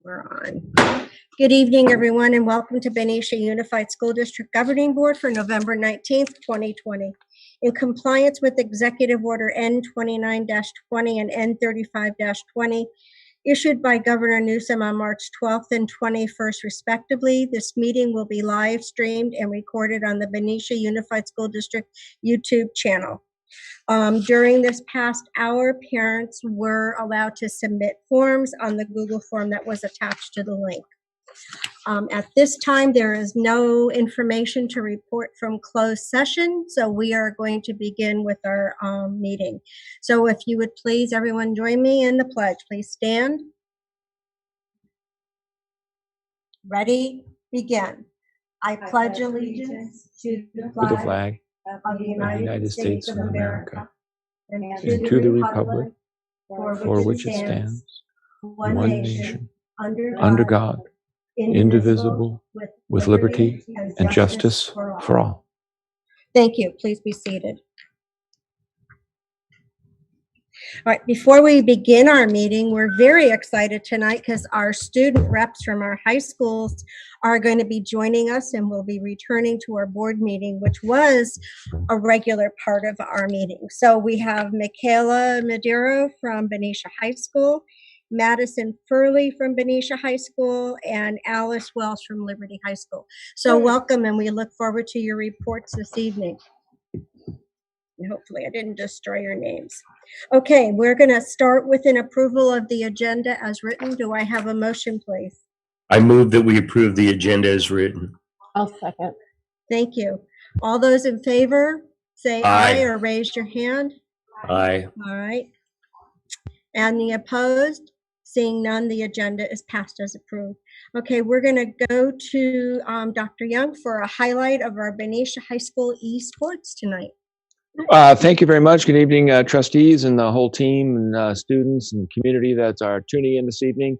We're on. Good evening, everyone, and welcome to Benicia Unified School District Governing Board for November 19th, 2020. In compliance with Executive Order N29-20 and N35-20, issued by Governor Newsom on March 12th and 21st, respectively, this meeting will be live streamed and recorded on the Benicia Unified School District YouTube channel. During this past hour, parents were allowed to submit forms on the Google form that was attached to the link. At this time, there is no information to report from closed session, so we are going to begin with our meeting. So if you would please, everyone join me in the pledge. Please stand. Ready? Begin. I pledge allegiance to the flag of the United States of America and to the republic for which it stands, one nation, under God, indivisible, with liberty and justice for all. Thank you. Please be seated. All right, before we begin our meeting, we're very excited tonight because our student reps from our high schools are going to be joining us and will be returning to our board meeting, which was a regular part of our meeting. So we have Michaela Madero from Benicia High School, Madison Furley from Benicia High School, and Alice Welsh from Liberty High School. So welcome, and we look forward to your reports this evening. And hopefully I didn't destroy your names. Okay, we're going to start with an approval of the agenda as written. Do I have a motion, please? I move that we approve the agenda as written. I'll second. Thank you. All those in favor, say aye or raise your hand. Aye. All right. And the opposed? Seeing none, the agenda is passed as approved. Okay, we're going to go to Dr. Young for a highlight of our Benicia High School Esports tonight. Thank you very much. Good evening, trustees and the whole team and students and community that are tuning in this evening.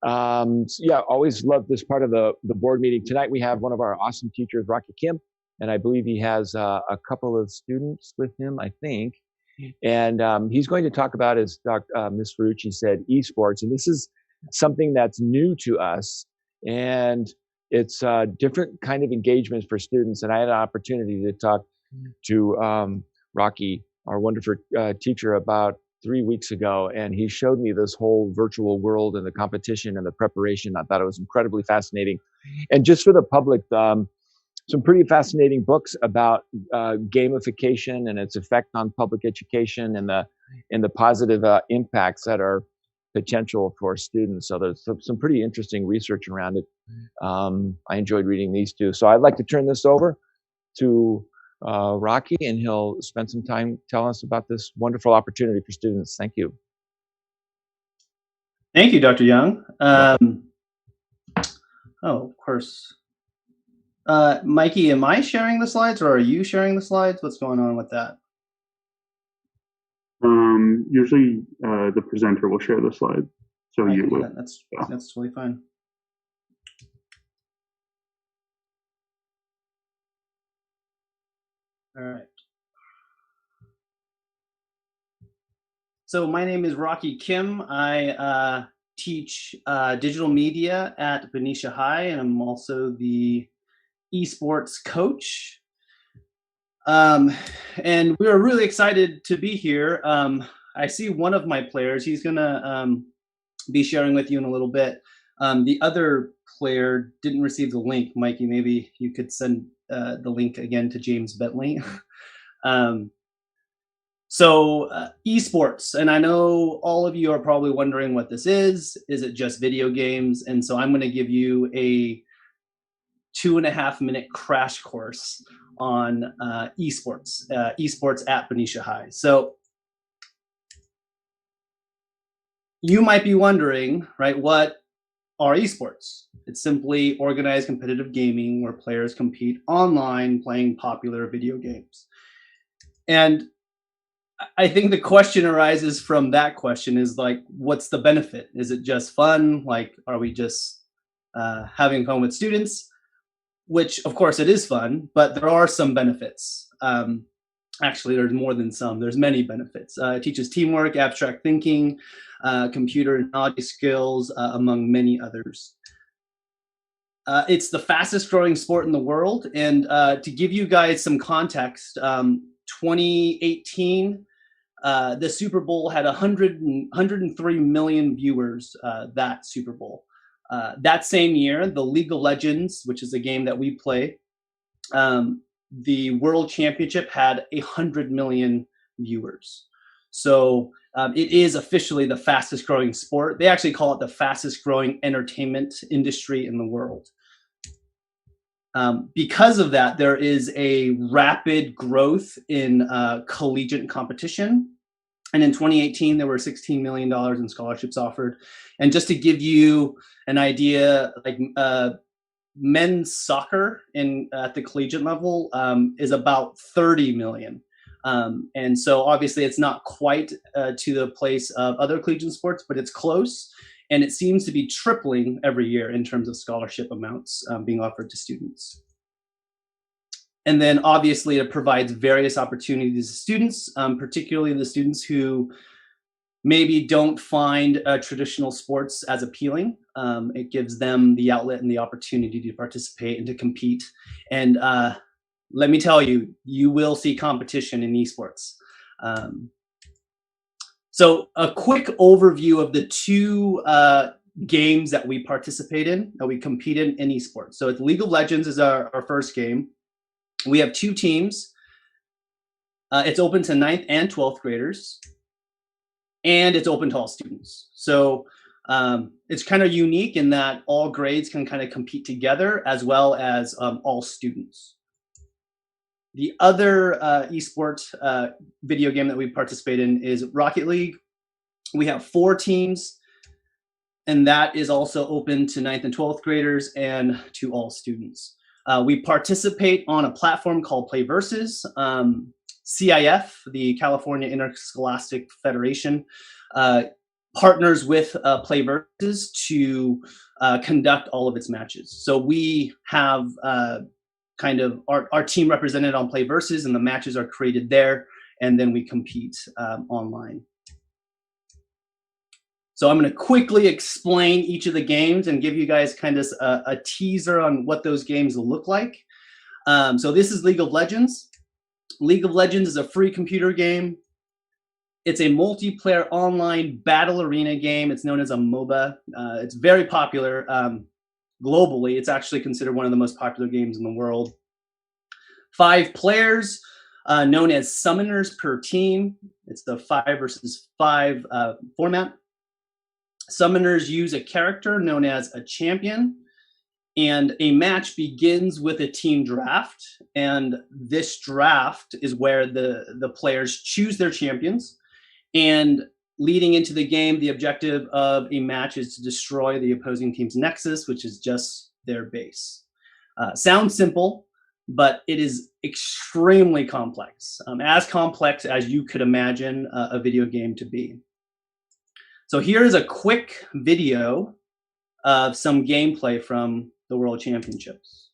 Always love this part of the board meeting. Tonight we have one of our awesome teachers, Rocky Kim, and I believe he has a couple of students with him, I think. And he's going to talk about, as Ms. Ferrucci said, esports. And this is something that's new to us. And it's a different kind of engagement for students. And I had an opportunity to talk to Rocky, our wonderful teacher, about 3 weeks ago, and he showed me this whole virtual world and the competition and the preparation. I thought it was incredibly fascinating. And just for the public, some pretty fascinating books about gamification and its effect on public education and the positive impacts that are potential for students. So there's some pretty interesting research around it. I enjoyed reading these two. So I'd like to turn this over to Rocky, and he'll spend some time telling us about this wonderful opportunity for students. Thank you. Thank you, Dr. Young. Of course. Mikey, am I sharing the slides or are you sharing the slides? What's going on with that? Usually the presenter will share the slide. So you will. That's totally fine. All right. So my name is Rocky Kim. I teach digital media at Benicia High, and I'm also the esports coach. And we are really excited to be here. I see one of my players. He's going to be sharing with you in a little bit. The other player didn't receive the link. Mikey, maybe you could send the link again to James Bentley. Esports, and I know all of you are probably wondering what this is. Is it just video games? And so I'm going to give you a 2.5-minute crash course on esports at Benicia High. So you might be wondering, right, what are esports? It's simply organized competitive gaming where players compete online playing popular video games. And I think the question arises from that question is like, what's the benefit? Is it just fun? Like, are we just having fun with students? Which, of course, it is fun, but there are some benefits. Actually, there's more than some. There's many benefits. It teaches teamwork, abstract thinking, computer and knowledge skills, among many others. It's the fastest growing sport in the world. And to give you guys some context, 2018, the Super Bowl had 103 million viewers, that Super Bowl. That same year, the League of Legends, which is a game that we play, the World Championship had 100 million viewers. So it is officially the fastest growing sport. They actually call it the fastest growing entertainment industry in the world. Because of that, there is a rapid growth in collegiate competition. And in 2018, there were $16 million in scholarships offered. And just to give you an idea, like men's soccer at the collegiate level is about 30 million. And so obviously it's not quite to the place of other collegiate sports, but it's close. And it seems to be tripling every year in terms of scholarship amounts being offered to students. And then obviously it provides various opportunities to students, particularly the students who maybe don't find traditional sports as appealing. It gives them the outlet and the opportunity to participate and to compete. And let me tell you, you will see competition in esports. So a quick overview of the two games that we participate in, that we compete in esports. So it's League of Legends is our first game. We have two teams. It's open to 9th and 12th graders. And it's open to all students. So it's kind of unique in that all grades can kind of compete together, as well as all students. The other esports video game that we participate in is Rocket League. We have 4 teams, and that is also open to 9th and 12th graders and to all students. We participate on a platform called Play Versus. CIF, the California Interscholastic Federation, partners with Play Versus to conduct all of its matches. So we have kind of our team represented on Play Versus, and the matches are created there, and then we compete online. So I'm going to quickly explain each of the games and give you guys kind of a teaser on what those games look like. So this is League of Legends. League of Legends is a free computer game. It's a multiplayer online battle arena game. It's known as a MOBA. It's very popular globally. It's actually considered one of the most popular games in the world. 5 players, known as summoners per team. It's the 5 versus 5 format. Summoners use a character known as a champion, and a match begins with a team draft. And this draft is where the players choose their champions. And leading into the game, the objective of a match is to destroy the opposing team's nexus, which is just their base. Sounds simple, but it is extremely complex, as complex as you could imagine a video game to be. So here is a quick video of some gameplay from the World Championships.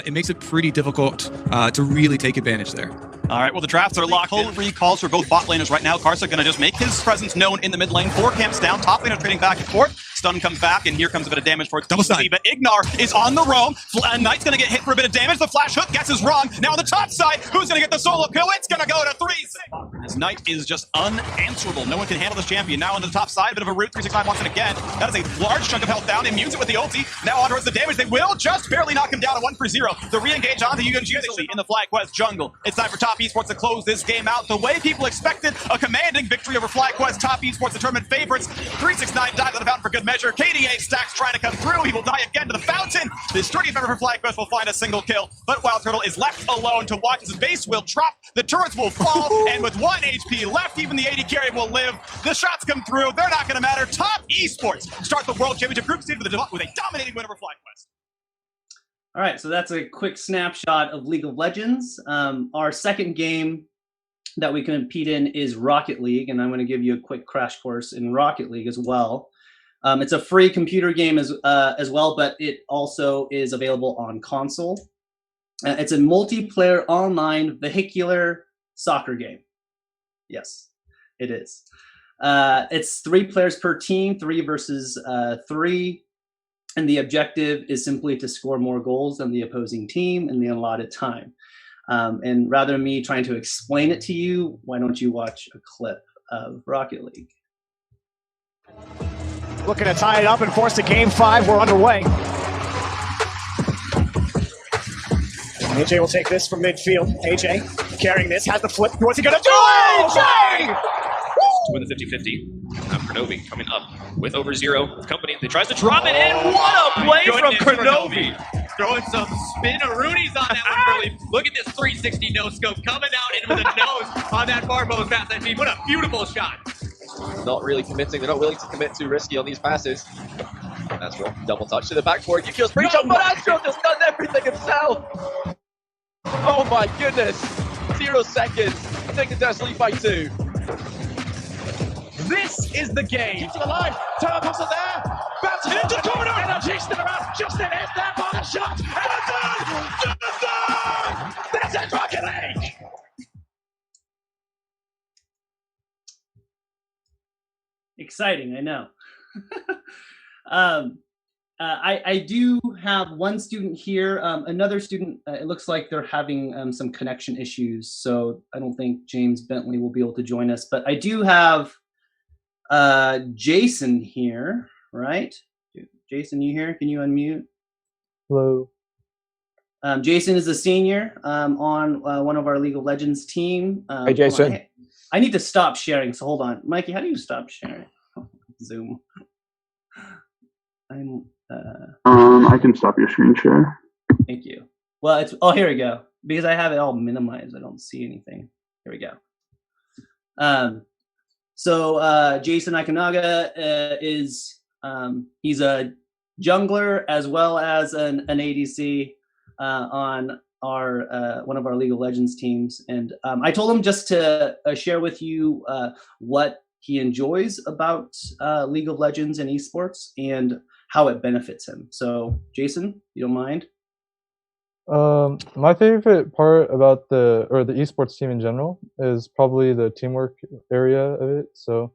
It makes it pretty difficult to really take advantage there. All right, well, the drafts are locked in. 3 calls for both bot laners right now. Karsa going to just make his presence known in the mid lane. 4 camps down. Top laner trading back and forth. Stun comes back, and here comes a bit of damage for Double stun. But Ignar is on the roam. Knight's going to get hit for a bit of damage. The flash hook guesses wrong. Now on the top side, who's going to get the solo kill? It's going to go to 3-6. This Knight is just unanswerable. No one can handle this champion. Now on the top side, a bit of a root. 369 wants it again. That is a large chunk of health down. Immunes it with the ulti. Now on towards the damage. They will just barely knock him down to 1-0. The re-engage on the UNG in the FlyQuest jungle. It's time for Top Esports to close this game out the way people expected. A commanding victory over FlyQuest. Top Esports, the tournament favorites. 369 dives on the fountain for good measure. KDA Stacks trying to come through. He will die again to the fountain. This 30th member for FlyQuest will find a single kill, but Wild Turtle is left alone to watch. His base will drop. The turrets will fall, and with 1 HP left, even the 80 carry will live. The shots come through. They're not going to matter. Top Esports start the World Championship group stage with a dominating win over FlyQuest. All right, so that's a quick snapshot of League of Legends. Our second game that we compete in is Rocket League, and I'm going to give you a quick crash course in Rocket League as well. It's a free computer game as well, but it also is available on console. It's a multiplayer online vehicular soccer game. Yes, it is. It's 3 players per team, 3 versus 3. And the objective is simply to score more goals than the opposing team in the allotted time. And rather than me trying to explain it to you, why don't you watch a clip of Rocket League? Looking to tie it up and force a game 5. We're underway. AJ will take this from midfield. AJ carrying this, has the flip. What's he going to do? AJ! To win the 50-50. Kronovi coming up with over 0 company. They tries to drop it in. What a play from Kronovi. Throwing some spin-a-roonies on that one, really. Look at this 360 no-scope coming out into the nose on that far post pass. That team. What a beautiful shot. Not really committing. They're not willing to commit too risky on these passes. Astro, double touch to the backboard. Yukio's free shot, but Astro just done everything himself. Oh my goodness. 0 seconds. Taking down lead by 2. This is the game. To the line. Turtles are there. Bounce into the corner. Energy still around. Justin hits that ball. Shot. And it's done. That's it, Rocket League. Exciting, I know. I do have one student here. Another student, it looks like they're having some connection issues, so I don't think James Bentley will be able to join us. But I do have Jason here, right? Jason, you here? Can you unmute? Hello. Jason is a senior on one of our League of Legends team. Hi, Jason. I need to stop sharing, so hold on. Mikey, how do you stop sharing? Zoom. I can stop your screen share. Thank you. Well, here we go. Because I have it all minimized, I don't see anything. Here we go. So Jason Ikunaga is he's a jungler as well as an ADC on our one of our League of Legends teams, and I told him just to share with you what he enjoys about League of Legends and esports and how it benefits him. So, Jason, you don't mind? My favorite part about the esports team in general is probably the teamwork area of it. So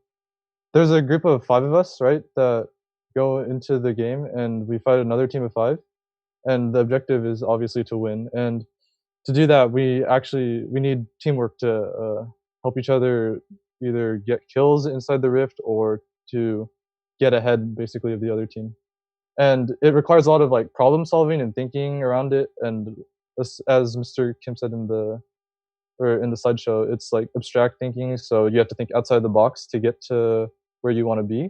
there's a group of 5 of us, right, that go into the game and we fight another team of 5. And the objective is obviously to win. And to do that, we need teamwork to help each other either get kills inside the rift or to get ahead basically of the other team. And it requires a lot of like problem solving and thinking around it. And as Mr. Kim said in the slideshow, it's like abstract thinking. So you have to think outside the box to get to where you want to be.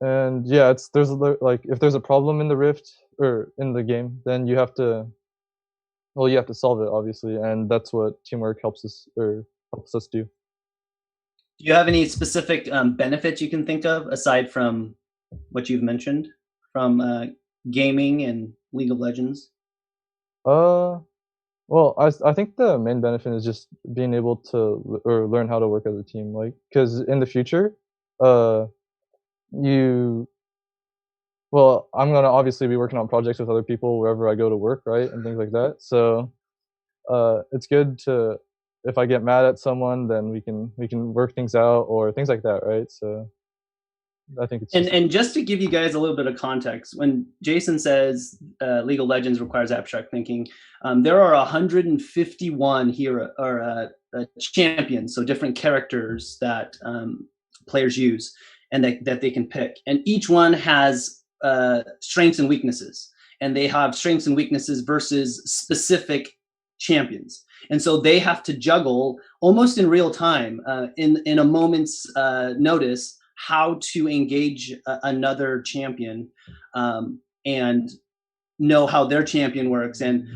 And yeah, there's like if there's a problem in the rift or in the game, then you have to solve it obviously, and that's what teamwork helps us do. Do you have any specific benefits you can think of aside from what you've mentioned from gaming and League of Legends? Well, I think the main benefit is just being able to learn how to work as a team, like because in the future, I'm gonna obviously be working on projects with other people wherever I go to work, right, and things like that. So it's good to, if I get mad at someone, then we can work things out or things like that, right? So I think it's and just to give you guys a little bit of context, when Jason says League of Legends requires abstract thinking, there are 151 hero or champions, so different characters that players use and that they can pick, and each one has strengths and weaknesses, and they have strengths and weaknesses versus specific champions. And so they have to juggle almost in real time, in a moment's notice, how to engage another champion and know how their champion works. And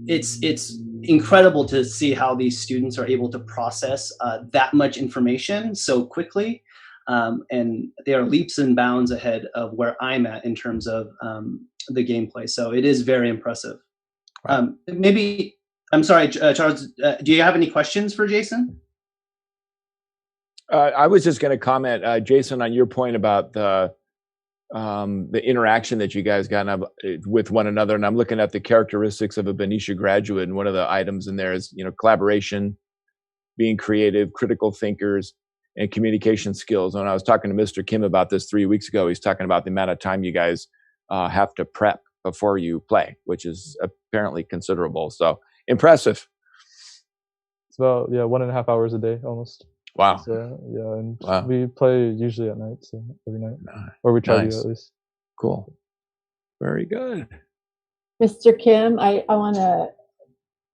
it's incredible to see how these students are able to process that much information so quickly. And they are leaps and bounds ahead of where I'm at in terms of the gameplay. So it is very impressive. Maybe, I'm sorry, Charles, do you have any questions for Jason? I was just going to comment, Jason, on your point about the interaction that you guys got with one another. And I'm looking at the characteristics of a Benicia graduate, and one of the items in there is, collaboration, being creative, critical thinkers, and communication skills. When I was talking to Mr. Kim about this 3 weeks ago, he's talking about the amount of time you guys have to prep before you play, which is apparently considerable. So impressive. It's about 1.5 hours a day almost. Wow. So and we play usually at night, so every night, or we try to at least. Cool. Very good. Mr. Kim, I want to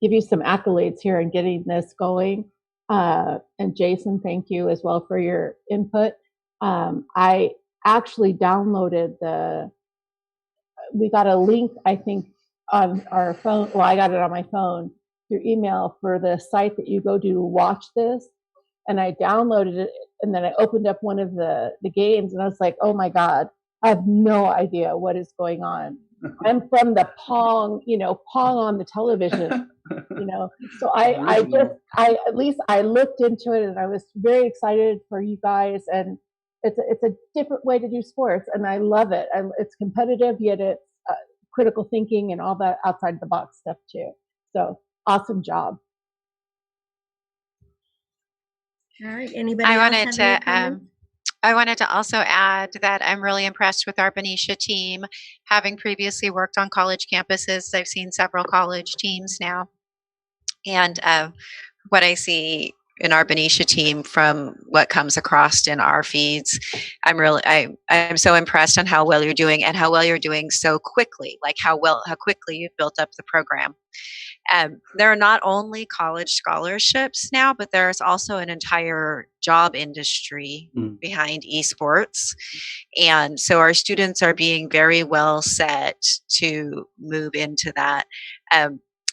give you some accolades here in getting this going. And Jason, thank you as well for your input. I actually downloaded we got a link, I think, on our phone. Well, I got it on my phone through email for the site that you go to watch this. And I downloaded it, and then I opened up one of the games, and I was like, oh my God, I have no idea what is going on. I'm from the Pong on the television, So I looked into it, and I was very excited for you guys, and it's a different way to do sports, and I love it. It's competitive, yet it's critical thinking and all that outside the box stuff too. So awesome job. All right. Anybody else have any comments? I wanted to also add that I'm really impressed with our Benicia team. Having previously worked on college campuses, I've seen several college teams now. And what I see in our Benicia team from what comes across in our feeds, I'm so impressed on how well you're doing, and how well you're doing so quickly, like how quickly you've built up the program. There are not only college scholarships now, but there's also an entire job industry behind esports. And so our students are being very well set to move into that.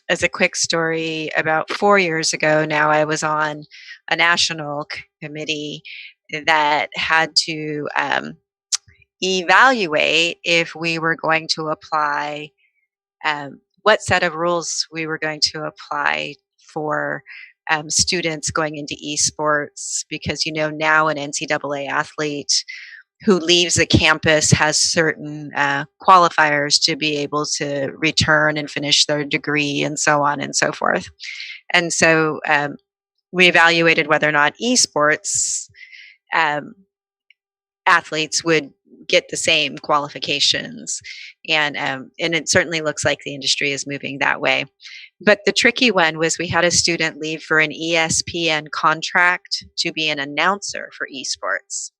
As a quick story, about 4 years ago now, I was on a national committee that had to evaluate if we were going to apply what set of rules we were going to apply for students going into esports, because now an NCAA athlete who leaves the campus has certain qualifiers to be able to return and finish their degree, and so on and so forth. And so we evaluated whether or not esports athletes would get the same qualifications, and it certainly looks like the industry is moving that way. But the tricky one was we had a student leave for an ESPN contract to be an announcer for esports,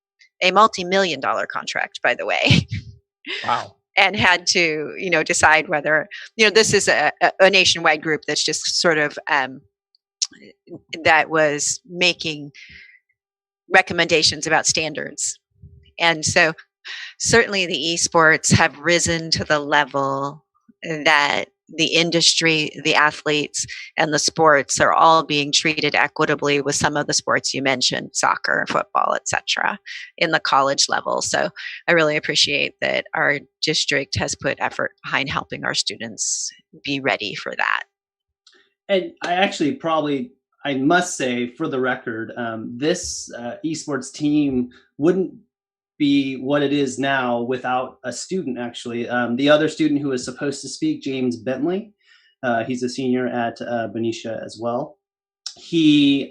a multi-million-dollar contract, by the way. Wow. And had to decide whether this is a nationwide group that's just sort of that was making recommendations about standards. And so certainly the esports have risen to the level that the industry, the athletes, and the sports are all being treated equitably with some of the sports you mentioned, soccer, football, etc., in the college level. So I really appreciate that our district has put effort behind helping our students be ready for that. And I must say, for the record, this esports team wouldn't be what it is now without a student, actually. The other student who was supposed to speak, James Bentley, he's a senior at Benicia as well. He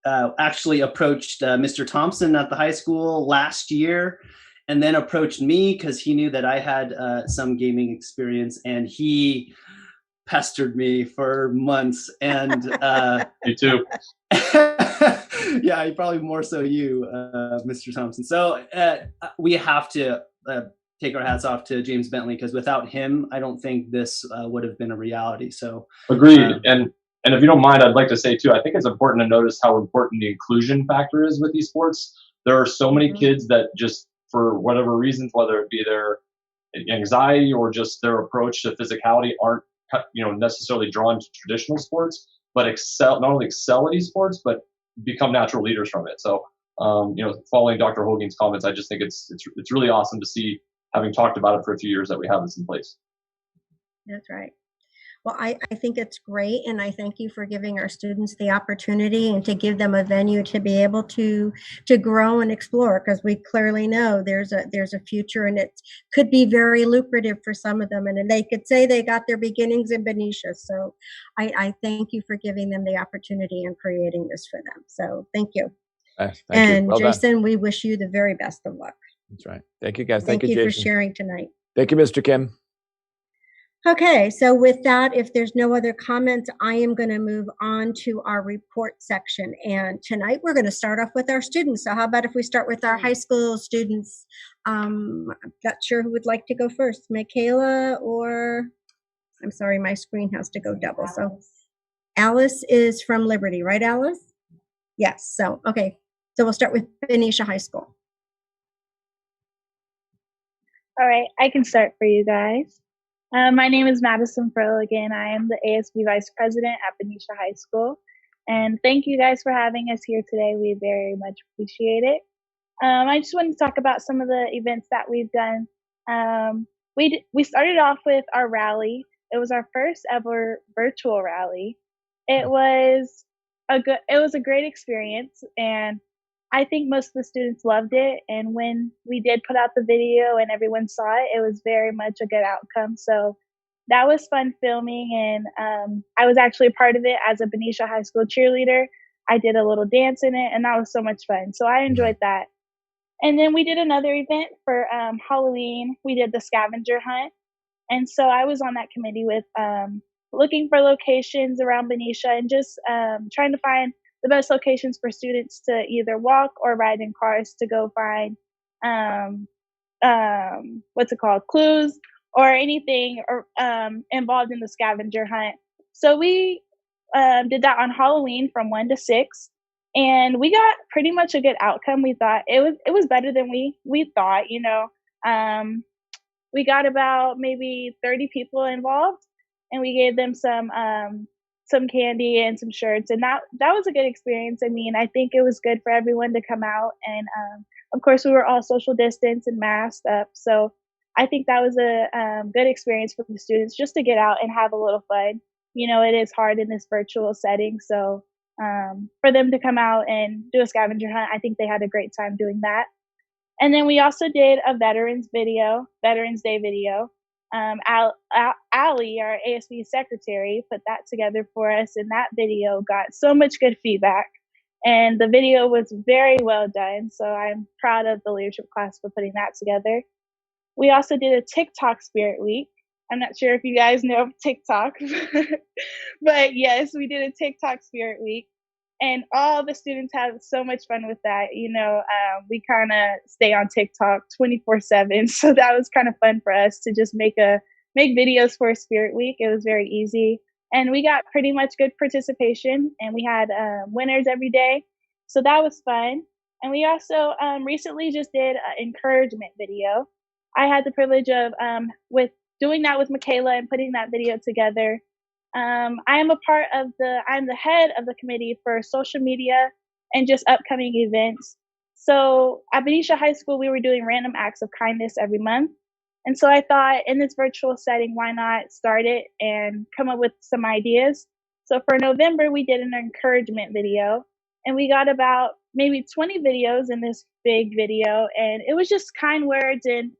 actually approached Mr. Thompson at the high school last year, and then approached me because he knew that I had some gaming experience, and he pestered me for months. And me too. Yeah, probably more so you, Mr. Thompson. So we have to take our hats off to James Bentley, because without him, I don't think this would have been a reality. So agreed. And if you don't mind, I'd like to say too, I think it's important to notice how important the inclusion factor is with esports. There are so many kids that just, for whatever reasons, whether it be their anxiety or just their approach to physicality, aren't necessarily drawn to traditional sports, but not only excel at esports, but become natural leaders from it. So, following Dr. Hogan's comments, I just think it's really awesome to see, having talked about it for a few years, that we have this in place. That's right. Well, I think it's great, and I thank you for giving our students the opportunity and to give them a venue to be able to grow and explore, because we clearly know there's a future, and it could be very lucrative for some of them, and they could say they got their beginnings in Benicia. So I thank you for giving them the opportunity and creating this for them. So thank you. Thank And you. Well done. Jason, we wish you the very best of luck. That's right. Thank you, guys. Thank you, you for Jason. sharing tonight. Thank you, Mr. Kim. Okay, so with that, if there's no other comments, I am going to move on to our report section. And tonight we're going to start off with our students. So how about if we start with our high school students? I'm not sure who would like to go first, Michaela or, I'm sorry, my screen has to go double. So Alice is from Liberty, right, Alice? Yes, so, okay. So we'll start with Benicia High School. All right, I can start for you guys. My name is Madison Furligan. I am the ASB Vice President at Benicia High School. And thank you guys for having us here today. We very much appreciate it. I just wanted to talk about some of the events that we've done. We started off with our rally. It was our first ever virtual rally. It was a great experience, and I think most of the students loved it. And when we did put out the video and everyone saw it, it was very much a good outcome. So that was fun filming. And I was actually a part of it as a Benicia High School cheerleader. I did a little dance in it, and that was so much fun. So I enjoyed that. And then we did another event for Halloween. We did the Scavenger Hunt. And so I was on that committee with looking for locations around Benicia and just trying to find the best locations for students to either walk or ride in cars to go find clues or anything involved in the scavenger hunt. So we did that on Halloween from 1 to 6, and we got pretty much a good outcome. We thought it was better than we thought. We got about maybe 30 people involved, and we gave them some candy and some shirts, and that was a good experience. I mean, I think it was good for everyone to come out, and of course we were all social distance and masked up, so I think that was a good experience for the students just to get out and have a little fun. It is hard in this virtual setting, so for them to come out and do a scavenger hunt, I think they had a great time doing that. And then we also did a Veterans Day video. Allie, our ASB secretary, put that together for us, and that video got so much good feedback. And the video was very well done, so I'm proud of the leadership class for putting that together. We also did a TikTok Spirit Week. I'm not sure if you guys know TikTok, but yes, we did a TikTok Spirit Week. And all the students had so much fun with that. We kind of stay on TikTok 24/7. So that was kind of fun for us to just make videos for Spirit Week. It was very easy. And we got pretty much good participation, and we had winners every day. So that was fun. And we also recently just did an encouragement video. I had the privilege of with doing that with Michaela and putting that video together. I'm the head of the committee for social media and just upcoming events. So at Benicia High School, we were doing random acts of kindness every month. And so I thought in this virtual setting, why not start it and come up with some ideas? So for November, we did an encouragement video, and we got about maybe 20 videos in this big video. And it was just kind words and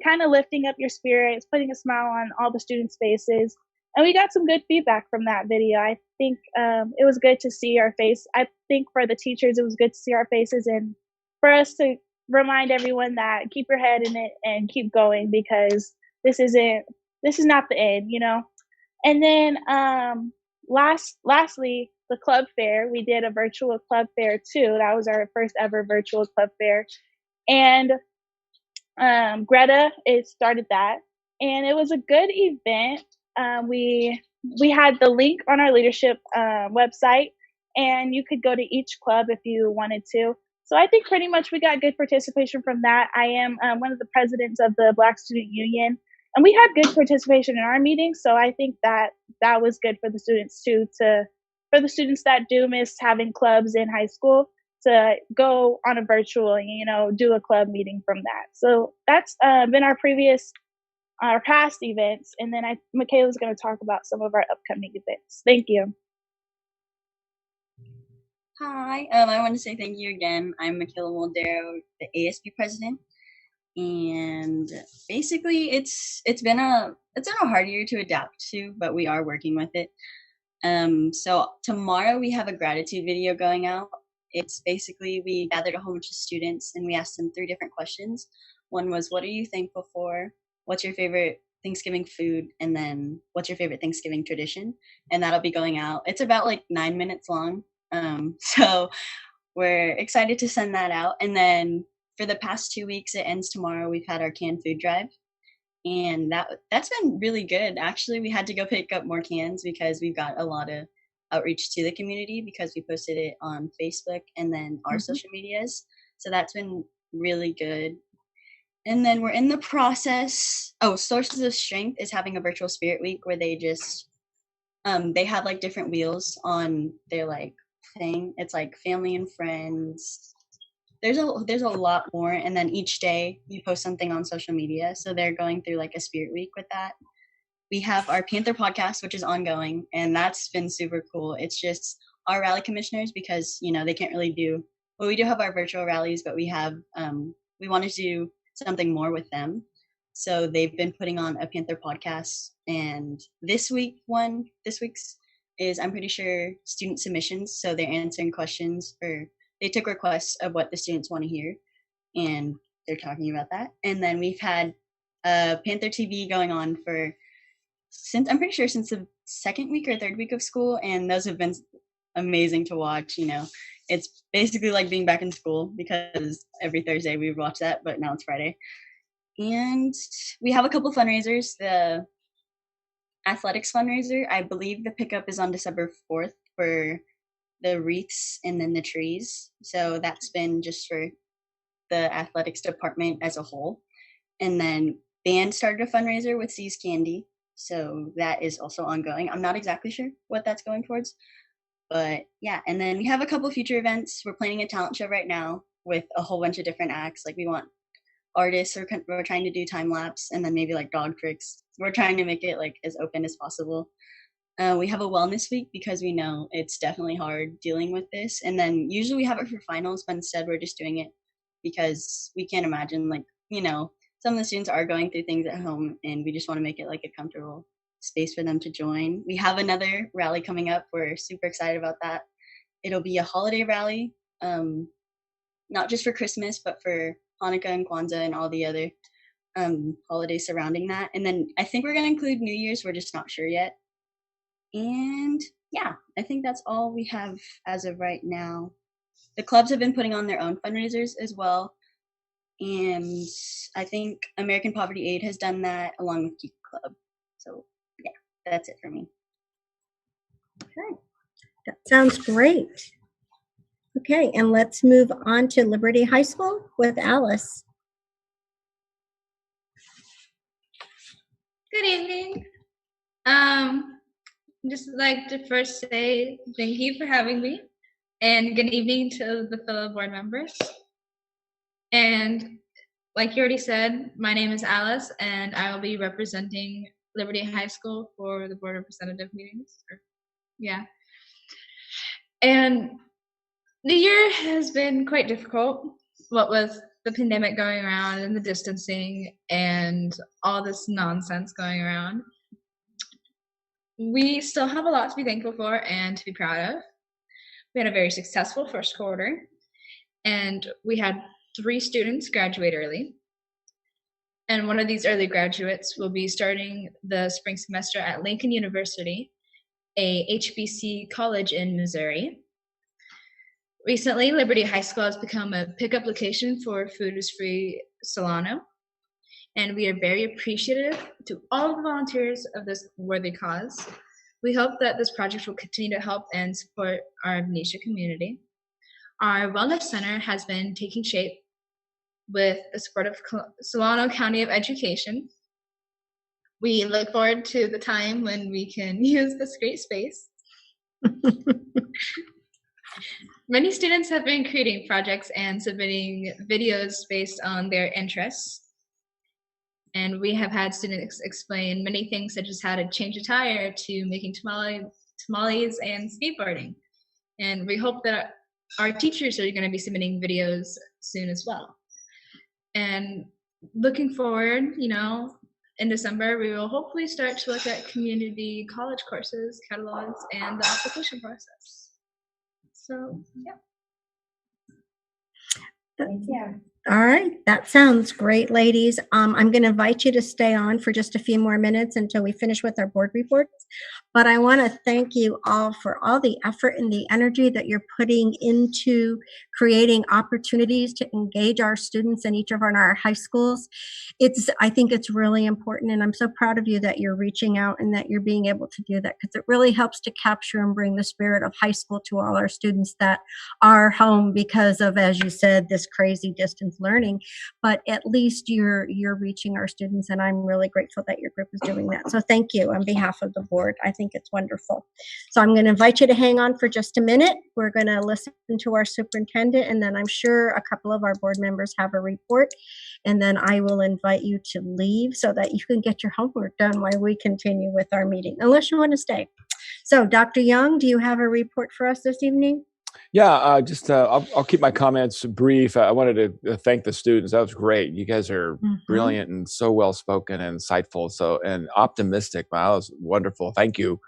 kind of lifting up your spirits, putting a smile on all the students' faces. And we got some good feedback from that video. I think it was good to see our face. I think for the teachers, it was good to see our faces, and for us to remind everyone that keep your head in it and keep going, because this is not the end, And then lastly, the club fair. We did a virtual club fair too. That was our first ever virtual club fair. And Greta started that, and it was a good event. We had the link on our leadership website, and you could go to each club if you wanted to. So I think pretty much we got good participation from that. I am one of the presidents of the Black Student Union, and we had good participation in our meetings. So I think that was good for the students too, for the students that do miss having clubs in high school, to go on a virtual, do a club meeting from that. So that's been our previous our past events, and then Michaela's going to talk about some of our upcoming events. Thank you. Hi, I want to say thank you again. I'm Michaela Moldero, the ASB president, and basically it's been a hard year to adapt to, but we are working with it. So tomorrow we have a gratitude video going out. It's basically, we gathered a whole bunch of students and we asked them 3 different questions. One was, what are you thankful for? What's your favorite Thanksgiving food? And then what's your favorite Thanksgiving tradition? And that'll be going out. It's about like 9 minutes long. So we're excited to send that out. And then for the past 2 weeks, it ends tomorrow, we've had our canned food drive. And that's been really good. Actually, we had to go pick up more cans because we've got a lot of outreach to the community because we posted it on Facebook and then our social medias. So that's been really good. And then we're in the process. Oh, Sources of Strength is having a virtual spirit week where they just, they have like different wheels on their like thing. It's like family and friends. There's a lot more. And then each day you post something on social media. So they're going through like a spirit week with that. We have our Panther Podcast, which is ongoing, and that's been super cool. It's just our rally commissioners because, you know, they can't really do, well, we do have our virtual rallies, but we have, we wanted to do something more with them. So they've been putting on a Panther Podcast, and this week's is, I'm pretty sure, student submissions. So they're answering questions, or they took requests of what the students want to hear, and they're talking about that. And then we've had Panther TV going on since the second week or third week of school, and those have been amazing to watch. You know, it's basically like being back in school because every Thursday we would watch that, but now it's Friday. And we have a couple fundraisers. The athletics fundraiser, I believe the pickup is on December 4th for the wreaths and then the trees. So that's been just for the athletics department as a whole. And then band started a fundraiser with C's Candy. So that is also ongoing. I'm not exactly sure what that's going towards, but yeah. And then we have a couple future events. We're planning a talent show right now with a whole bunch of different acts. Like we want artists, we're trying to do time lapse and then maybe like dog tricks. We're trying to make it like as open as possible. We have a wellness week because we know it's definitely hard dealing with this. And then usually we have it for finals, but instead we're just doing it because we can't imagine, like, you know, some of the students are going through things at home and we just want to make it like a comfortable space for them to join. We have another rally coming up. We're super excited about that. It'll be a holiday rally, not just for Christmas, but for Hanukkah and Kwanzaa and all the other holidays surrounding that. And then I think we're going to include New Year's. We're just not sure yet. And yeah, I think that's all we have as of right now. The clubs have been putting on their own fundraisers as well. And I think American Poverty Aid has done that along with Geek Club. So yeah, that's it for me. Okay, that sounds great. Okay, and let's move on to Liberty High School with Alice. Good evening. Just like to first say thank you for having me, and good evening to the fellow board members. And like you already said, my name is Alice, and I will be representing Liberty High School for the board representative meetings. Yeah. And the year has been quite difficult, what with the pandemic going around and the distancing and all this nonsense going around. We still have a lot to be thankful for and to be proud of. We had a very successful first quarter, and we had 3 students graduate early. And one of these early graduates will be starting the spring semester at Lincoln University, a HBC college in Missouri. Recently, Liberty High School has become a pickup location for Food is Free Solano, and we are very appreciative to all of the volunteers of this worthy cause. We hope that this project will continue to help and support our Benicia community. Our Wellness Center has been taking shape with the support of Solano County of Education. We look forward to the time when we can use this great space. Many students have been creating projects and submitting videos based on their interests. And we have had students explain many things, such as how to change a tire to making tamales and skateboarding. And we hope that our teachers are going to be submitting videos soon as well. And looking forward, in December, we will hopefully start to look at community college courses, catalogs, and the application process. So, yeah. Thank you. All right, that sounds great, ladies. I'm going to invite you to stay on for just a few more minutes until we finish with our board reports. But I want to thank you all for all the effort and the energy that you're putting into creating opportunities to engage our students in each of our high schools. I think it's really important, and I'm so proud of you that you're reaching out and that you're being able to do that, because it really helps to capture and bring the spirit of high school to all our students that are home because of, as you said, this crazy distance learning. But at least you're reaching our students, and I'm really grateful that your group is doing that. So thank you on behalf of the board. I think it's wonderful. So I'm going to invite you to hang on for just a minute. We're going to listen to our superintendent, and then I'm sure a couple of our board members have a report, and then I will invite you to leave so that you can get your homework done while we continue with our meeting, unless you want to stay. So Dr. Young, do you have a report for us this evening? Yeah, I'll keep my comments brief. I wanted to thank the students. That was great. You guys are brilliant and so well spoken and insightful, and optimistic. Wow, that was wonderful. Thank you.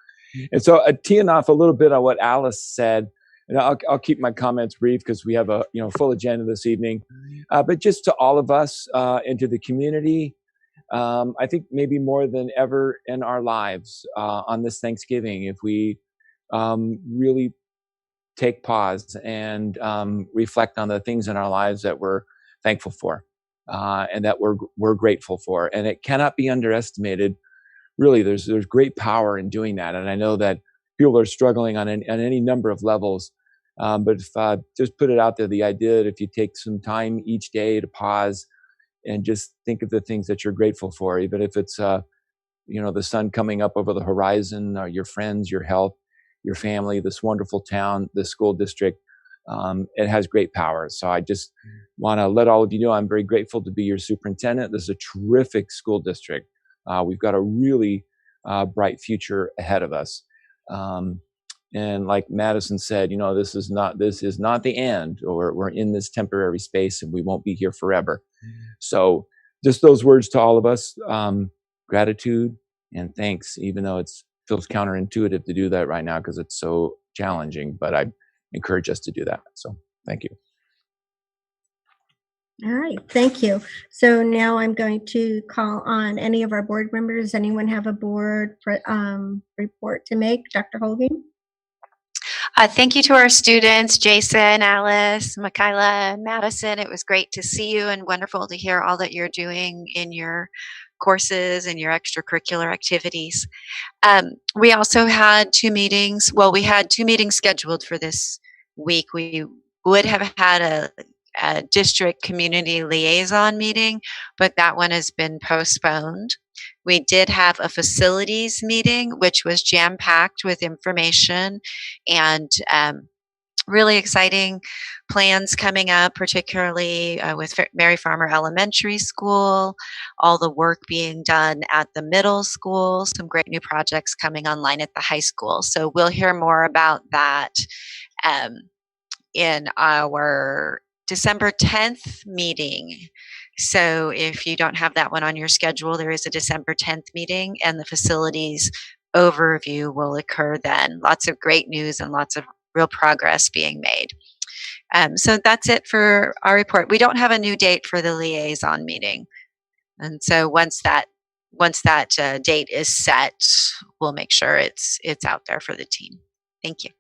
And so, teeing off a little bit on what Alice said, and I'll keep my comments brief because we have a full agenda this evening. But just to all of us and to the community, I think maybe more than ever in our lives on this Thanksgiving, if we really take pause and reflect on the things in our lives that we're thankful for and that we're grateful for. And it cannot be underestimated. Really, there's great power in doing that. And I know that people are struggling on any number of levels. But if just put it out there, the idea that if you take some time each day to pause and just think of the things that you're grateful for, even if it's the sun coming up over the horizon, or your friends, your health, your family, this wonderful town, this school district, it has great power. So I just want to let all of you know I'm very grateful to be your superintendent. This is a terrific school district. We've got a really bright future ahead of us. And like Madison said, this is not the end, or we're in this temporary space and we won't be here forever. So just those words to all of us, gratitude and thanks, even though it feels counterintuitive to do that right now because it's so challenging, but I encourage us to do that. So thank you. All right, thank you. So now I'm going to call on any of our board members. Anyone have a board report to make? Dr. Hogan? Thank you to our students, Jason, Alice, Michaela, and Madison. It was great to see you and wonderful to hear all that you're doing in your courses and your extracurricular activities. We also had two meetings. Well, we had two meetings scheduled for this week. We would have had a district community liaison meeting, but that one has been postponed. We did have a facilities meeting, which was jam-packed with information and really exciting plans coming up, particularly with Mary Farmer Elementary School, all the work being done at the middle school, some great new projects coming online at the high school. So we'll hear more about that in our December 10th meeting. So if you don't have that one on your schedule, there is a December 10th meeting, and the facilities overview will occur then. Lots of great news and lots of real progress being made. So that's it for our report. We don't have a new date for the liaison meeting. And so once that date is set, we'll make sure it's out there for the team. Thank you.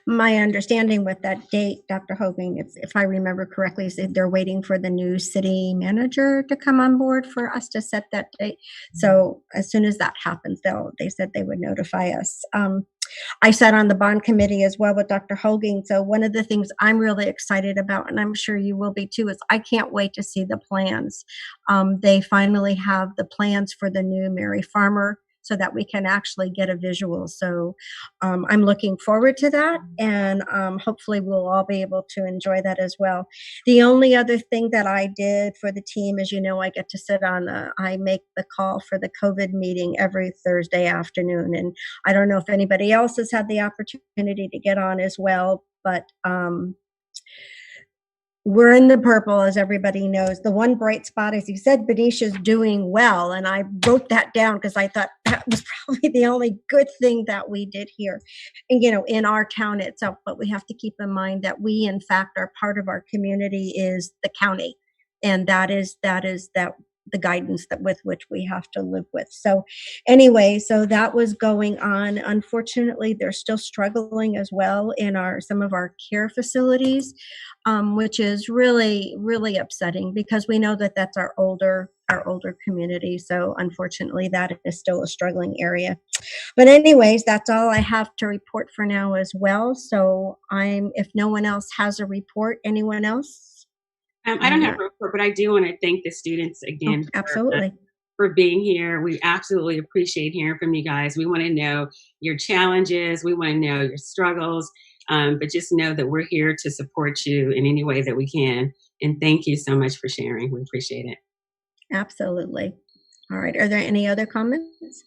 My understanding with that date, Dr. Hogan, if I remember correctly, is that they're waiting for the new city manager to come on board for us to set that date. So as soon as that happens, they said they would notify us. I sat on the bond committee as well with Dr. Hogan. So one of the things I'm really excited about, and I'm sure you will be too, is I can't wait to see the plans. They finally have the plans for the new Mary Farmer so that we can actually get a visual. So I'm looking forward to that, and hopefully we'll all be able to enjoy that as well. The only other thing that I did for the team is, I get to sit on I make the call for the COVID meeting every Thursday afternoon, and I don't know if anybody else has had the opportunity to get on as well, but we're in the purple, as everybody knows. The one bright spot, as you said, Benicia's doing well, and I wrote that down because I thought that was probably the only good thing that we did here, and in our town itself. But we have to keep in mind that we, in fact, are part of our community is the county, and that is the guidance that with which we have to live with. So anyway, so that was going on. Unfortunately, they're still struggling as well in some of our care facilities, which is really, really upsetting because we know that that's our older community. So unfortunately, that is still a struggling area. But anyways, that's all I have to report for now as well. So if no one else has a report, anyone else? I don't have a report, but I do want to thank the students again for being here. We absolutely appreciate hearing from you guys. We want to know your challenges. We want to know your struggles. But just know that we're here to support you in any way that we can. And thank you so much for sharing. We appreciate it. Absolutely. All right. Are there any other comments?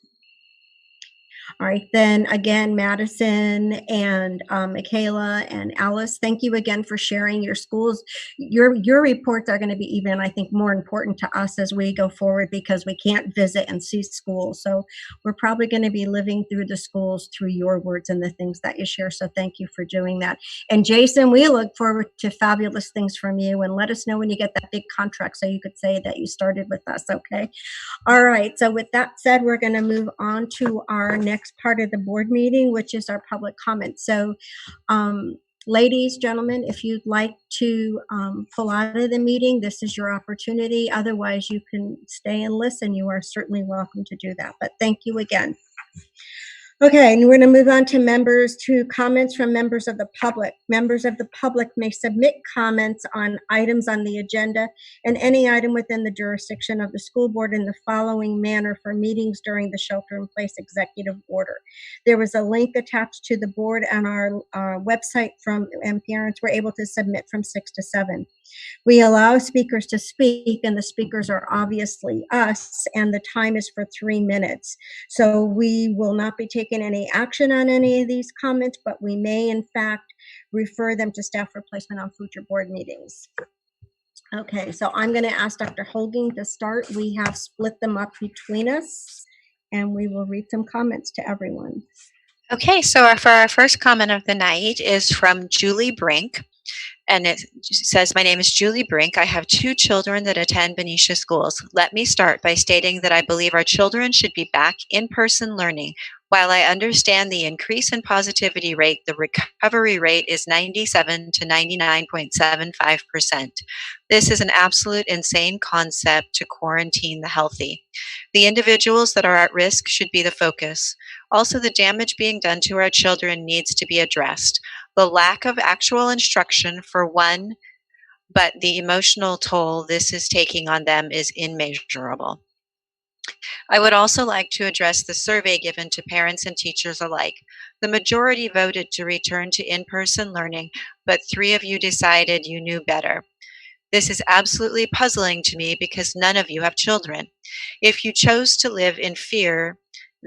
All right, then again, Madison and Michaela and Alice, thank you again for sharing your schools. Your reports are going to be even, I think, more important to us as we go forward because we can't visit and see schools. So we're probably going to be living through the schools through your words and the things that you share. So thank you for doing that. And Jason, we look forward to fabulous things from you, and let us know when you get that big contract so you could say that you started with us, okay? All right, so with that said, we're going to move on to our next part of the board meeting, which is our public comment. So ladies, gentlemen, if you'd like to pull out of the meeting, this is your opportunity. Otherwise, you can stay and listen. You are certainly welcome to do that. But thank you again. Okay, and we're going to move on to comments from members of the public. Members of the public may submit comments on items on the agenda and any item within the jurisdiction of the school board in the following manner for meetings during the shelter-in-place executive order. There was a link attached to the board on our website and parents were able to submit from 6 to 7. We allow speakers to speak, and the speakers are obviously us, and the time is for 3 minutes. So we will not be taking any action on any of these comments, but we may, in fact, refer them to staff replacement on future board meetings. Okay, so I'm going to ask Dr. Holging to start. We have split them up between us, and we will read some comments to everyone. Okay, so for our first comment of the night is from Julie Brink. And it says, my name is Julie Brink. I have 2 children that attend Benicia schools. Let me start by stating that I believe our children should be back in person learning. While I understand the increase in positivity rate, the recovery rate is 97 to 99.75%. This is an absolute insane concept to quarantine the healthy. The individuals that are at risk should be the focus. Also, the damage being done to our children needs to be addressed. The lack of actual instruction for one, but the emotional toll this is taking on them is immeasurable. I would also like to address the survey given to parents and teachers alike. The majority voted to return to in-person learning, but 3 of you decided you knew better. This is absolutely puzzling to me because none of you have children. If you chose to live in fear,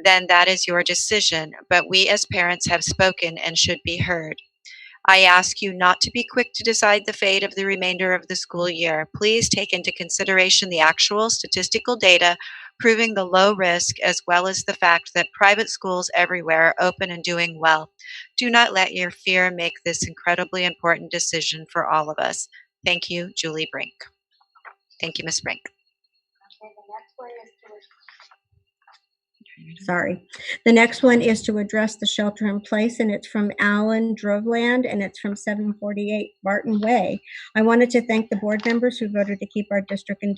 then that is your decision, but we as parents have spoken and should be heard. I ask you not to be quick to decide the fate of the remainder of the school year. Please take into consideration the actual statistical data proving the low risk, as well as the fact that private schools everywhere are open and doing well. Do not let your fear make this incredibly important decision for all of us. Thank you, Julie Brink. Thank you, Ms. Brink. Sorry. The next one is to address the shelter in place, and it's from Alan Droveland, and it's from 748 Barton Way. I wanted to thank the board members who voted to keep our district and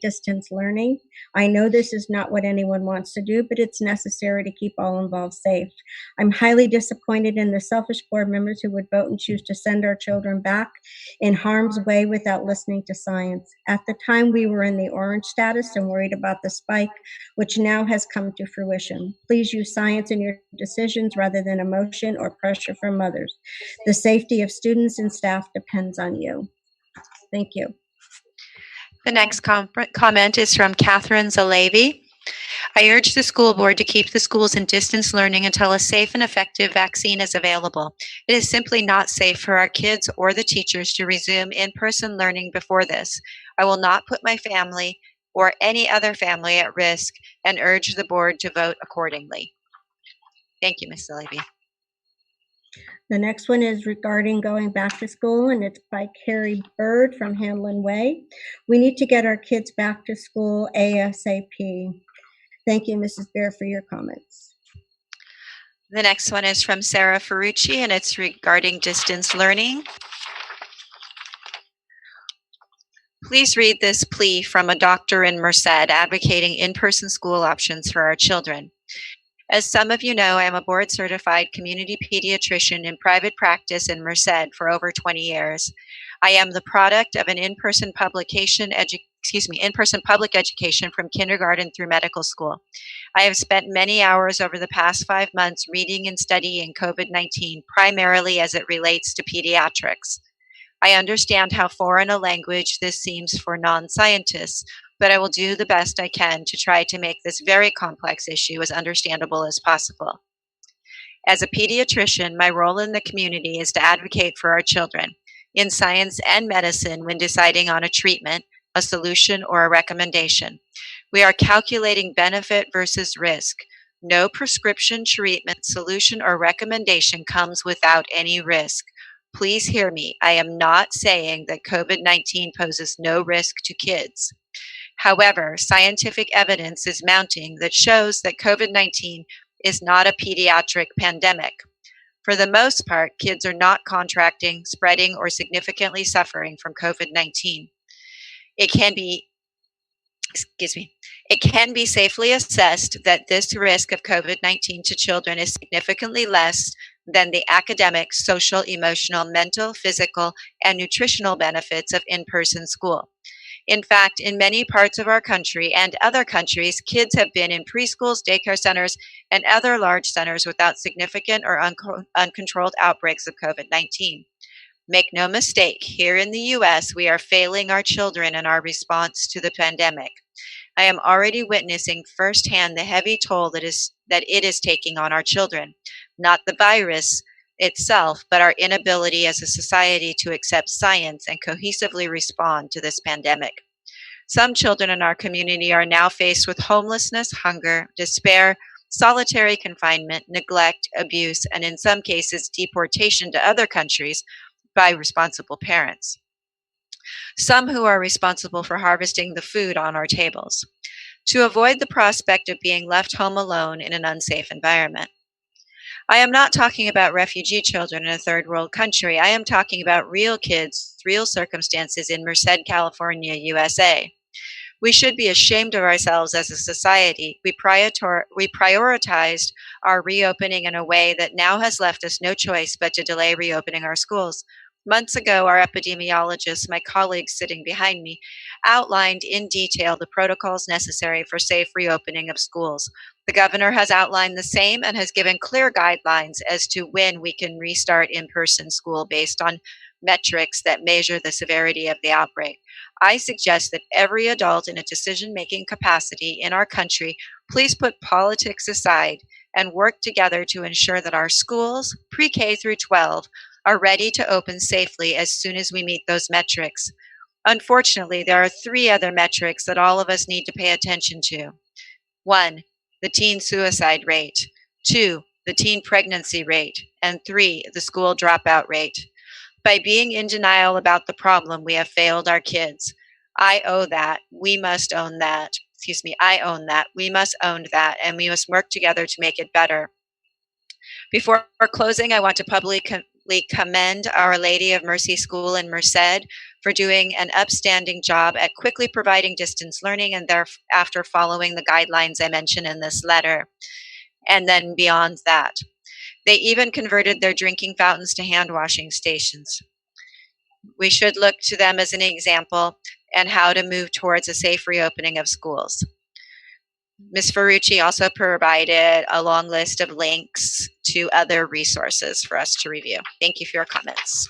distance learning. I know this is not what anyone wants to do, but it's necessary to keep all involved safe. I'm highly disappointed in the selfish board members who would vote and choose to send our children back in harm's way without listening to science. At the time, we were in the orange status and worried about the spike, which now has come to fruition. Please use science in your decisions rather than emotion or pressure from others. The safety of students and staff depends on you. Thank you. The next comment is from Catherine Zalevi. I urge the school board to keep the schools in distance learning until a safe and effective vaccine is available. It is simply not safe for our kids or the teachers to resume in-person learning before this. I will not put my family or any other family at risk and urge the board to vote accordingly. Thank you, Ms. Zalevi. The next one is regarding going back to school, and it's by Carrie Bird from Hanlon Way. We need to get our kids back to school ASAP. Thank you, Mrs. Bear, for your comments. The next one is from Sarah Ferrucci, and it's regarding distance learning. Please read this plea from a doctor in Merced advocating in-person school options for our children. As some of you know, I am a board-certified community pediatrician in private practice in Merced for over 20 years. I am the product of an in-person public education from kindergarten through medical school. I have spent many hours over the past 5 months reading and studying COVID-19, primarily as it relates to pediatrics. I understand how foreign a language this seems for non-scientists, but I will do the best I can to try to make this very complex issue as understandable as possible. As a pediatrician, my role in the community is to advocate for our children in science and medicine when deciding on a treatment, a solution, or a recommendation. We are calculating benefit versus risk. No prescription, treatment, solution, or recommendation comes without any risk. Please hear me. I am not saying that COVID-19 poses no risk to kids. However, scientific evidence is mounting that shows that COVID-19 is not a pediatric pandemic. For the most part, kids are not contracting, spreading, or significantly suffering from COVID-19. It can be safely assessed that this risk of COVID-19 to children is significantly less than the academic, social, emotional, mental, physical, and nutritional benefits of in-person school. In fact, in many parts of our country and other countries, kids have been in preschools, daycare centers, and other large centers without significant or uncontrolled outbreaks of COVID-19. Make no mistake, here in the U.S., we are failing our children in our response to the pandemic. I am already witnessing firsthand the heavy toll that it is taking on our children, not the virus itself, but our inability as a society to accept science and cohesively respond to this pandemic. Some children in our community are now faced with homelessness, hunger, despair, solitary confinement, neglect, abuse, and in some cases, deportation to other countries by responsible parents. Some who are responsible for harvesting the food on our tables, to avoid the prospect of being left home alone in an unsafe environment. I am not talking about refugee children in a third world country. I am talking about real kids, real circumstances in Merced, California, USA. We should be ashamed of ourselves as a society. We prioritized our reopening in a way that now has left us no choice but to delay reopening our schools. Months ago, our epidemiologists, my colleagues sitting behind me, outlined in detail the protocols necessary for safe reopening of schools. The governor has outlined the same and has given clear guidelines as to when we can restart in-person school based on metrics that measure the severity of the outbreak. I suggest that every adult in a decision-making capacity in our country please put politics aside and work together to ensure that our schools, pre-K through 12, are ready to open safely as soon as we meet those metrics. Unfortunately, there are 3 other metrics that all of us need to pay attention to. 1, the teen suicide rate. 2, the teen pregnancy rate. And 3, the school dropout rate. By being in denial about the problem, we have failed our kids. I owe that. We must own that. I own that. We must own that, and we must work together to make it better. Before closing, I want to publicly commend Our Lady of Mercy School in Merced for doing an upstanding job at quickly providing distance learning and thereafter following the guidelines I mentioned in this letter. And then beyond that, they even converted their drinking fountains to hand washing stations. We should look to them as an example and how to move towards a safe reopening of schools. Ms. Ferrucci also provided a long list of links to other resources for us to review. Thank you for your comments.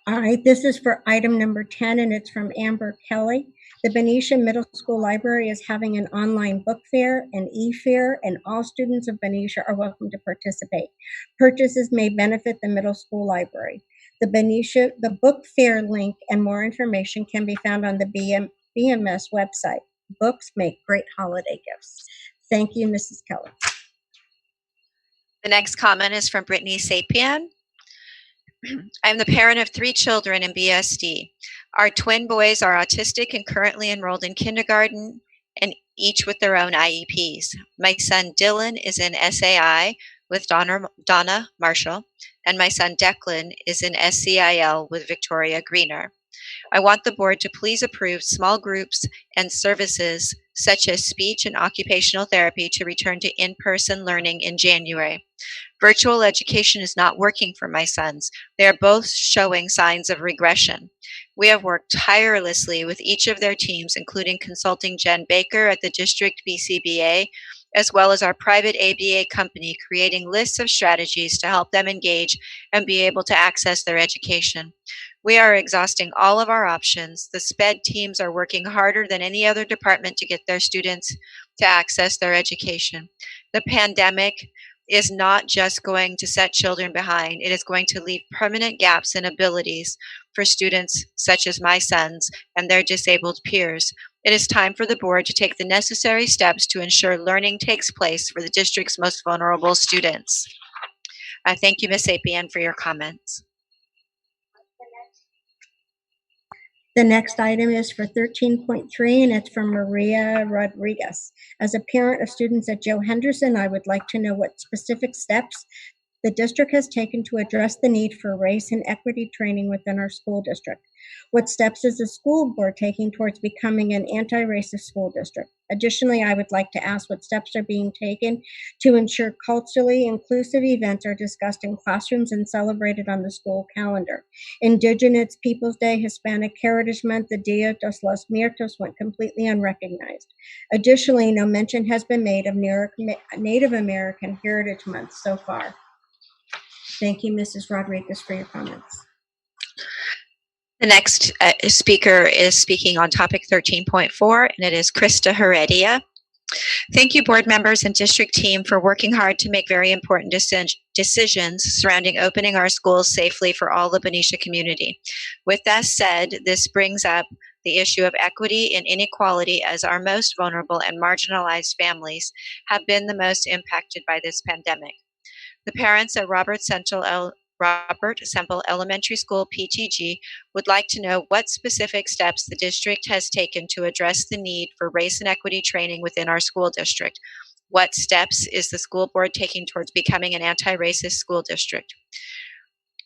All right, this is for item number 10, and it's from Amber Kelly. The Benicia Middle School Library is having an online book fair, an e-fair, and all students of Benicia are welcome to participate. Purchases may benefit the middle school library. The book fair link and more information can be found on the BMS website. Books make great holiday gifts. Thank you, Mrs. Kelly. The next comment is from Brittany Sapien. I'm the parent of 3 children in BUSD. Our twin boys are autistic and currently enrolled in kindergarten, and each with their own IEPs. My son Dylan is in SAI with Donna Marshall, and my son Declan is in SCIL with Victoria Greener. I want the board to please approve small groups and services such as speech and occupational therapy to return to in-person learning in January. Virtual education is not working for my sons. They are both showing signs of regression. We have worked tirelessly with each of their teams, including consulting Jen Baker at the district BCBA, as well as our private ABA company, creating lists of strategies to help them engage and be able to access their education. We are exhausting all of our options. The SPED teams are working harder than any other department to get their students to access their education. The pandemic is not just going to set children behind, it is going to leave permanent gaps in abilities for students such as my sons and their disabled peers. It is time for the board to take the necessary steps to ensure learning takes place for the district's most vulnerable students. Thank you, Ms. Sapien, for your comments. The next item is for 13.3, and it's from Maria Rodriguez. As a parent of students at Joe Henderson, I would like to know what specific steps the district has taken to address the need for race and equity training within our school district. What steps is the school board taking towards becoming an anti-racist school district? Additionally, I would like to ask what steps are being taken to ensure culturally inclusive events are discussed in classrooms and celebrated on the school calendar. Indigenous Peoples Day, Hispanic Heritage Month, the Dia de los Muertos went completely unrecognized. Additionally, no mention has been made of Native American Heritage Month so far. Thank you, Mrs. Rodriguez, for your comments. The next speaker is speaking on topic 13.4, and it is Krista Heredia. Thank you, board members and district team, for working hard to make very important decisions surrounding opening our schools safely for all the Benicia community. With that said, this brings up the issue of equity and inequality, as our most vulnerable and marginalized families have been the most impacted by this pandemic. The parents at Robert Semple Elementary School PTG would like to know what specific steps the district has taken to address the need for race and equity training within our school district. What steps is the school board taking towards becoming an anti-racist school district?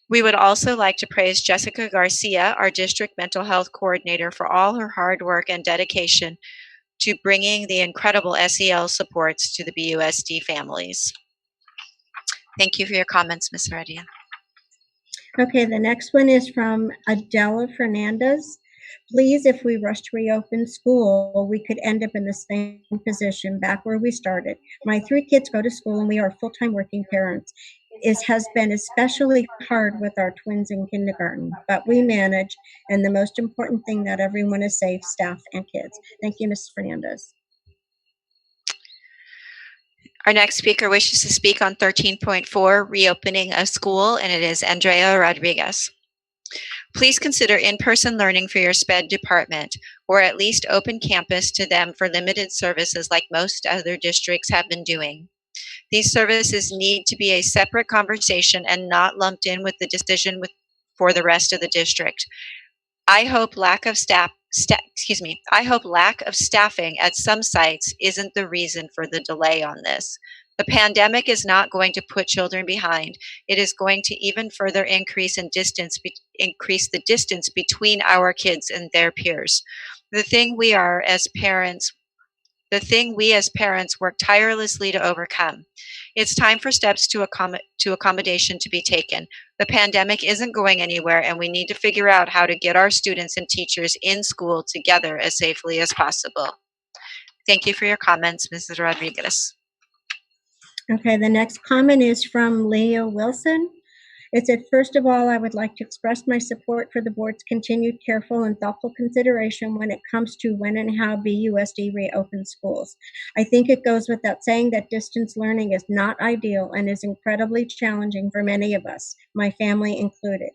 We would also like to praise Jessica Garcia, our district mental health coordinator, for all her hard work and dedication to bringing the incredible SEL supports to the BUSD families. Thank you for your comments, Ms. Heredia. Okay, the next one is from Adela Fernandez. Please, if we rush to reopen school, we could end up in the same position back where we started. My 3 kids go to school and we are full-time working parents. It has been especially hard with our twins in kindergarten, but we manage, and the most important thing, that everyone is safe, staff and kids. Thank you, Mrs. Fernandez. Our next speaker wishes to speak on 13.4, reopening a school, and it is Andrea Rodriguez. Please consider in-person learning for your SPED department, or at least open campus to them for limited services like most other districts have been doing. These services need to be a separate conversation and not lumped in with the decision for the rest of the district. I hope lack of staffing at some sites isn't the reason for the delay on this. The pandemic is not going to put children behind. It is going to even further increase the distance between our kids and their peers. The thing we are as parents the thing we as parents work tirelessly to overcome. It's time for steps to accommodation to be taken. The pandemic isn't going anywhere, and we need to figure out how to get our students and teachers in school together as safely as possible. Thank you for your comments, Mrs. Rodriguez. Okay, the next comment is from Leo Wilson. It said, first of all, I would like to express my support for the board's continued careful and thoughtful consideration when it comes to when and how BUSD reopens schools. I think it goes without saying that distance learning is not ideal and is incredibly challenging for many of us, my family included.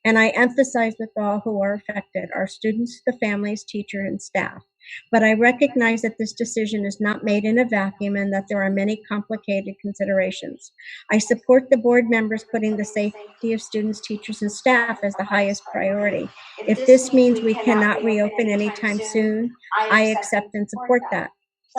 And I emphasize with all who are affected, our students, the families, teachers, and staff. But I recognize that this decision is not made in a vacuum and that there are many complicated considerations. I support the board members putting the safety of students, teachers, and staff as the highest priority. If this means we cannot reopen anytime soon, I accept and support that.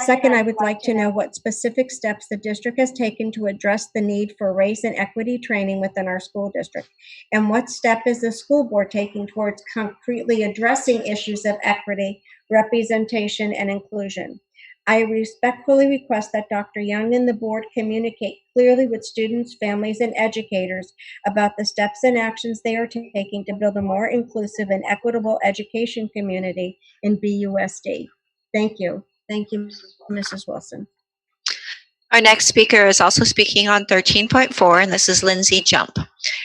Second, I would like to know what specific steps the district has taken to address the need for race and equity training within our school district. And what step is the school board taking towards concretely addressing issues of equity, representation, and inclusion? I respectfully request that Dr. Young and the board communicate clearly with students, families, and educators about the steps and actions they are taking to build a more inclusive and equitable education community in BUSD. Thank you. Thank you, Mrs. Wilson. Our next speaker is also speaking on 13.4, and this is Lindsay Jump.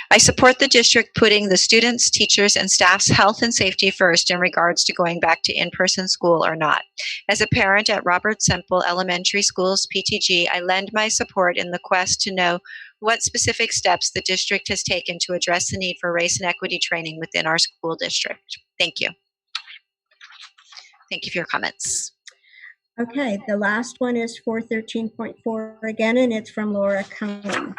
I support the district putting the students, teachers, and staff's health and safety first in regards to going back to in-person school or not. As a parent at Robert Semple Elementary School's PTG, I lend my support in the quest to know what specific steps the district has taken to address the need for race and equity training within our school district. Thank you. Thank you for your comments. Okay, the last one is for 13.4 again, and it's from Laura Cohen.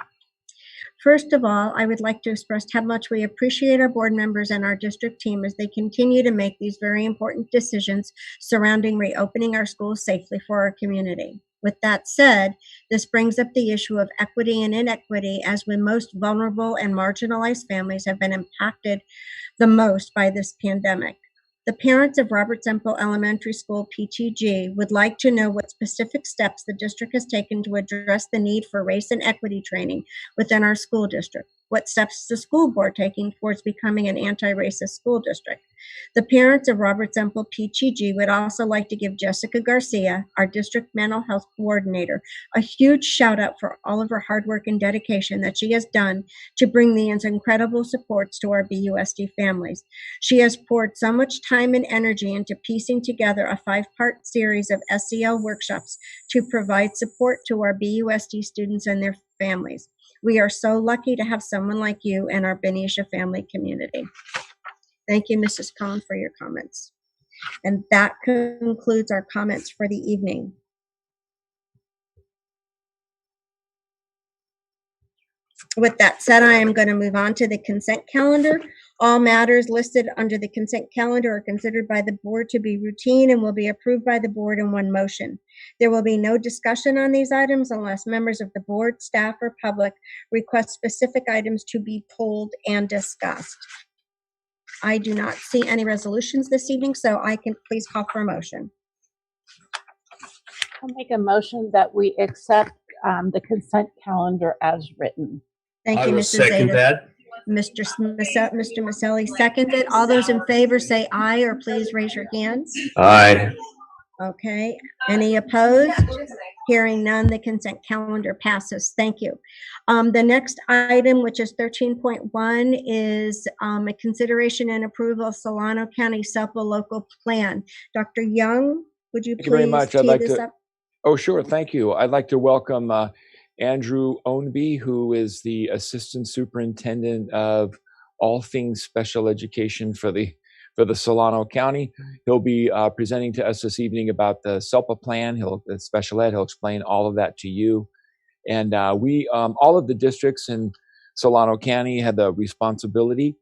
First of all, I would like to express how much we appreciate our board members and our district team as they continue to make these very important decisions surrounding reopening our schools safely for our community. With that said, this brings up the issue of equity and inequity, as when most vulnerable and marginalized families have been impacted the most by this pandemic. The parents of Robert Semple Elementary School PTG would like to know what specific steps the district has taken to address the need for race and equity training within our school district. What steps is the school board taking towards becoming an anti-racist school district? The parents of Robert Semple PTG would also like to give Jessica Garcia, our district mental health coordinator, a huge shout out for all of her hard work and dedication that she has done to bring these incredible supports to our BUSD families. She has poured so much time and energy into piecing together a 5-part series of SEL workshops to provide support to our BUSD students and their families. We are so lucky to have someone like you in our Benicia family community. Thank you, Mrs. Cohen, for your comments. And that concludes our comments for the evening. With that said, I am going to move on to the consent calendar. All matters listed under the consent calendar are considered by the board to be routine and will be approved by the board in one motion. There will be no discussion on these items unless members of the board, staff, or public request specific items to be pulled and discussed. I do not see any resolutions this evening, so I can please call for a motion. I'll make a motion that we accept the consent calendar as written. Thank you, Mrs. Second Zeta. that. Mr. Maselli seconded. All those in favor say aye, or please raise your hands. Aye. Okay. Any opposed? Hearing none, the consent calendar passes. Thank you. The next item, which is 13.1, is a consideration and approval of Solano County SELPA local plan. Dr. Young, would you Thank you very please much. tee I'd like this to. up? Oh, sure. Thank you. I'd like to welcome Andrew Ownby, who is the Assistant Superintendent of all things special education for the Solano County. He'll be presenting to us this evening about the SELPA plan. The special ed. He'll explain all of that to you. And we, all of the districts in Solano County, had the responsibility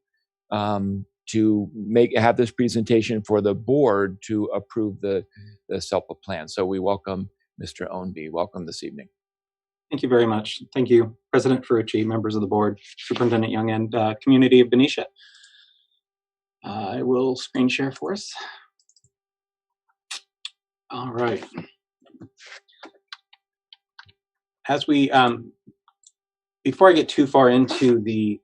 to have this presentation for the board to approve the SELPA plan. So we welcome Mr. Ownby. Welcome this evening. Thank you very much. Thank you, President Ferrucci, members of the board, Superintendent Young, and community of Benicia. I will screen share for us. All right. As we, before I get too far into the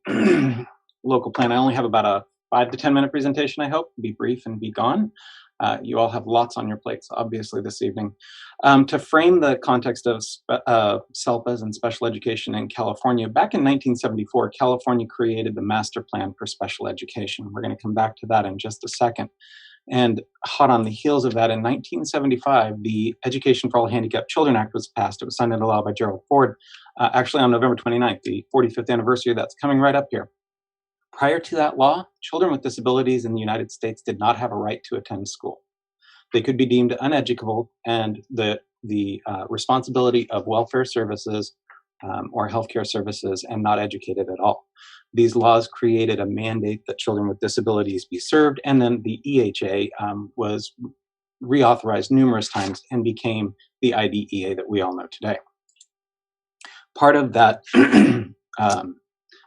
local plan, I only have about a 5 to 10 minute presentation, I hope. Be brief and be gone. You all have lots on your plates, obviously, this evening. To frame the context of SELPAs and special education in California, back in 1974, California created the Master Plan for Special Education. We're going to come back to that in just a second. And hot on the heels of that, in 1975, the Education for All Handicapped Children Act was passed. It was signed into law by Gerald Ford, actually on November 29th, the 45th anniversary. That's coming right up here. Prior to that law, children with disabilities in the United States did not have a right to attend school. They could be deemed uneducable, and the responsibility of welfare services or healthcare services and not educated at all. These laws created a mandate that children with disabilities be served, and then the EHA was reauthorized numerous times and became the IDEA that we all know today. Part of that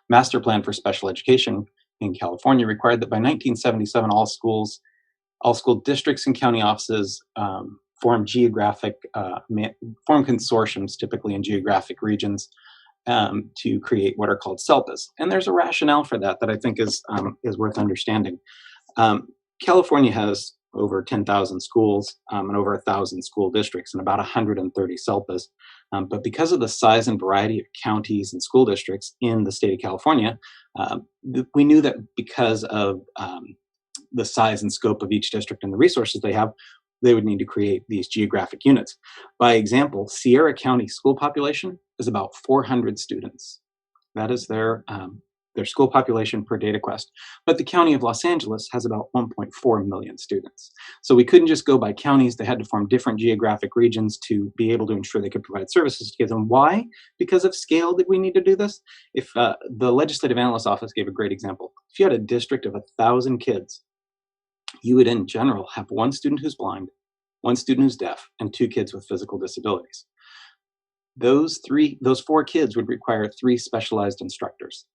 Master Plan for Special Education in California required that by 1977, all school districts and county offices form consortiums, typically in geographic regions, to create what are called SELPAs. And there's a rationale for that I think is worth understanding. California has over 10,000 schools and over 1,000 school districts and about 130 SELPAs. But because of the size and variety of counties and school districts in the state of California, we knew that because of the size and scope of each district and the resources they have, they would need to create these geographic units. By example, Sierra County school population is about 400 students. That is their school population per DataQuest. But the county of Los Angeles has about 1.4 million students. So we couldn't just go by counties. They had to form different geographic regions to be able to ensure they could provide services to give them. Why? Because of scale did we need to do this? If the Legislative Analyst's Office gave a great example. If you had a district of 1,000 kids, you would in general have one student who's blind, one student who's deaf, and 2 kids with physical disabilities. Those 4 kids would require 3 specialized instructors.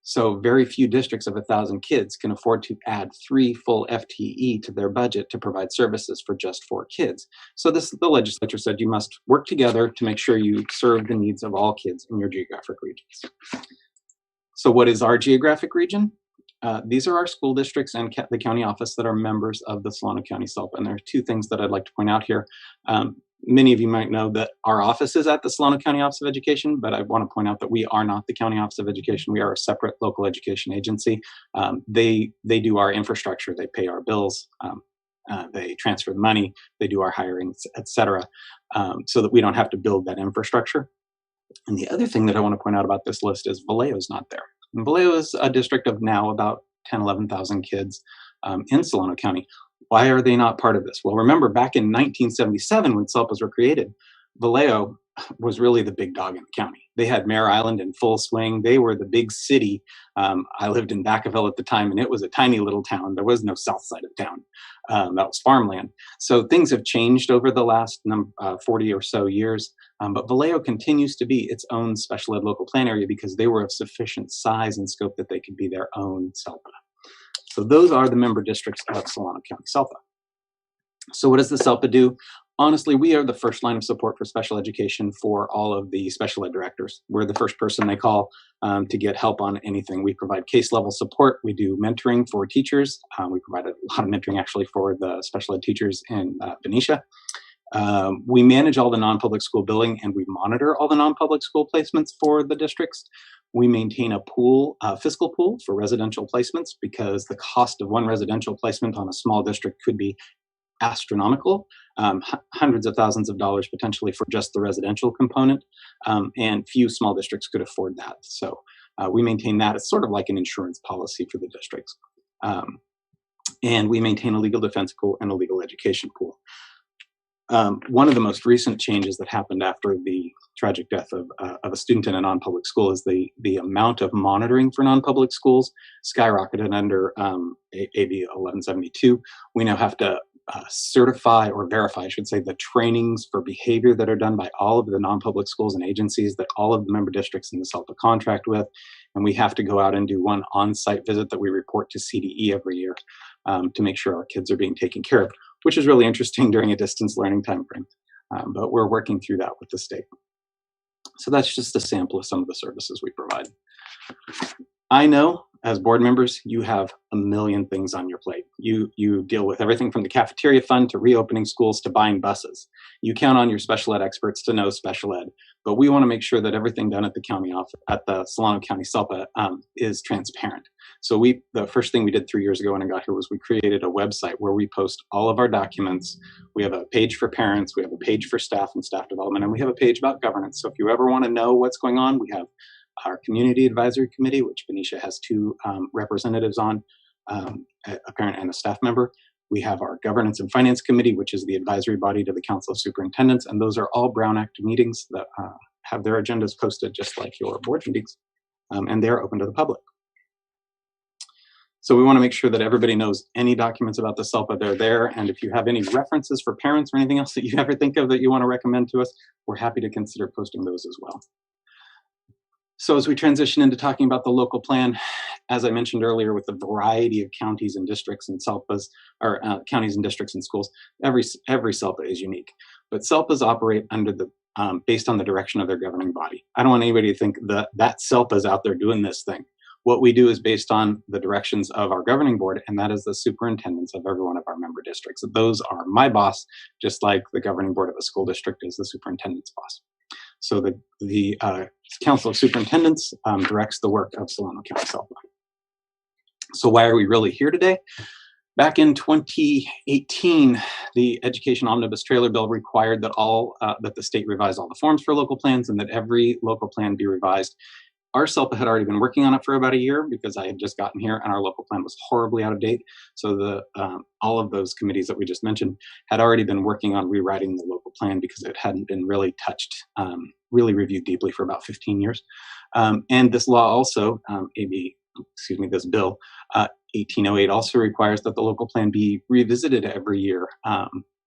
So very few districts of 1,000 kids can afford to add 3 full FTE to their budget to provide services for just 4 kids. So the legislature said you must work together to make sure you serve the needs of all kids in your geographic regions. So what is our geographic region? These are our school districts and the county office that are members of the Solano County SELPA. And there are 2 things that I'd like to point out here. Many of you might know that our office is at the Solano County Office of Education, but I want to point out that we are not the County Office of Education. We are a separate local education agency. They do our infrastructure. They pay our bills. They transfer the money. They do our hiring, et cetera, so that we don't have to build that infrastructure. And the other thing that I want to point out about this list is Vallejo's not there. And Vallejo is a district of now about 10, 11,000 kids in Solano County. Why are they not part of this? Well, remember back in 1977 when SELPAs were created, Vallejo was really the big dog in the county. They had Mare Island in full swing. They were the big city. I lived in Vacaville at the time, and it was a tiny little town. There was no south side of town. That was farmland. So things have changed over the last 40 or so years. But Vallejo continues to be its own special ed local plan area because they were of sufficient size and scope that they could be their own SELPA. So those are the member districts of Solano County SELPA. So what does the SELPA do? Honestly, we are the first line of support for special education for all of the special ed directors. We're the first person they call to get help on anything. We provide case level support. We do mentoring for teachers. We provide a lot of mentoring actually for the special ed teachers in Benicia. We manage all the non-public school billing and we monitor all the non-public school placements for the districts. We maintain a pool, fiscal pool for residential placements because the cost of one residential placement on a small district could be astronomical, hundreds of thousands of dollars potentially for just the residential component, and few small districts could afford that. So we maintain that. It's sort of like an insurance policy for the districts. And we maintain a legal defense pool and a legal education pool. One of the most recent changes that happened after the tragic death of a student in a non-public school is the amount of monitoring for non-public schools skyrocketed under AB 1172. We now have to certify or verify, I should say, the trainings for behavior that are done by all of the non-public schools and agencies that all of the member districts in the SELPA contract with. And we have to go out and do one on-site visit that we report to CDE every year to make sure our kids are being taken care of, which is really interesting during a distance learning time frame. but we're working through that with the state. So that's just a sample of some of the services we provide. I know as board members, you have a million things on your plate. You deal with everything from the cafeteria fund to reopening schools to buying buses. You count on your special ed experts to know special ed, but we want to make sure that everything done at the county office, at the Solano County SELPA is transparent. So the first thing we did 3 years ago when I got here was we created a website where we post all of our documents. We have a page for parents, we have a page for staff and staff development, and we have a page about governance. So if you ever want to know what's going on, we have our Community Advisory Committee, which Benicia has 2 representatives on, a parent and a staff member. We have our Governance and Finance Committee, which is the advisory body to the Council of Superintendents, and those are all Brown Act meetings that have their agendas posted just like your board meetings, and they're open to the public. So we want to make sure that everybody knows any documents about the SELPA, they're there, and if you have any references for parents or anything else that you ever think of that you want to recommend to us, we're happy to consider posting those as well. So as we transition into talking about the local plan, as I mentioned earlier, with the variety of counties and districts and SELPAs, or counties and districts and schools, every SELPA is unique. But SELPAs operate under the based on the direction of their governing body. I don't want anybody to think that SELPA is out there doing this thing. What we do is based on the directions of our governing board, and that is the superintendents of every one of our member districts. Those are my boss, just like the governing board of a school district is the superintendent's boss. So the Council of Superintendents directs the work of Solano County SELPA. So why are we really here today? Back in 2018, the Education Omnibus Trailer Bill required that that the state revise all the forms for local plans and that every local plan be revised. Our SELPA had already been working on it for about a year because I had just gotten here and our local plan was horribly out of date. So all of those committees that we just mentioned had already been working on rewriting the local plan because it hadn't been really touched, really reviewed deeply for about 15 years. And this law also, this bill, 1808 also requires that the local plan be revisited every year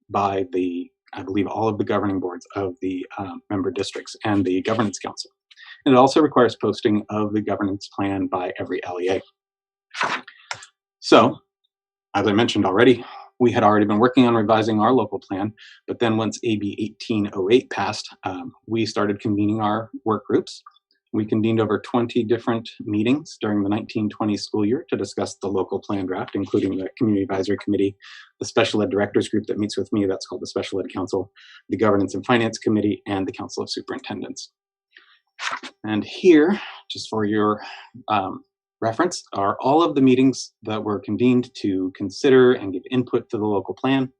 by I believe all of the governing boards of the member districts and the governance council. And it also requires posting of the governance plan by every LEA. So, as I mentioned already, we had already been working on revising our local plan, but then once AB 1808 passed, we started convening our work groups. We convened over 20 different meetings during the 1920 school year to discuss the local plan draft, including the Community Advisory Committee, the Special Ed Directors Group that meets with me, that's called the Special Ed Council, the Governance and Finance Committee, and the Council of Superintendents. And here, just for your reference, are all of the meetings that were convened to consider and give input to the local plan.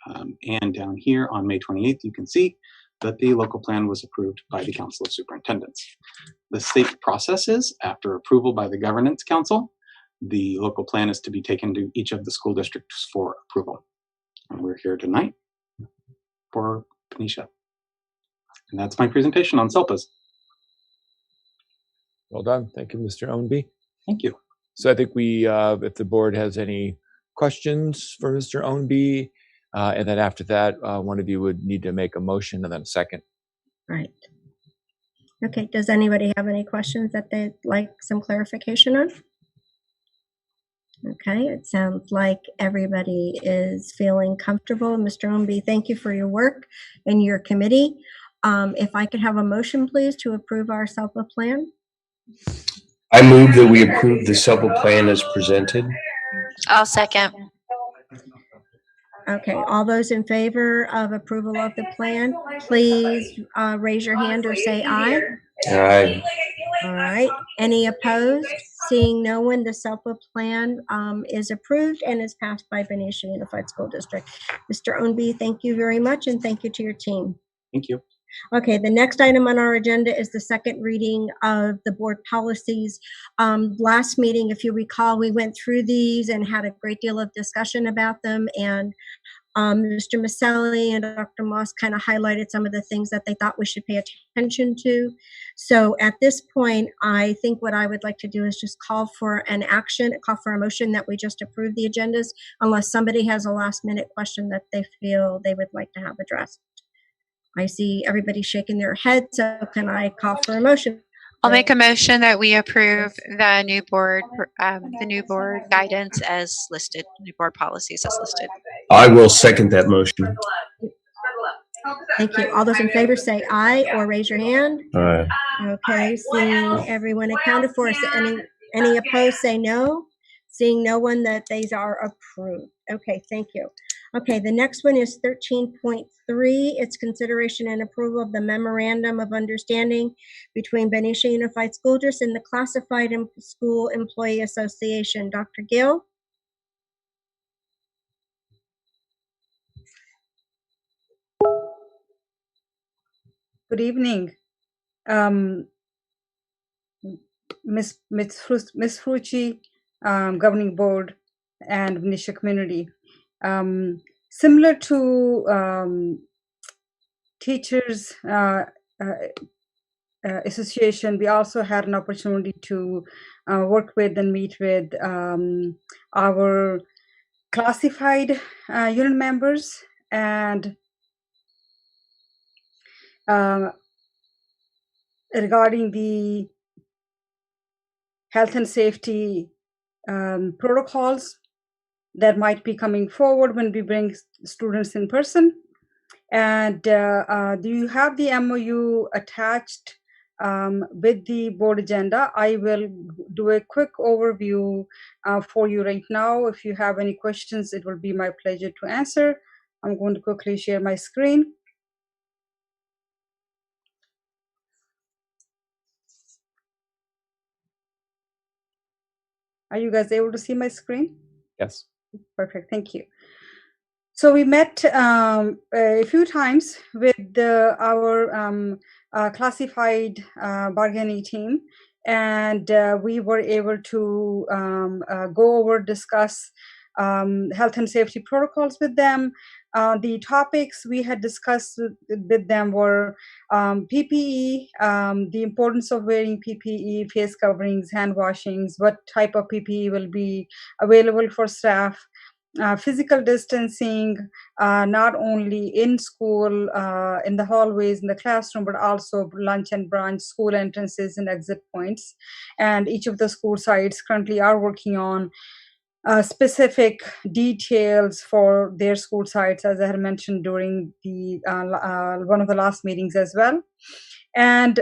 And down here on May 28th, you can see that the local plan was approved by the Council of Superintendents. The state process is, after approval by the Governance Council, the local plan is to be taken to each of the school districts for approval. And we're here tonight for Benicia. And that's my presentation on SELPAs. Well done. Thank you, Mr. Ownby. Thank you. So I think if the board has any questions for Mr. Ownby, and then after that, one of you would need to make a motion and then a second. Right. Okay. Does anybody have any questions that they'd like some clarification on? Okay. It sounds like everybody is feeling comfortable. Mr. Ownby, thank you for your work and your committee. If I could have a motion, please, to approve our SELPA plan. I move that we approve the SELPA plan as presented. I'll second. Okay, all those in favor of approval of the plan, please raise your hand or say aye. Aye. All right, any opposed? Seeing no one, the SELPA plan is approved and is passed by Benicia Unified School District. Mr. Ownby, thank you very much, and thank you to your team. Thank you. Okay, the next item on our agenda is the second reading of the board policies. Last meeting, if you recall, we went through these and had a great deal of discussion about them, and Mr. Maselli and Dr. Moss kind of highlighted some of the things that they thought we should pay attention to. So at this point, I think what I would like to do is just call for a motion that we just approve the agendas, unless somebody has a last minute question that they feel they would like to have addressed. I see everybody shaking their head, so can I call for a motion? I'll make a motion that we approve the new board guidance as listed, new board policies as listed. I will second that motion. Thank you. All those in favor say aye or raise your hand. Aye. Okay, seeing everyone accounted for, any opposed, say no. Seeing no one, that these are approved. Okay, thank you. Okay, the next one is 13.3. It's consideration and approval of the memorandum of understanding between Benicia Unified School District and the Classified School Employee Association. Dr. Gill? Good evening, Ms. Frucci, Governing Board, and Benicia community. Similar to Teachers Association, we also had an opportunity to work with and meet with our classified unit members, and regarding the health and safety protocols that might be coming forward when we bring students in person. And do you have the MOU attached with the board agenda? I will do a quick overview for you right now. If you have any questions, it will be my pleasure to answer. I'm going to quickly share my screen. Are you guys able to see my screen? Yes. Perfect, thank you. So we met a few times with our classified bargaining team, and we were able to go over, discuss health and safety protocols with them. The topics we had discussed with them were PPE, the importance of wearing PPE, face coverings, hand washings, what type of PPE will be available for staff, physical distancing, not only in school, in the hallways, in the classroom, but also lunch and brunch, school entrances and exit points. And each of the school sites currently are working on specific details for their school sites, as I had mentioned during the one of the last meetings as well. And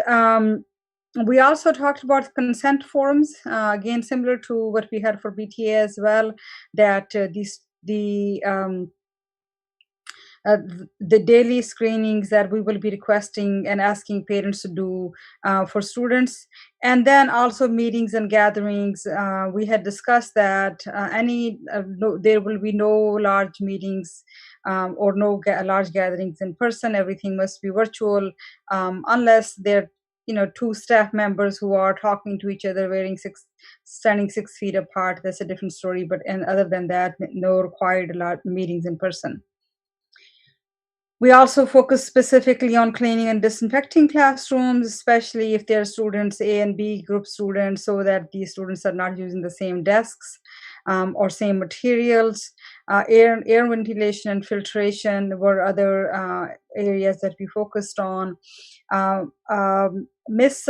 we also talked about consent forms, again similar to what we had for BTA as well, that the daily screenings that we will be requesting and asking parents to do for students, and then also meetings and gatherings. We had discussed that there will be no large meetings or no large gatherings in person. Everything must be virtual, unless they're two staff members who are talking to each other, standing 6 feet apart. That's a different story. But other than that, no required large meetings in person. We also focus specifically on cleaning and disinfecting classrooms, especially if they're students, A and B group students, so that these students are not using the same desks or same materials. Air ventilation and filtration were other areas that we focused on. Miss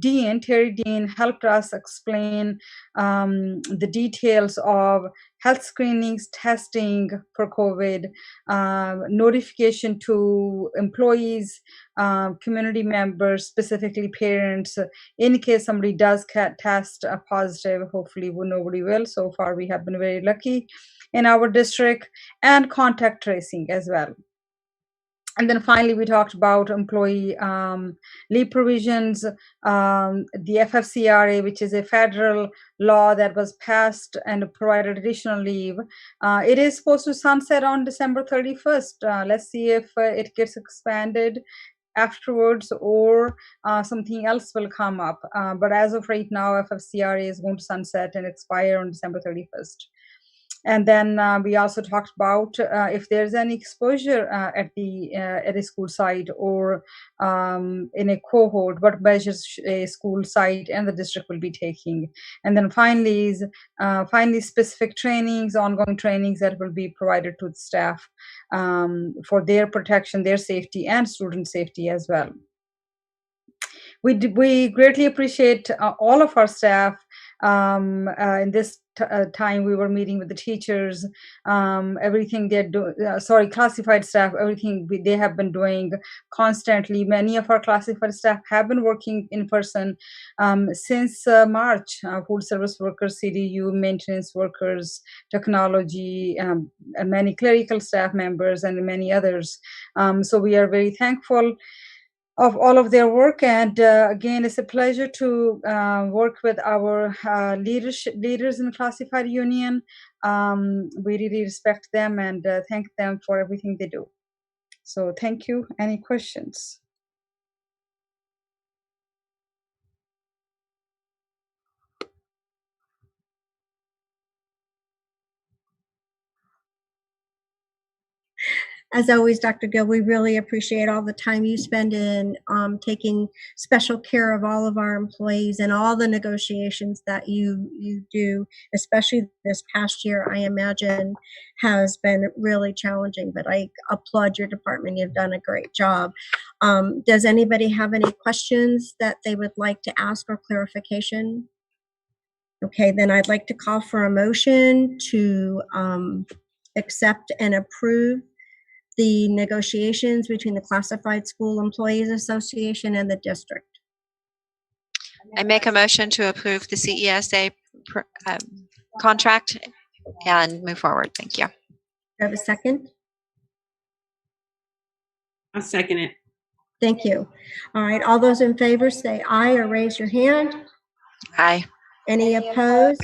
Terry Dean helped us explain the details of health screenings, testing for COVID, notification to employees, community members, specifically parents, in case somebody does test positive. Hopefully nobody will. So far we have been very lucky in our district, and contact tracing as well. And then finally, we talked about employee leave provisions, the FFCRA, which is a federal law that was passed and provided additional leave. It is supposed to sunset on December 31st. Let's see if it gets expanded afterwards, or something else will come up. But as of right now, FFCRA is going to sunset and expire on December 31st. And then we also talked about if there's any exposure at a school site or in a cohort, what measures a school site and the district will be taking. And then finally, specific trainings, ongoing trainings that will be provided to the staff for their protection, their safety, and student safety as well. We greatly appreciate all of our staff in this time we were meeting with the teachers, everything they're doing, classified staff, everything they have been doing constantly. Many of our classified staff have been working in person since March. Food service workers, CDU, maintenance workers, technology, and many clerical staff members, and many others. So we are very thankful of all of their work, and again, it's a pleasure to work with our leaders in the classified union. We really respect them and thank them for everything they do. So thank you. Any questions? As always, Dr. Gill, we really appreciate all the time you spend in taking special care of all of our employees and all the negotiations that you do, especially this past year, I imagine has been really challenging, but I applaud your department. You've done a great job. Does anybody have any questions that they would like to ask or clarification? Okay, then I'd like to call for a motion to accept and approve the negotiations between the Classified School Employees Association and the district. I make a motion to approve the CESA contract and move forward. Thank you. Do I have a second? I'll second it. Thank you. All right, all those in favor say aye or raise your hand. Aye. Any opposed?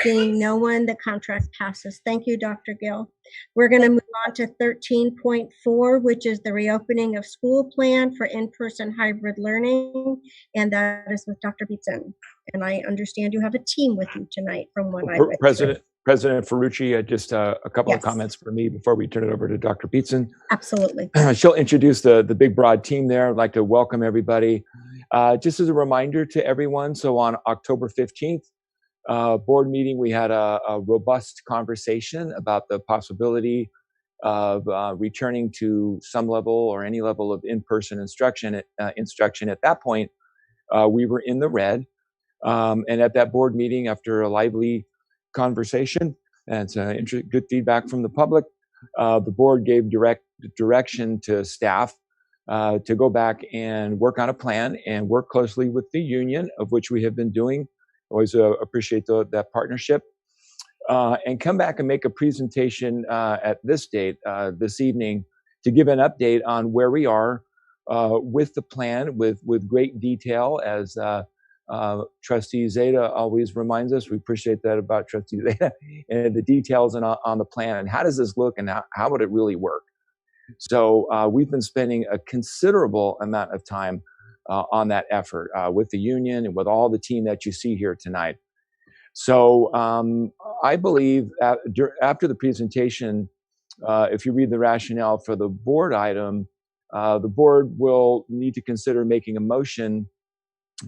Seeing no one, the contract passes. Thank you, Dr. Gill. We're going to move on to 13.4, which is the reopening of school plan for in-person hybrid learning, and that is with Dr. Beatson. And I understand you have a team with you tonight from what I read. President Ferrucci, just a couple of comments for me before we turn it over to Dr. Beatson. Absolutely. She'll introduce the big, broad team there. I'd like to welcome everybody. Just as a reminder to everyone, so on October 15th, board meeting, we had a robust conversation about the possibility of returning to some level or any level of in-person instruction. At that point, we were in the red. And at that board meeting, after a lively conversation and good feedback from the public, the board gave direction to staff to go back and work on a plan and work closely with the union, of which we have been doing. Always appreciate that partnership. And come back and make a presentation at this date, this evening, to give an update on where we are with the plan, with great detail, as Trustee Zeta always reminds us. We appreciate that about Trustee Zeta, and the details on the plan, and how does this look, and how would it really work. So we've been spending a considerable amount of time on that effort with the union and with all the team that you see here tonight. So I believe after the presentation, if you read the rationale for the board item, the board will need to consider making a motion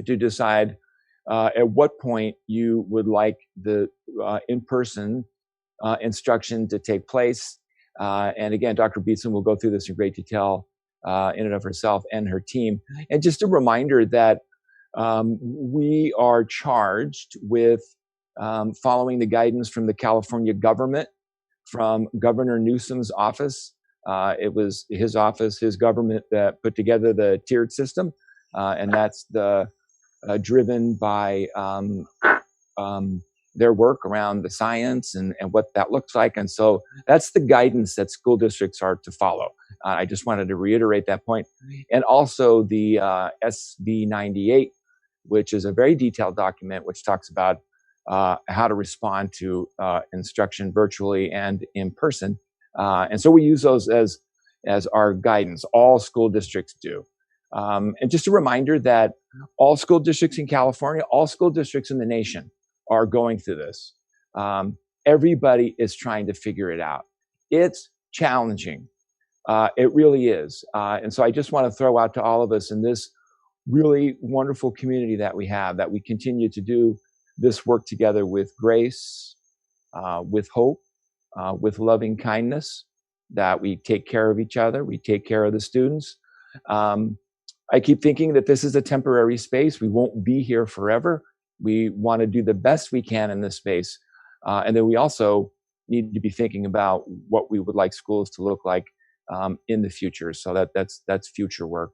to decide at what point you would like the in-person instruction to take place. And again, Dr. Beatson will go through this in great detail in and of herself and her team. And just a reminder that we are charged with following the guidance from the California government, from Governor Newsom's office. It was his office, his government, that put together the tiered system. And that's driven by their work around the science and what that looks like. And so that's the guidance that school districts are to follow. I just wanted to reiterate that point. And also the SB 98, which is a very detailed document, which talks about how to respond to instruction virtually and in person. And so we use those as our guidance. All school districts do. And just a reminder that all school districts in California, all school districts in the nation are going through this. Everybody is trying to figure it out. It's challenging. It really is. And so I just want to throw out to all of us in this really wonderful community that we have, that we continue to do this work together with grace, with hope, with loving kindness, that we take care of each other, we take care of the students. I keep thinking that this is a temporary space. We won't be here forever. We want to do the best we can in this space, And then we also need to be thinking about what we would like schools to look like in the future. So that's future work.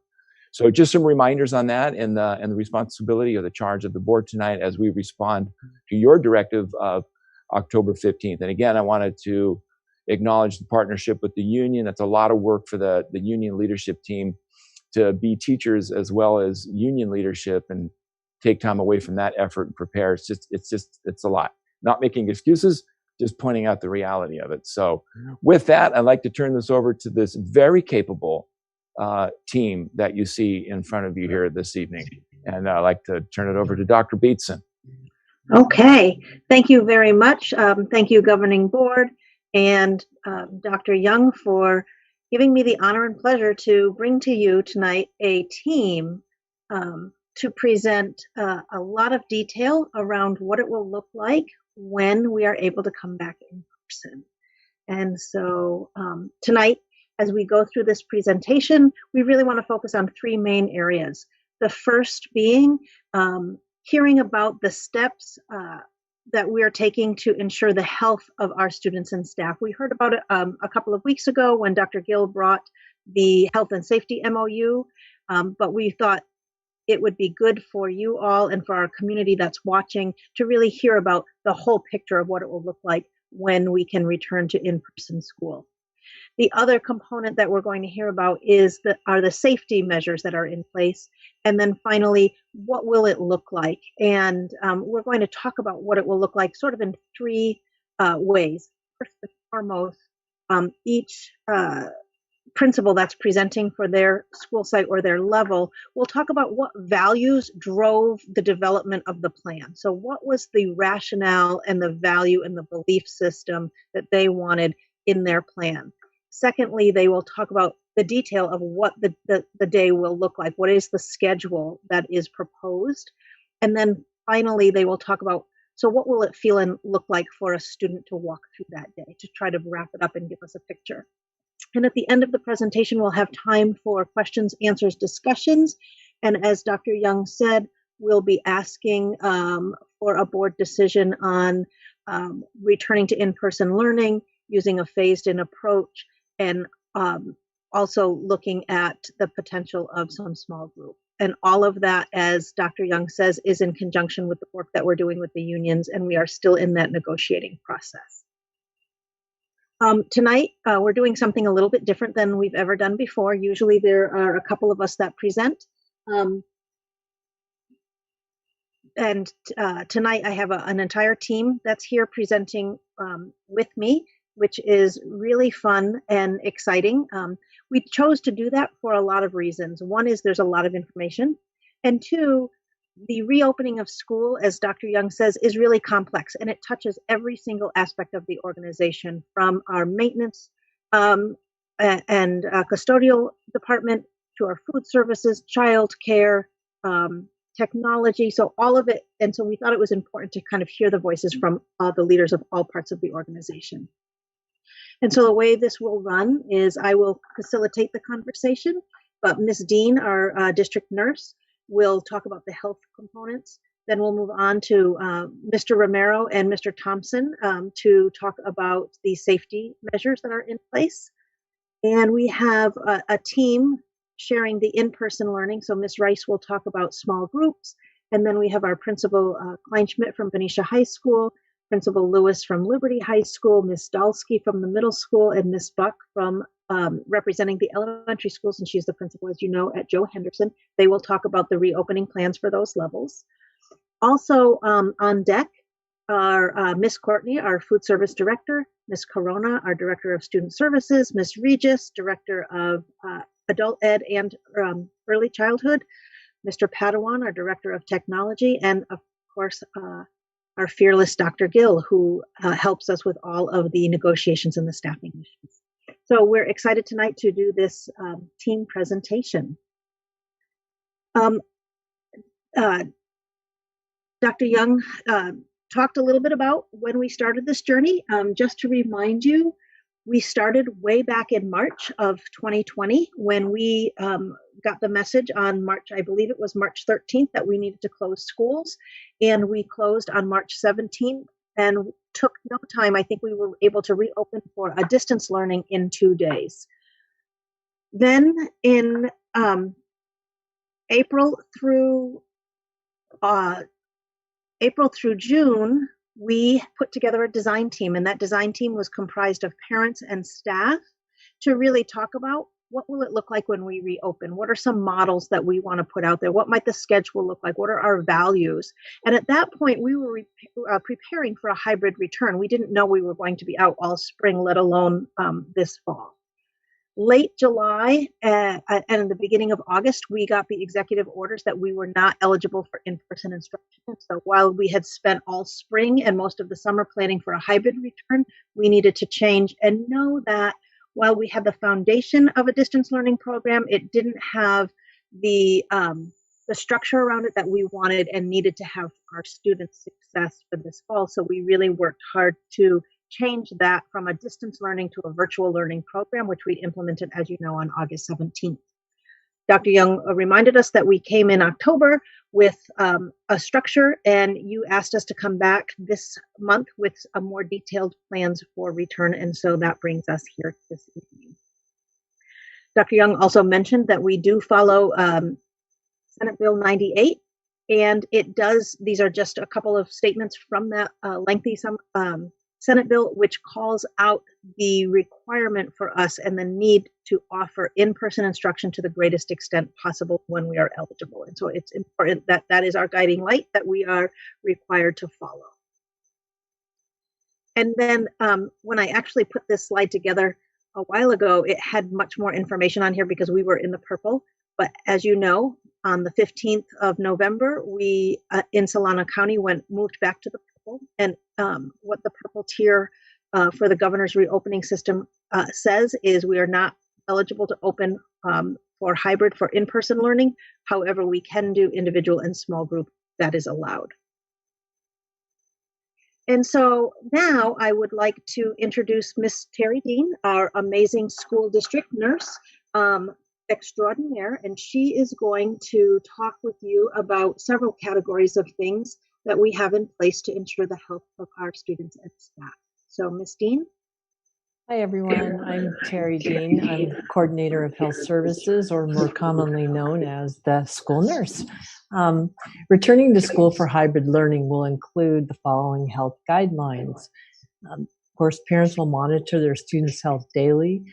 So just some reminders on that, and the responsibility or the charge of the board tonight as we respond to your directive of October 15th. And again, I wanted to acknowledge the partnership with the union. That's a lot of work for the union leadership team to be teachers as well as union leadership and take time away from that effort and prepare. It's a lot. Not making excuses, just pointing out the reality of it. So with that, I'd like to turn this over to this very capable team that you see in front of you here this evening. And I'd like to turn it over to Dr. Beatson. Okay, thank you very much. Thank you, Governing Board, and Dr. Young, for giving me the honor and pleasure to bring to you tonight a team to present a lot of detail around what it will look like when we are able to come back in person. And so tonight, as we go through this presentation, we really want to focus on three main areas. The first being hearing about the steps that we are taking to ensure the health of our students and staff. We heard about it a couple of weeks ago when Dr. Gill brought the health and safety MOU, but we thought it would be good for you all and for our community that's watching to really hear about the whole picture of what it will look like when we can return to in-person school. The other component that we're going to hear about are the safety measures that are in place. And then finally, what will it look like? And we're going to talk about what it will look like sort of in three ways. First and foremost, each principal that's presenting for their school site or their level will talk about what values drove the development of the plan. So what was the rationale and the value and the belief system that they wanted in their plan? Secondly, they will talk about the detail of what the day will look like. What is the schedule that is proposed? And then finally, they will talk about, so what will it feel and look like for a student to walk through that day, to try to wrap it up and give us a picture. And at the end of the presentation, we'll have time for questions, answers, discussions. And as Dr. Young said, we'll be asking for a board decision on returning to in-person learning, using a phased-in approach, and also looking at the potential of some small group. And all of that, as Dr. Young says, is in conjunction with the work that we're doing with the unions, and we are still in that negotiating process. Tonight, we're doing something a little bit different than we've ever done before. Usually there are a couple of us that present. And tonight I have an entire team that's here presenting with me, which is really fun and exciting. We chose to do that for a lot of reasons. One is there's a lot of information. And two, the reopening of school, as Dr. Young says, is really complex, and it touches every single aspect of the organization, from our maintenance and custodial department to our food services, child care, technology, so all of it. And so we thought it was important to kind of hear the voices from the leaders of all parts of the organization. And so the way this will run is I will facilitate the conversation, but Ms. Dean, our district nurse, will talk about the health components. Then we'll move on to Mr. Romero and Mr. Thompson to talk about the safety measures that are in place. And we have a team sharing the in-person learning. So Ms. Rice will talk about small groups. And then we have our principal, Kleinschmidt from Benicia High School, Principal Lewis from Liberty High School, Ms. Dalsky from the middle school, and Ms. Buck from representing the elementary schools, and she's the principal, as you know, at Joe Henderson. They will talk about the reopening plans for those levels. Also on deck are Ms. Courtney, our food service director, Ms. Corona, our director of student services, Ms. Regis, director of adult ed and early childhood, Mr. Padawan, our director of technology, and of course, our fearless Dr. Gill, who helps us with all of the negotiations and the staffing issues. So we're excited tonight to do this team presentation. Dr. Young talked a little bit about when we started this journey. Just to remind you, we started way back in March of 2020 when we got the message on March, I believe it was March 13th, that we needed to close schools. And we closed on March 17th and took no time. I think we were able to reopen for a distance learning in 2 days. Then in April through June, we put together a design team, and that design team was comprised of parents and staff to really talk about what will it look like when we reopen? What are some models that we want to put out there? What might the schedule look like? What are our values? And at that point, we were preparing for a hybrid return. We didn't know we were going to be out all spring, let alone this fall. Late July and in the beginning of August, we got the executive orders that we were not eligible for in-person instruction. So while we had spent all spring and most of the summer planning for a hybrid return, we needed to change and know that while we had the foundation of a distance learning program, it didn't have the structure around it that we wanted and needed to have our students' success for this fall. So we really worked hard to change that from a distance learning to a virtual learning program, which we implemented, as you know, on August 17th. Dr. Young reminded us that we came in October with a structure, and you asked us to come back this month with a more detailed plans for return, and so that brings us here this evening. Dr. Young also mentioned that we do follow Senate Bill 98, and it does, these are just a couple of statements from that lengthy Senate bill, which calls out the requirement for us and the need to offer in-person instruction to the greatest extent possible when we are eligible. And so it's important that that is our guiding light that we are required to follow. And then when I actually put this slide together a while ago, it had much more information on here because we were in the purple. But as you know, on the 15th of November, we in Solano County moved back to the purple. And what the purple tier for the governor's reopening system says is we are not eligible to open for hybrid for in-person learning. However, we can do individual and small group. That is allowed. And so now I would like to introduce Miss Terry Dean, our amazing school district nurse extraordinaire, and she is going to talk with you about several categories of things that we have in place to ensure the health of our students and staff. So, Ms. Dean. Hi, everyone. I'm Terry Dean. I'm Coordinator of Health Services, or more commonly known as the school nurse. Returning to school for hybrid learning will include the following health guidelines. Of course, parents will monitor their students' health daily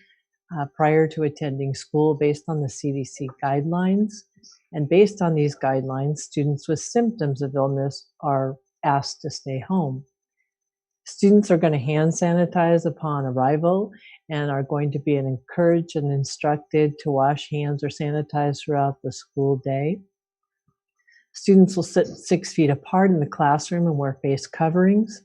prior to attending school based on the CDC guidelines. And based on these guidelines, students with symptoms of illness are asked to stay home. Students are going to hand sanitize upon arrival and are going to be encouraged and instructed to wash hands or sanitize throughout the school day. Students will sit 6 feet apart in the classroom and wear face coverings.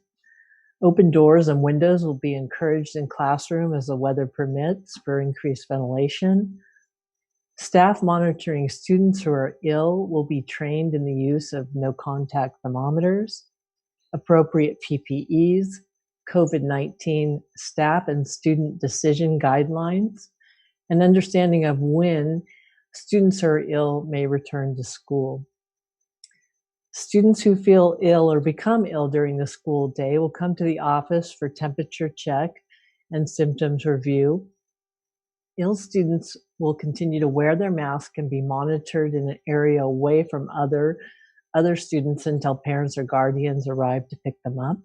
Open doors and windows will be encouraged in classroom as the weather permits for increased ventilation. Staff monitoring students who are ill will be trained in the use of no-contact thermometers, appropriate PPEs, COVID-19 staff and student decision guidelines, and understanding of when students who are ill may return to school. Students who feel ill or become ill during the school day will come to the office for temperature check and symptoms review. Ill students will continue to wear their mask and be monitored in an area away from other students until parents or guardians arrive to pick them up.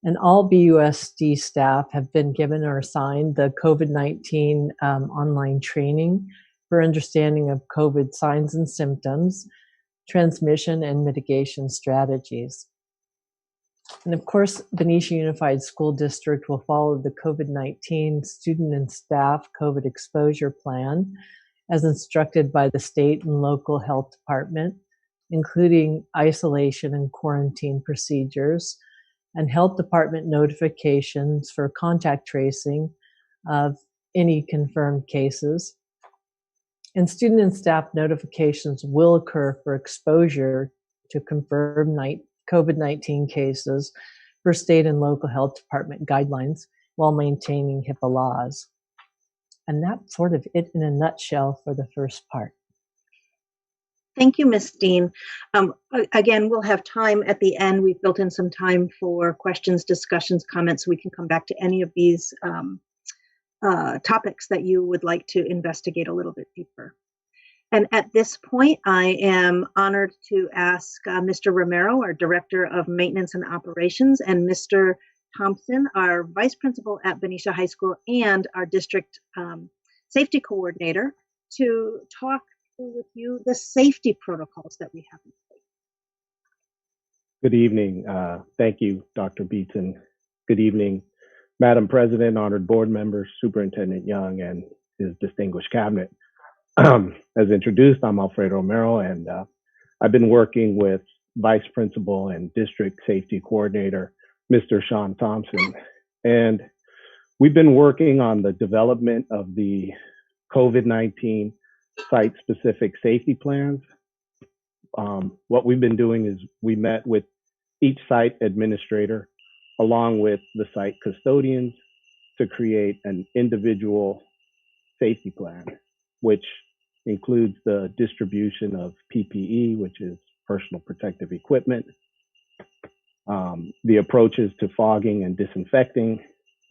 And all BUSD staff have been given or assigned the COVID-19 online training for understanding of COVID signs and symptoms, transmission and mitigation strategies. And of course, Benicia Unified School District will follow the COVID-19 student and staff COVID exposure plan as instructed by the state and local health department, including isolation and quarantine procedures and health department notifications for contact tracing of any confirmed cases. And student and staff notifications will occur for exposure to confirmed COVID-19 cases for state and local health department guidelines while maintaining HIPAA laws. And that's sort of it in a nutshell for the first part. Thank you, Ms. Dean. Again, we'll have time at the end. We've built in some time for questions, discussions, comments, so we can come back to any of these topics that you would like to investigate a little bit deeper. And at this point, I am honored to ask Mr. Romero, our Director of Maintenance and Operations, and Mr. Thompson, our Vice Principal at Benicia High School and our District Safety Coordinator, to talk with you the safety protocols that we have in place. Good evening. Thank you, Dr. Beatson. Good evening, Madam President, honored board members, Superintendent Young, and his distinguished cabinet. As introduced, I'm Alfredo Romero, and I've been working with Vice Principal and District Safety Coordinator, Mr. Sean Thompson. And we've been working on the development of the COVID-19 site-specific safety plans. What we've been doing is we met with each site administrator along with the site custodians to create an individual safety plan, which includes the distribution of PPE, which is personal protective equipment, the approaches to fogging and disinfecting,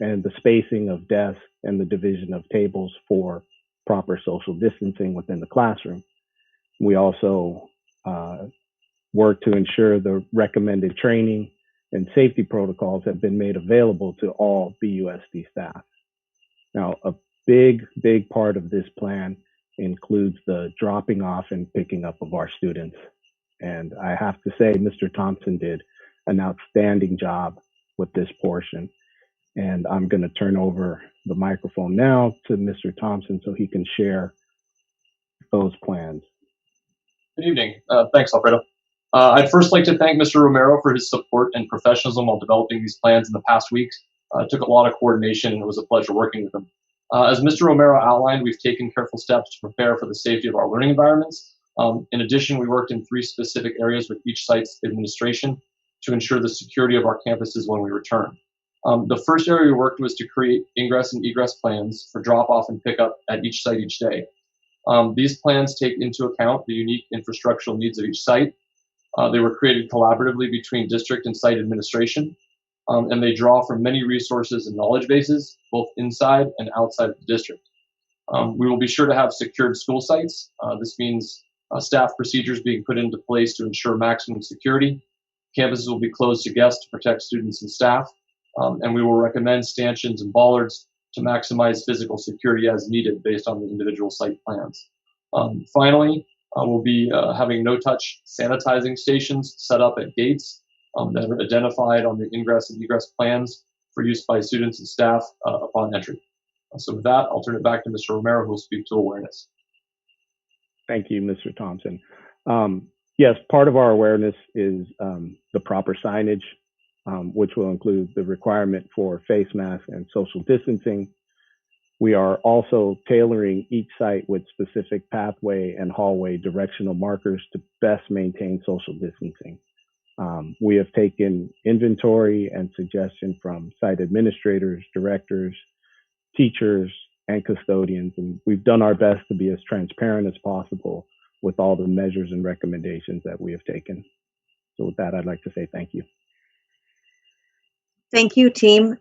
and the spacing of desks and the division of tables for proper social distancing within the classroom. We also work to ensure the recommended training and safety protocols have been made available to all BUSD staff. Now, a big part of this plan includes the dropping off and picking up of our students. And I have to say, Mr. Thompson did an outstanding job with this portion. And I'm going to turn over the microphone now to Mr. Thompson so he can share those plans. Good evening. Thanks, Alfredo. I'd first like to thank Mr. Romero for his support and professionalism while developing these plans in the past weeks. It took a lot of coordination, and it was a pleasure working with him. As Mr. Romero outlined, we've taken careful steps to prepare for the safety of our learning environments. In addition, we worked in 3 specific areas with each site's administration to ensure the security of our campuses when we return. The first area we worked was to create ingress and egress plans for drop-off and pickup at each site each day. These plans take into account the unique infrastructural needs of each site. They were created collaboratively between district and site administration, and they draw from many resources and knowledge bases, both inside and outside of the district. We will be sure to have secured school sites. This means staff procedures being put into place to ensure maximum security. Campuses will be closed to guests to protect students and staff, and we will recommend stanchions and bollards to maximize physical security as needed based on the individual site plans. Finally, we'll be having no-touch sanitizing stations set up at gates that are identified on the ingress and egress plans for use by students and staff upon entry. So with that, I'll turn it back to Mr. Romero, who will speak to awareness. Thank you, Mr. Thompson. Yes, part of our awareness is the proper signage, which will include the requirement for face masks and social distancing. We are also tailoring each site with specific pathway and hallway directional markers to best maintain social distancing. We have taken inventory and suggestion from site administrators, directors, teachers, and custodians, and we've done our best to be as transparent as possible with all the measures and recommendations that we have taken. So with that, I'd like to say thank you. Thank you, team.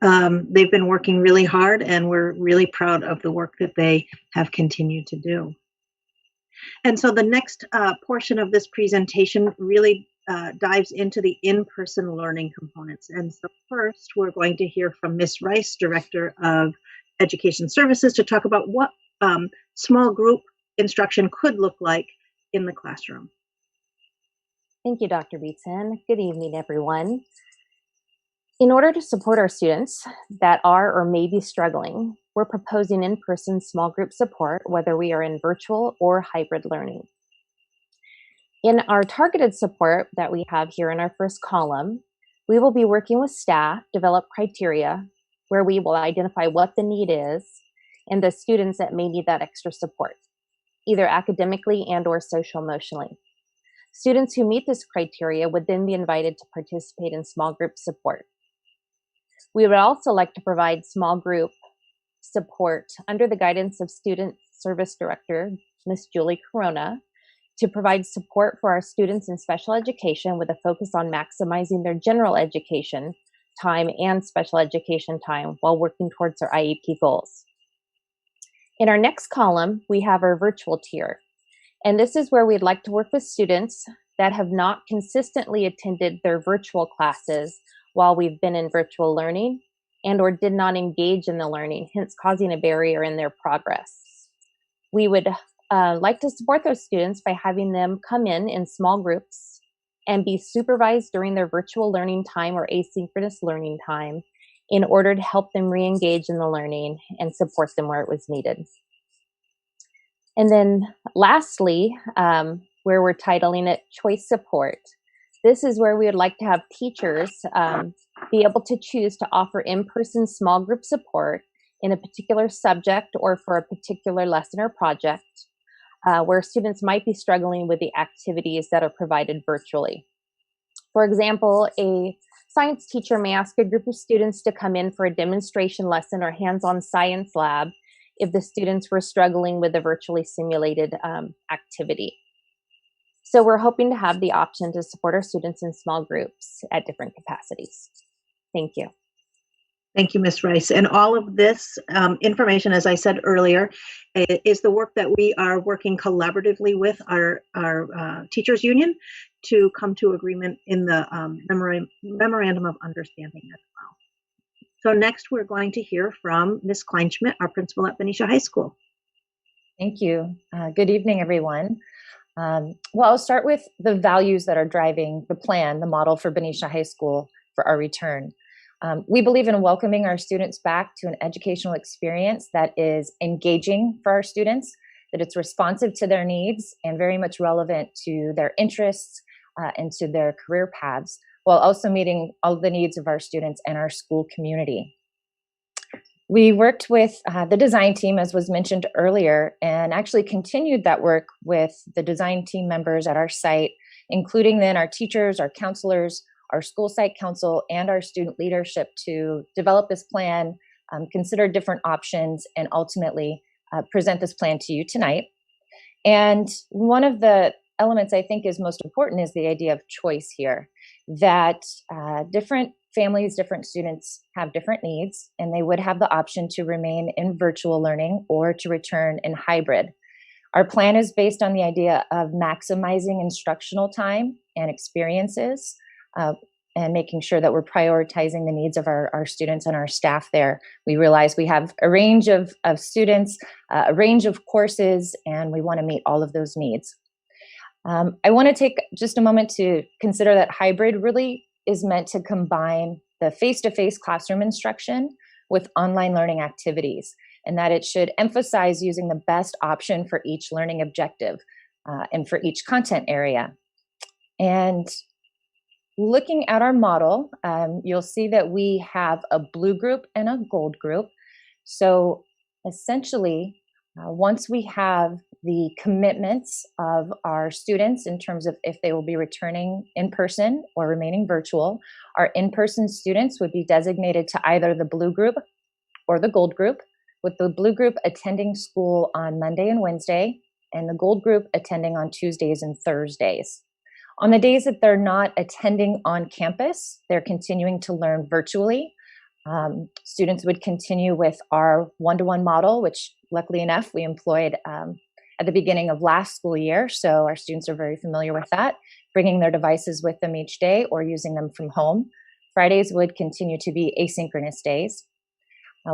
They've been working really hard, and we're really proud of the work that they have continued to do. And so the next portion of this presentation really dives into the in-person learning components. And so first, we're going to hear from Ms. Rice, Director of Education Services, to talk about what small group instruction could look like in the classroom. Thank you, Dr. Beatson. Good evening, everyone. In order to support our students that are or may be struggling, we're proposing in-person small group support, whether we are in virtual or hybrid learning. In our targeted support that we have here in our first column, we will be working with staff, develop criteria where we will identify what the need is and the students that may need that extra support, either academically and or social-emotionally. Students who meet this criteria would then be invited to participate in small group support. We would also like to provide small group support under the guidance of Student Service Director, Ms. Julie Corona, to provide support for our students in special education with a focus on maximizing their general education time and special education time while working towards our IEP goals. In our next column, we have our virtual tier. And this is where we'd like to work with students that have not consistently attended their virtual classes while we've been in virtual learning and or did not engage in the learning, hence causing a barrier in their progress. We would like to support those students by having them come in small groups and be supervised during their virtual learning time or asynchronous learning time in order to help them re-engage in the learning and support them where it was needed. And then lastly, where we're titling it Choice Support. This is where we would like to have teachers be able to choose to offer in-person small group support in a particular subject or for a particular lesson or project where students might be struggling with the activities that are provided virtually. For example, a science teacher may ask a group of students to come in for a demonstration lesson or hands-on science lab if the students were struggling with a virtually simulated activity. So we're hoping to have the option to support our students in small groups at different capacities. Thank you. Thank you, Ms. Rice. And all of this information, as I said earlier, is the work that we are working collaboratively with our teachers union to come to agreement in the memorandum of understanding as well. So next we're going to hear from Ms. Kleinschmidt, our principal at Benicia High School. Thank you. Good evening, everyone. Well, I'll start with the values that are driving the plan, the model for Benicia High School for our return. We believe in welcoming our students back to an educational experience that is engaging for our students, that it's responsive to their needs and very much relevant to their interests and to their career paths, while also meeting all the needs of our students and our school community. We worked with the design team, as was mentioned earlier, and actually continued that work with the design team members at our site, including then our teachers, our counselors, our school site council, and our student leadership to develop this plan, consider different options, and ultimately present this plan to you tonight. And one of the elements I think is most important is the idea of choice here, that different families, different students have different needs, and they would have the option to remain in virtual learning or to return in hybrid. Our plan is based on the idea of maximizing instructional time and experiences, and making sure that we're prioritizing the needs of our students and our staff there. We realize we have a range of students, a range of courses, and we want to meet all of those needs. I want to take just a moment to consider that hybrid really is meant to combine the face-to-face classroom instruction with online learning activities, and that it should emphasize using the best option for each learning objective and for each content area. And looking at our model, you'll see that we have a blue group and a gold group. So essentially, once we have the commitments of our students in terms of if they will be returning in person or remaining virtual, our in-person students would be designated to either the blue group or the gold group, with the blue group attending school on Monday and Wednesday, and the gold group attending on Tuesdays and Thursdays. On the days that they're not attending on campus, they're continuing to learn virtually. Students would continue with our one-to-one model, which luckily enough we employed at the beginning of last school year. So our students are very familiar with that, bringing their devices with them each day or using them from home. Fridays would continue to be asynchronous days.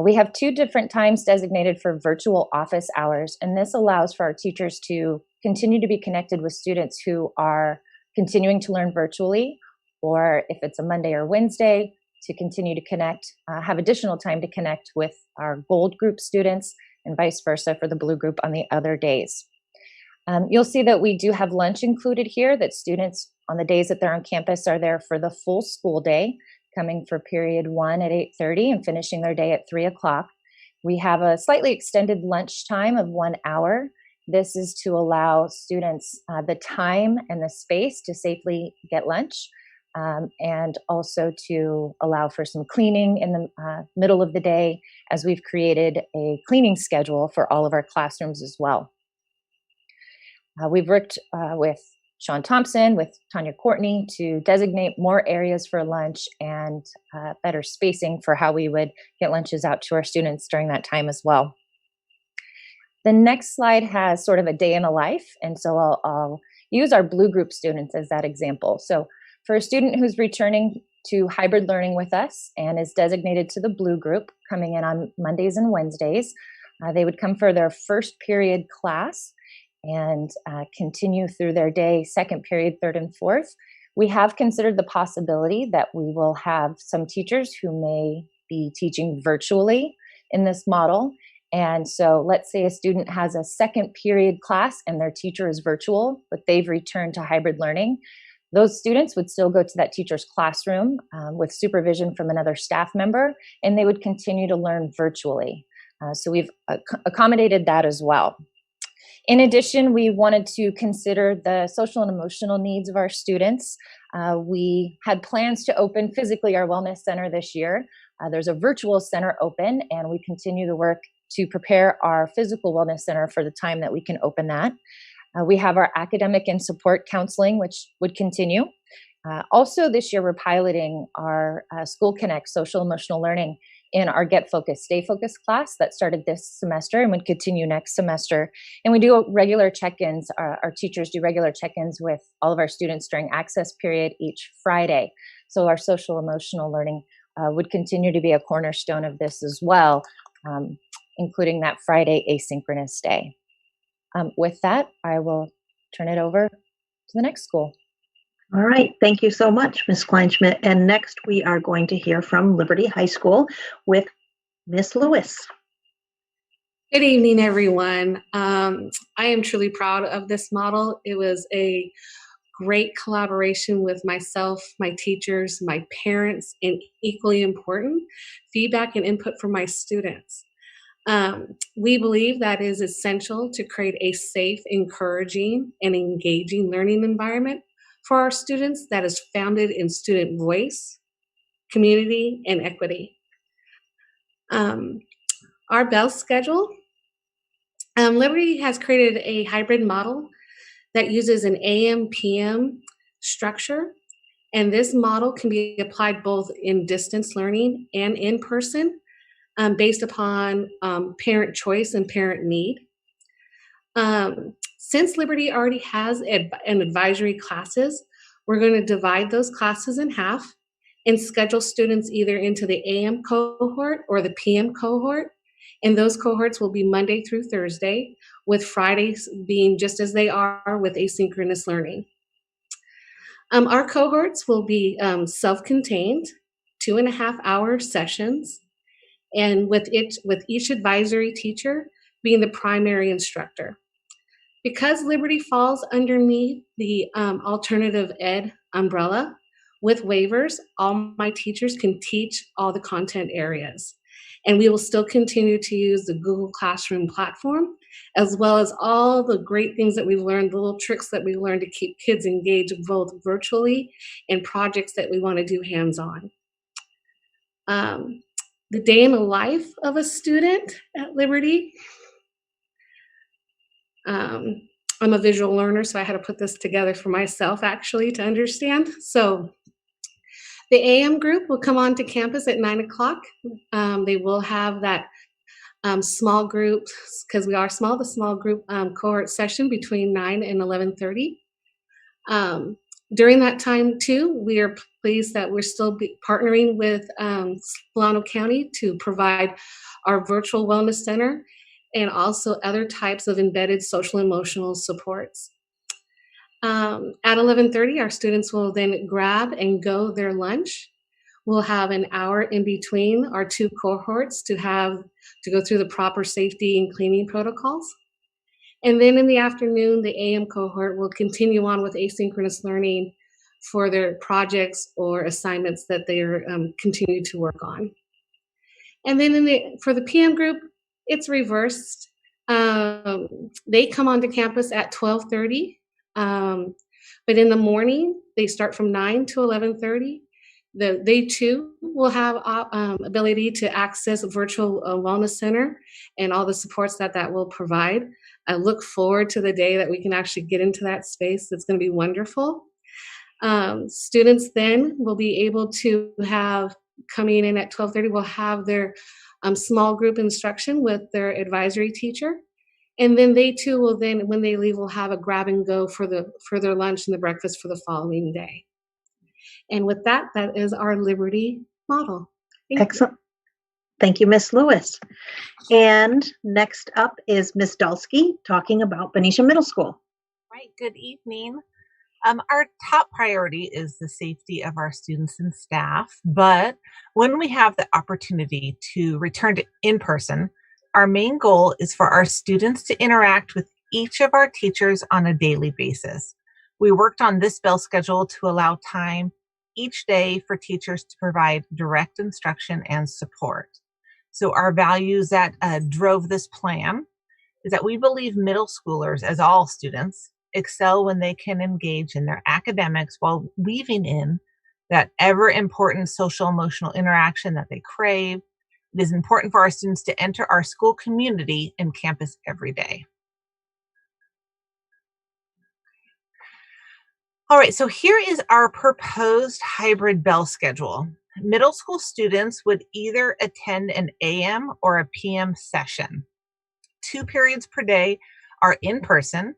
We have 2 different times designated for virtual office hours, and this allows for our teachers to continue to be connected with students who are continuing to learn virtually, or if it's a Monday or Wednesday, to continue to connect, have additional time to connect with our gold group students, and vice versa for the blue group on the other days. You'll see that we do have lunch included here, that students on the days that they're on campus are there for the full school day, coming for period 1 at 8:30 and finishing their day at 3 o'clock. We have a slightly extended lunch time of 1 hour. This is to allow students the time and the space to safely get lunch, and also to allow for some cleaning in the middle of the day, as we've created a cleaning schedule for all of our classrooms as well. We've worked with Sean Thompson, with Tanya Courtney to designate more areas for lunch and better spacing for how we would get lunches out to our students during that time as well. The next slide has sort of a day in a life, and so I'll use our blue group students as that example. So for a student who's returning to hybrid learning with us and is designated to the blue group, coming in on Mondays and Wednesdays, they would come for their first period class and continue through their day, second period, third and fourth. We have considered the possibility that we will have some teachers who may be teaching virtually in this model. And so let's say a student has a second period class and their teacher is virtual, but they've returned to hybrid learning. Those students would still go to that teacher's classroom with supervision from another staff member, and they would continue to learn virtually. So we've accommodated that as well. In addition, we wanted to consider the social and emotional needs of our students. We had plans to open physically our wellness center this year. There's a virtual center open, and we continue to work to prepare our physical wellness center for the time that we can open that. We have our academic and support counseling, which would continue. Also this year, we're piloting our School Connect social emotional learning in our Get Focused, Stay Focused class that started this semester and would continue next semester. And we do regular check-ins. Our teachers do regular check-ins with all of our students during access period each Friday. So our social emotional learning would continue to be a cornerstone of this as well, including that Friday asynchronous day. With that, I will turn it over to the next school. All right. Thank you so much, Ms. Kleinschmidt. And next we are going to hear from Liberty High School with Ms. Lewis. Good evening, everyone. I am truly proud of this model. It was a great collaboration with myself, my teachers, my parents, and equally important, feedback and input from my students. We believe that it is essential to create a safe, encouraging, and engaging learning environment for our students that is founded in student voice, community, and equity. Our bell schedule, Liberty has created a hybrid model that uses an AM-PM structure, and this model can be applied both in distance learning and in person based upon parent choice and parent need. Since Liberty already has an advisory classes, we're going to divide those classes in half and schedule students either into the AM cohort or the PM cohort. And those cohorts will be Monday through Thursday, with Fridays being just as they are with asynchronous learning. Our cohorts will be self-contained, 2.5-hour sessions, and with each advisory teacher being the primary instructor. Because Liberty falls underneath the alternative ed umbrella, with waivers, all my teachers can teach all the content areas. And we will still continue to use the Google Classroom platform, as well as all the great things that we've learned, the little tricks that we've learned to keep kids engaged both virtually and projects that we want to do hands-on. The day in the life of a student at Liberty. I'm a visual learner, so I had to put this together for myself actually to understand. So the AM group will come onto campus at 9 o'clock. They will have that small group, because we are small, the small group cohort session between 9 and 11:30. During that time too, we are pleased that we're still partnering with Solano County to provide our virtual wellness center and also other types of embedded social emotional supports. At 11:30, our students will then grab and go their lunch. We'll have an hour in between our two cohorts to go through the proper safety and cleaning protocols. And then in the afternoon, the AM cohort will continue on with asynchronous learning for their projects or assignments that they are continue to work on. And then for the PM group, it's reversed. They come onto campus at 12:30, but in the morning, they start from 9 to 11:30. They too will have ability to access virtual wellness center and all the supports that will provide. I look forward to the day that we can actually get into that space. It's going to be wonderful. Students then will be able to have, coming in at 12:30, will have their small group instruction with their advisory teacher. And then they too will then, when they leave, will have a grab and go for their lunch and the breakfast for the following day. And with that, that is our Liberty model. Excellent. Thank you, Ms. Lewis. And next up is Ms. Dulski talking about Benicia Middle School. Right. Good evening. Our top priority is the safety of our students and staff, but when we have the opportunity to return to in-person, our main goal is for our students to interact with each of our teachers on a daily basis. We worked on this bell schedule to allow time each day for teachers to provide direct instruction and support. So our values that drove this plan is that we believe middle schoolers, as all students, excel when they can engage in their academics while weaving in that ever important social emotional interaction that they crave. It is important for our students to enter our school community and campus every day. All right, so here is our proposed hybrid bell schedule. Middle school students would either attend an AM or a PM session. 2 periods per day are in person,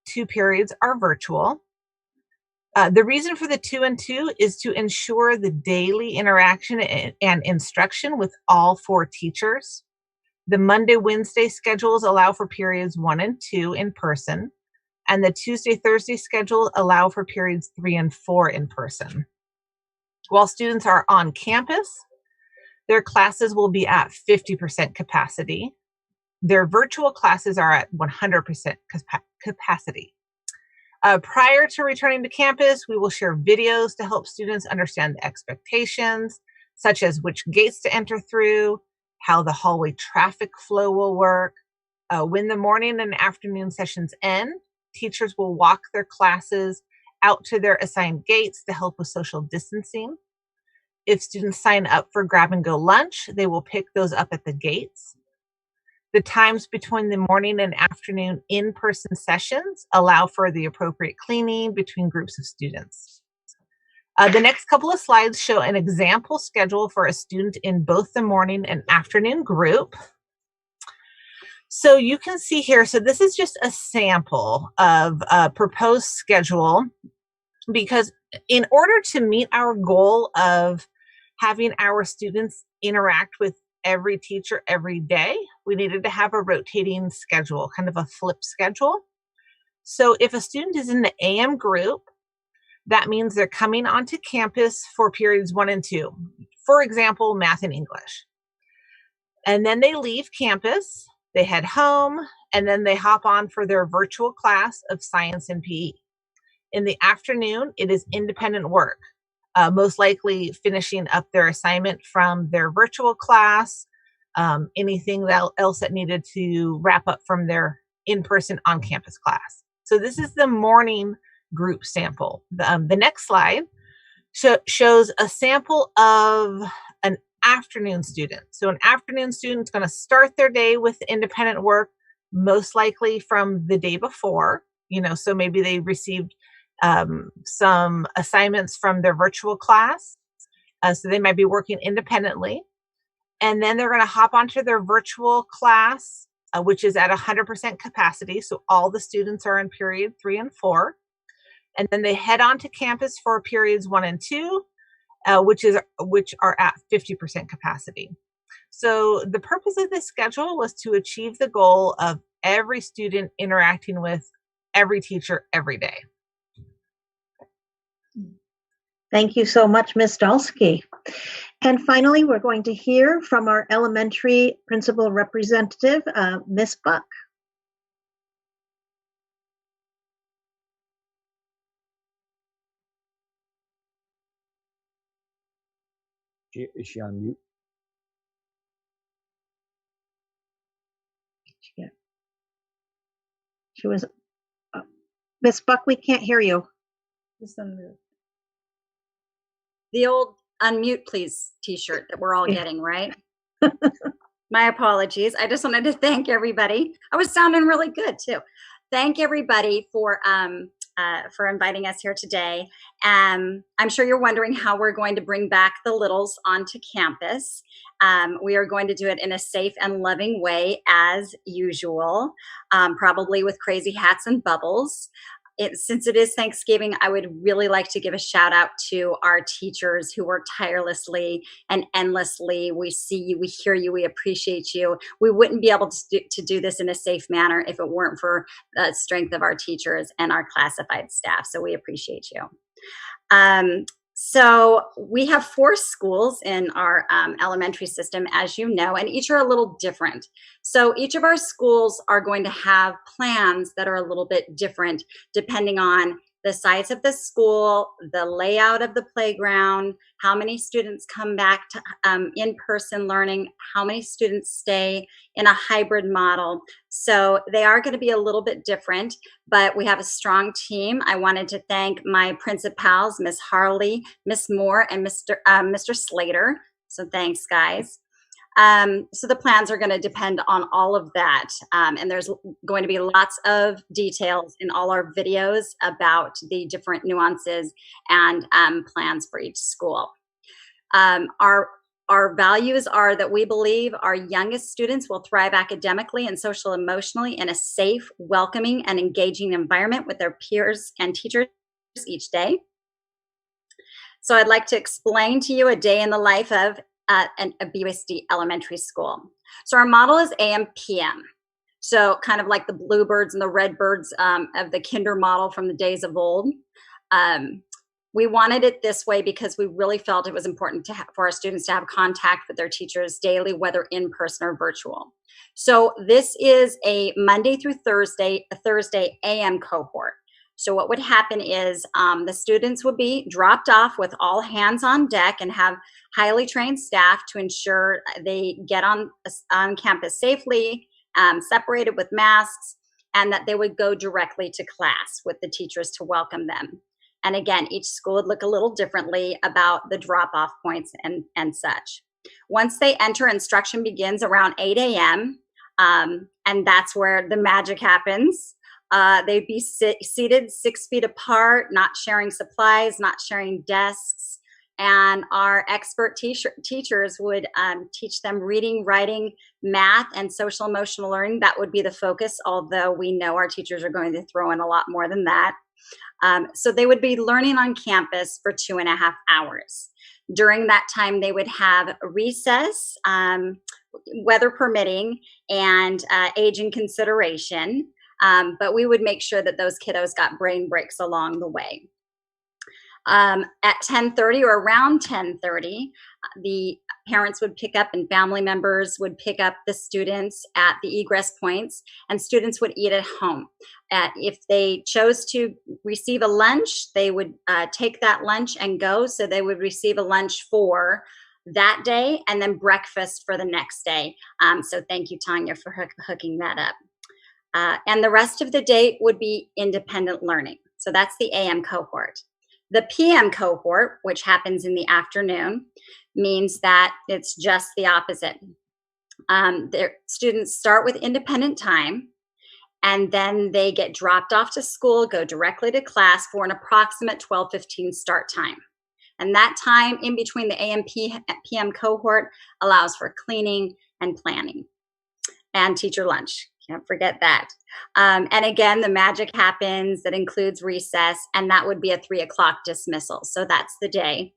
2 periods are virtual. The reason for the 2 and 2 is to ensure the daily interaction and instruction with all 4 teachers. The Monday-Wednesday schedules allow for periods 1 and 2 in person, and the Tuesday-Thursday schedule allow for periods 3 and 4 in person. While students are on campus, their classes will be at 50% capacity. Their virtual classes are at 100% capacity. Prior to returning to campus, we will share videos to help students understand the expectations, such as which gates to enter through, how the hallway traffic flow will work. When the morning and afternoon sessions end, teachers will walk their classes out to their assigned gates to help with social distancing. If students sign up for grab and go lunch, they will pick those up at the gates. The times between the morning and afternoon in-person sessions allow for the appropriate cleaning between groups of students. The next couple of slides show an example schedule for a student in both the morning and afternoon group. So you can see here, so this is just a sample of a proposed schedule, because in order to meet our goal of having our students interact with every teacher every day, we needed to have a rotating schedule, kind of a flip schedule. So if a student is in the AM group, that means they're coming onto campus for periods 1 and 2, for example, math and English. And then they leave campus, they head home, and then they hop on for their virtual class of science and PE. In the afternoon, it is independent work, most likely finishing up their assignment from their virtual class, anything else that needed to wrap up from their in-person on-campus class. So this is the morning group sample. The next slide shows a sample of an afternoon student. So an afternoon student is going to start their day with independent work, most likely from the day before. So maybe they received some assignments from their virtual class. So they might be working independently. And then they're going to hop onto their virtual class, which is at 100% capacity. So all the students are in period 3 and 4. And then they head on to campus for periods 1 and 2, which are at 50% capacity. So the purpose of this schedule was to achieve the goal of every student interacting with every teacher every day. Thank you so much, Ms. Dulski. And finally, we're going to hear from our elementary principal representative, Ms. Buck. Is she on mute? Yeah. She was, Ms. Buck, we can't hear you. The old unmute please t-shirt that we're all getting, right? My apologies. I just wanted to thank everybody. I was sounding really good too. Thank everybody for inviting us here today. I'm sure you're wondering how we're going to bring back the littles onto campus. We are going to do it in a safe and loving way as usual, probably with crazy hats and bubbles. Since it is Thanksgiving, I would really like to give a shout out to our teachers who work tirelessly and endlessly. We see you, we hear you, we appreciate you. We wouldn't be able to do this in a safe manner if it weren't for the strength of our teachers and our classified staff. So we appreciate you. So we have 4 schools in our elementary system, as you know, and each are a little different. So each of our schools are going to have plans that are a little bit different depending on the size of the school, the layout of the playground, how many students come back to in-person learning, how many students stay in a hybrid model. So they are going to be a little bit different, but we have a strong team. I wanted to thank my principals, Miss Harley, Miss Moore, and Mr. Slater. So thanks, guys. So the plans are going to depend on all of that. And there's going to be lots of details in all our videos about the different nuances and plans for each school. Our values are that we believe our youngest students will thrive academically and social emotionally in a safe, welcoming, and engaging environment with their peers and teachers each day. So I'd like to explain to you a day in the life of a BUSD elementary school. So our model is AM PM. So kind of like the bluebirds and the redbirds of the kinder model from the days of old. We wanted it this way because we really felt it was important for our students to have contact with their teachers daily, whether in person or virtual. So this is a Monday through Thursday, AM cohort. So what would happen is the students would be dropped off with all hands on deck and have highly trained staff to ensure they get on campus safely, separated with masks, and that they would go directly to class with the teachers to welcome them. And again, each school would look a little differently about the drop-off points and such. Once they enter, instruction begins around 8 a.m., and that's where the magic happens. They'd be seated 6 feet apart, not sharing supplies, not sharing desks. And our expert teachers would teach them reading, writing, math, and social emotional learning. That would be the focus, although we know our teachers are going to throw in a lot more than that. So they would be learning on campus for 2.5 hours. During that time, they would have recess, weather permitting, and age in consideration. But we would make sure that those kiddos got brain breaks along the way. At 10:30 or around 10:30, the parents would pick up and family members would pick up the students at the egress points, and students would eat at home. If they chose to receive a lunch, they would take that lunch and go. So they would receive a lunch for that day and then breakfast for the next day. So thank you, Tanya, for hooking that up. And the rest of the day would be independent learning. So that's the AM cohort. The PM cohort, which happens in the afternoon, means that it's just the opposite. Their students start with independent time, and then they get dropped off to school, go directly to class for an approximate 12:15 start time. And that time in between the AM PM cohort allows for cleaning and planning and teacher lunch. Can't forget that. And again, the magic happens. That includes recess, and that would be a 3 o'clock dismissal. So that's the day.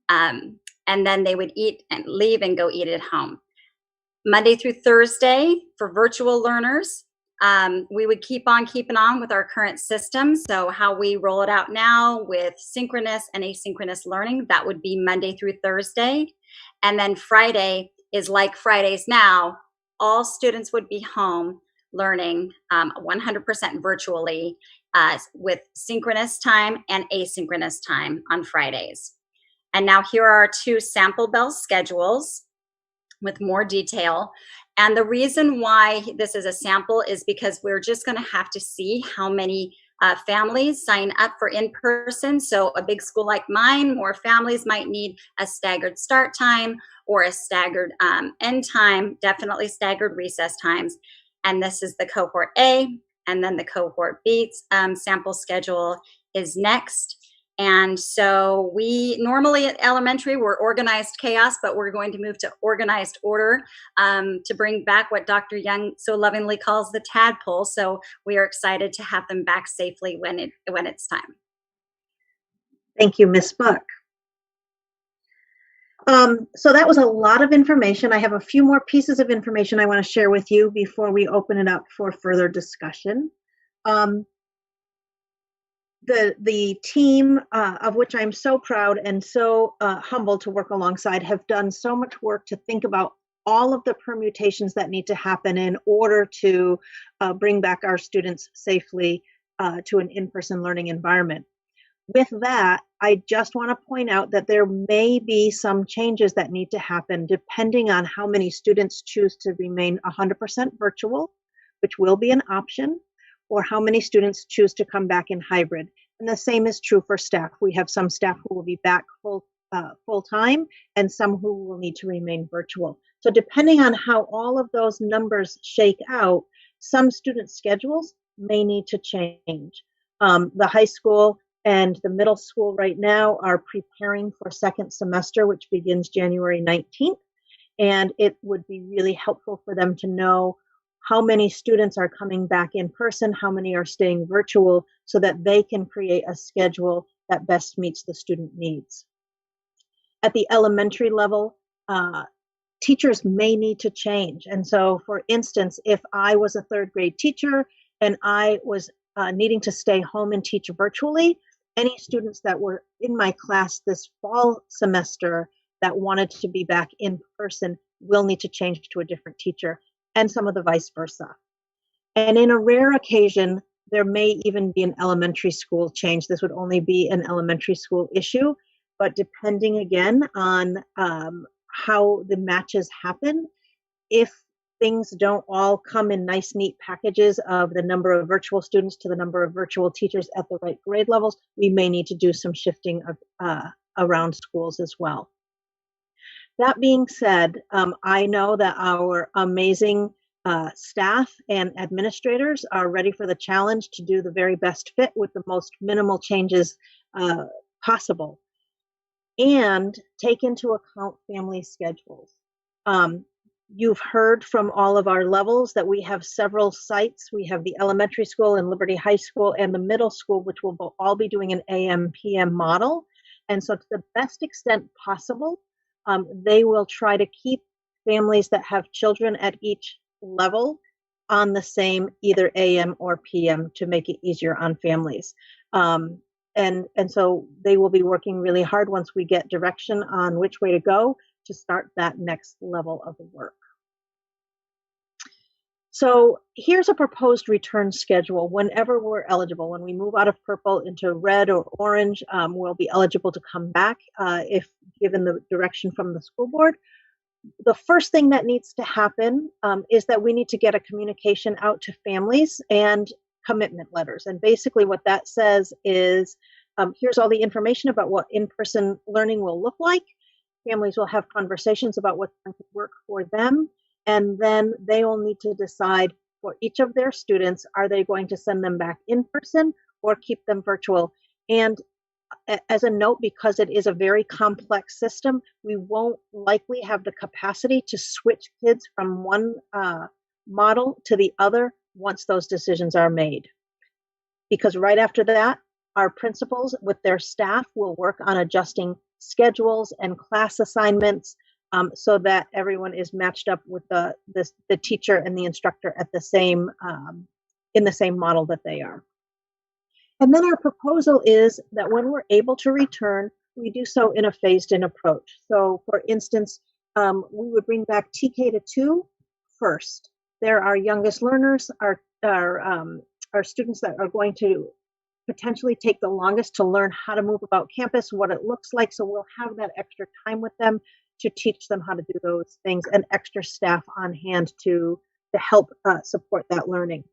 And then they would eat and leave and go eat at home. Monday through Thursday for virtual learners, we would keep on keeping on with our current system. So how we roll it out now with synchronous and asynchronous learning, that would be Monday through Thursday. And then Friday is like Fridays now. All students would be home learning 100% virtually with synchronous time and asynchronous time on Fridays. And now here are 2 sample bell schedules with more detail. And the reason why this is a sample is because we're just going to have to see how many families sign up for in-person. So a big school like mine, more families might need a staggered start time or a staggered end time, definitely staggered recess times. And this is the cohort A, and then the cohort B sample schedule is next. And so we normally at elementary, we're organized chaos, but we're going to move to organized order to bring back what Dr. Young so lovingly calls the tadpole. So we are excited to have them back safely when it's time. Thank you, Ms. Buck. So that was a lot of information. I have a few more pieces of information I want to share with you before we open it up for further discussion. The team, of which I'm so proud and so humbled to work alongside, have done so much work to think about all of the permutations that need to happen in order to bring back our students safely to an in-person learning environment. With that, I just want to point out that there may be some changes that need to happen depending on how many students choose to remain 100% virtual, which will be an option, or how many students choose to come back in hybrid. And the same is true for staff. We have some staff who will be back full time and some who will need to remain virtual. So depending on how all of those numbers shake out, some student schedules may need to change. The high school and the middle school right now are preparing for second semester, which begins January 19th. And it would be really helpful for them to know how many students are coming back in person, how many are staying virtual, so that they can create a schedule that best meets the student needs. At the elementary level, teachers may need to change. And so, for instance, if I was a third grade teacher and I was needing to stay home and teach virtually, any students that were in my class this fall semester that wanted to be back in person will need to change to a different teacher, and some of the vice versa. And in a rare occasion, there may even be an elementary school change. This would only be an elementary school issue, but depending again on how the matches happen, if things don't all come in nice, neat packages of the number of virtual students to the number of virtual teachers at the right grade levels, we may need to do some shifting of, around schools as well. That being said, I know that our amazing staff and administrators are ready for the challenge to do the very best fit with the most minimal changes possible, and take into account family schedules. You've heard from all of our levels that we have several sites. We have the elementary school and Liberty High School and the middle school, which will all be doing an AM/PM model. And so to the best extent possible, they will try to keep families that have children at each level on the same either AM or PM to make it easier on families. And so they will be working really hard once we get direction on which way to go to start that next level of work. So here's a proposed return schedule whenever we're eligible. When we move out of purple into red or orange, we'll be eligible to come back if given the direction from the school board. The first thing that needs to happen is that we need to get a communication out to families and commitment letters. And basically what that says is, here's all the information about what in-person learning will look like. Families will have conversations about what's going to work for them. And then they will need to decide for each of their students, are they going to send them back in person or keep them virtual? And as a note, because it is a very complex system, we won't likely have the capacity to switch kids from one model to the other once those decisions are made. Because right after that, our principals with their staff will work on adjusting schedules and class assignments so that everyone is matched up with the teacher and the instructor at the same in the same model that they are. And then our proposal is that when we're able to return, we do so in a phased-in approach. So, for instance, we would bring back TK to 2 first. They're our youngest learners, our students that are going to potentially take the longest to learn how to move about campus, what it looks like. So we'll have that extra time with them to teach them how to do those things, and extra staff on hand to help support that learning.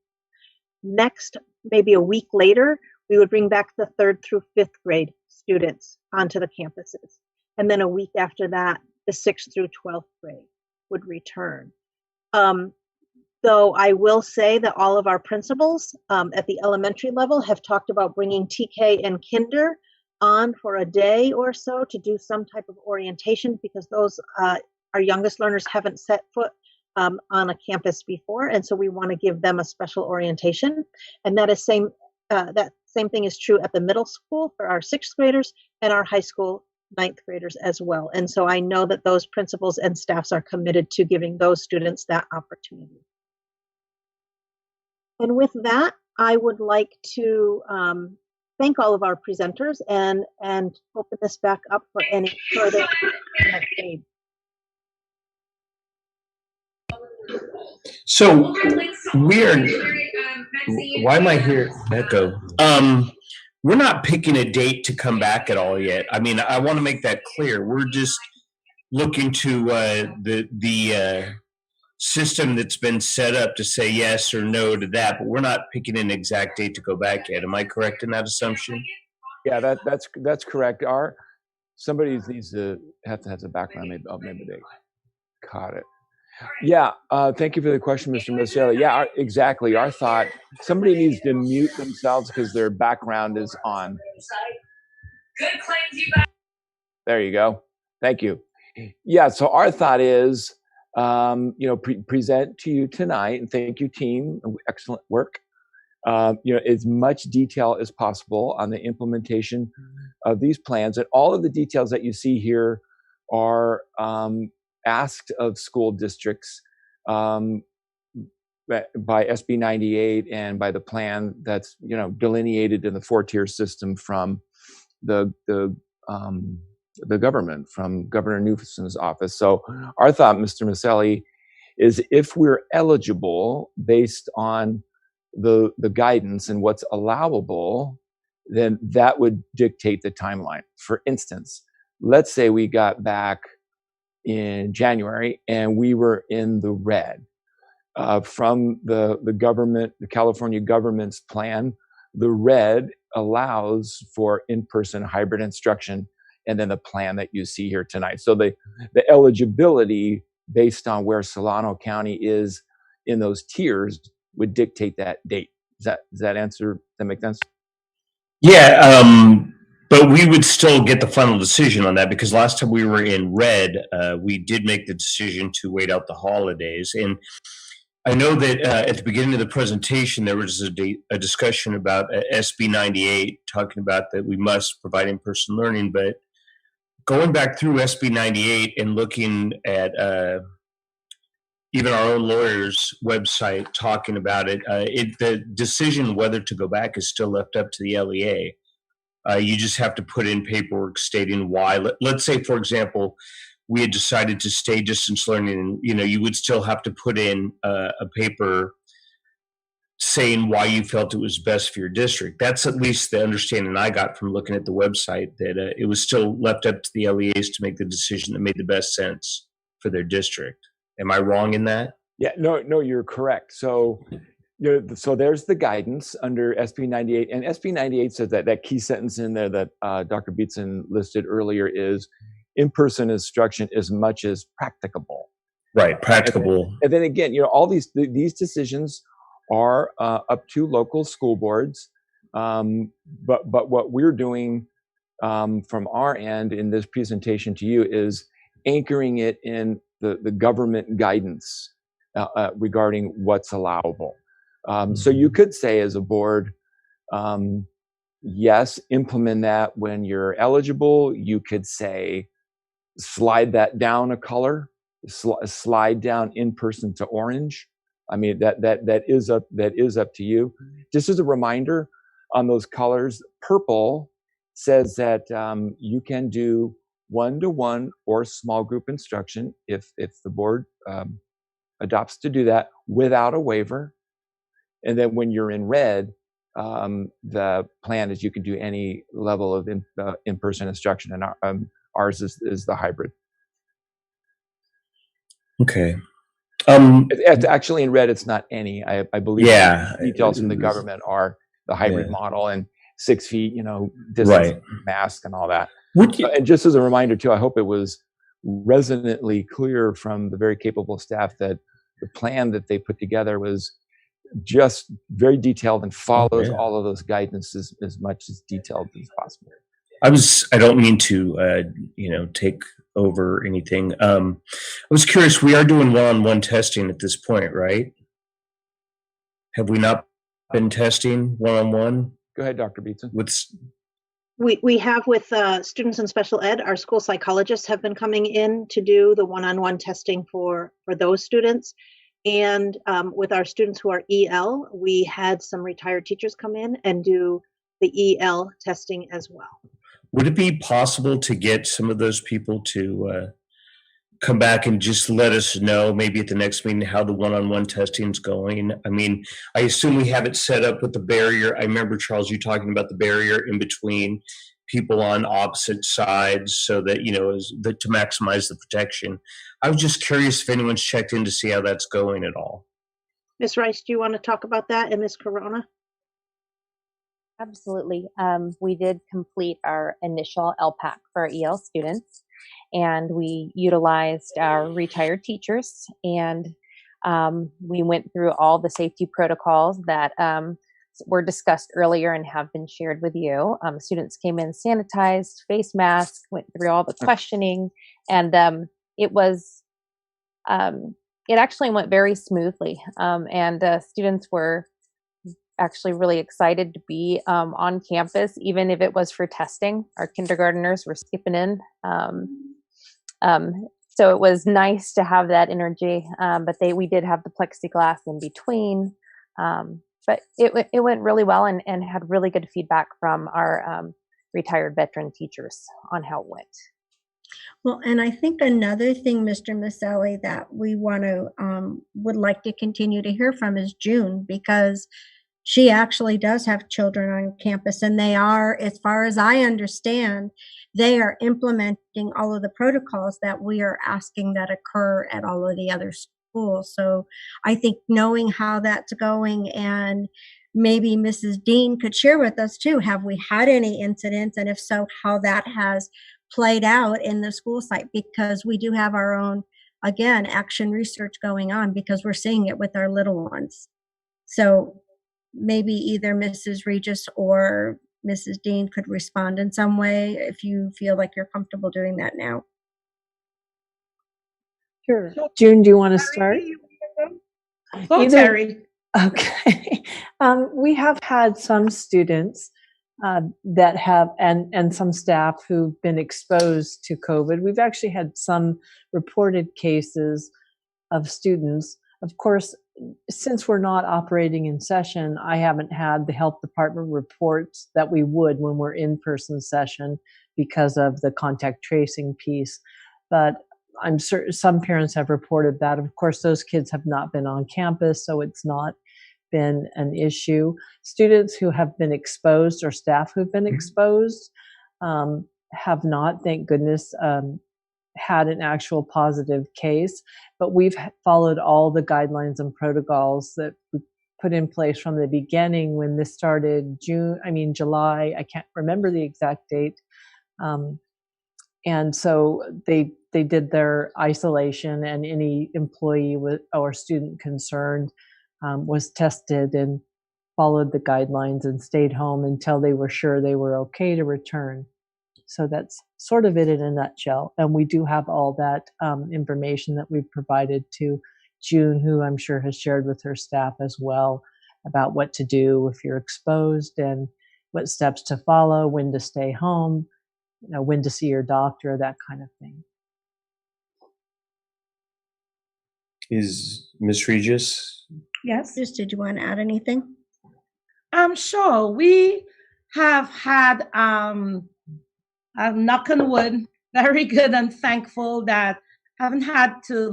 Next, maybe a week later, we would bring back the 3rd through 5th grade students onto the campuses. And then a week after that, the 6th through 12th grade would return. Though I will say that all of our principals at the elementary level have talked about bringing TK and Kinder on for a day or so to do some type of orientation, because those our youngest learners haven't set foot on a campus before, and so we want to give them a special orientation. And that same thing is true at the middle school for our 6th graders and our high school 9th graders as well. And so I know that those principals and staffs are committed to giving those students that opportunity. And with that, I would like to thank all of our presenters and open this back up for any further aid. So we're, why am I here? Echo. We're not picking a date to come back at all yet. I mean, I want to make that clear. We're just looking to the system that's been set up to say yes or no to that, but we're not picking an exact date to go back yet. Am I correct in that assumption? Yeah, that's correct. Somebody needs to has a background. Maybe they caught it. Yeah, thank you for the question, Mr. Maselli. Yeah, exactly. Our thought, somebody needs to mute themselves because their background is on. There you go. Thank you. Yeah, so our thought is, present to you tonight, and thank you, team. Excellent work. As much detail as possible on the implementation of these plans, and all of the details that you see here are asked of school districts by SB 98 and by the plan that's delineated in the 4-tier system from the government, from Governor Newsom's office. So our thought, Mr. Maselli, is if we're eligible based on the guidance and what's allowable, then that would dictate the timeline. For instance, let's say we got back in January and we were in the red from the government, the California government's plan. The red allows for in-person hybrid instruction, and then the plan that you see here tonight. So the eligibility based on where Solano County is in those tiers would dictate that date. Does that answer? Does that make sense? Yeah, but we would still get the final decision on that, because last time we were in red, we did make the decision to wait out the holidays. And I know that at the beginning of the presentation, there was a discussion about SB 98, talking about that we must provide in-person learning. But going back through SB 98 and looking at even our own lawyer's website talking about it, the decision whether to go back is still left up to the LEA. You just have to put in paperwork stating why. Let's say, for example, we had decided to stay distance learning, and you would still have to put in a paper saying why you felt it was best for your district. That's at least the understanding I got from looking at the website, that it was still left up to the LEAs to make the decision that made the best sense for their district. Am I wrong in that? Yeah, no, you're correct. So there's the guidance under SB 98, and SB 98 says that key sentence in there that Dr. Beatson listed earlier is in-person instruction as much as practicable. Right, practicable. And then again, all these decisions are up to local school boards. But what we're doing from our end in this presentation to you is anchoring it in the government guidance regarding what's allowable. So you could say as a board, yes, implement that when you're eligible. You could say, slide that down a color, slide down in-person to orange. I mean, that is up to you. Just as a reminder on those colors, purple says that you can do one-to-one or small group instruction if the board adopts to do that without a waiver. And then when you're in red, the plan is you can do any level of in-person instruction, and ours is the hybrid. Okay. It's actually in red, it's not any. I believe yeah, details from the government are the hybrid model and 6 feet, distance, Right. mask and all that. Would you, And just as a reminder too, I hope it was resonantly clear from the very capable staff that the plan that they put together was just very detailed and follows all of those guidances as much as detailed as possible. I don't mean to, take over anything. I was curious, we are doing one-on-one testing at this point, right? Have we not been testing one-on-one? Go ahead, Dr. Beatson. We have with students in special ed. Our school psychologists have been coming in to do the one-on-one testing for those students. And with our students who are EL, we had some retired teachers come in and do the EL testing as well. Would it be possible to get some of those people to come back and just let us know, maybe at the next meeting, how the one-on-one testing is going? I mean, I assume we have it set up with the barrier. I remember, Charles, you talking about the barrier in between people on opposite sides so that, to maximize the protection. I was just curious if anyone's checked in to see how that's going at all. Ms. Rice, do you want to talk about that? And Ms. Corona? Absolutely. We did complete our initial LPAC for our EL students, and we utilized our retired teachers, and we went through all the safety protocols that were discussed earlier and have been shared with you. Students came in sanitized, face masks, went through all the questioning, and it actually went very smoothly. And students were actually really excited to be on campus, even if it was for testing. Our kindergartners were skipping in. So it was nice to have that energy, but we did have the plexiglass in between. But it went really well and had really good feedback from our retired veteran teachers on how it went. Well, and I think another thing, Mr. Maselli, that we would like to continue to hear from is June, because she actually does have children on campus, and they are, as far as I understand, they are implementing all of the protocols that we are asking that occur at all of the other schools. So I think knowing how that's going, and maybe Mrs. Dean could share with us too, have we had any incidents, and if so, how that has played out in the school site, because we do have our own, again, action research going on, because we're seeing it with our little ones. So maybe either Mrs. Regis or Mrs. Dean could respond in some way if you feel like you're comfortable doing that now. Sure. June, do you want to start? Go, Terry. Okay. We have had some students that have, and some staff who've been exposed to COVID. We've actually had some reported cases of students. Of course, since we're not operating in session, I haven't had the health department reports that we would when we're in-person session because of the contact tracing piece. But I'm certain some parents have reported that. Of course, those kids have not been on campus, so it's not been an issue. Students who have been exposed or staff who've been exposed have not, thank goodness, had an actual positive case, but we've followed all the guidelines and protocols that we put in place from the beginning when this started July. I can't remember the exact date. And so they did their isolation, and any employee or student concerned was tested and followed the guidelines and stayed home until they were sure they were okay to return. So that's sort of it in a nutshell. And we do have all that information that we've provided to June, who I'm sure has shared with her staff as well about what to do if you're exposed and what steps to follow, when to stay home, when to see your doctor, that kind of thing. Is Ms. Regis? Yes. Did you want to add anything? Sure. We have had, knock on wood, very good and thankful that haven't had to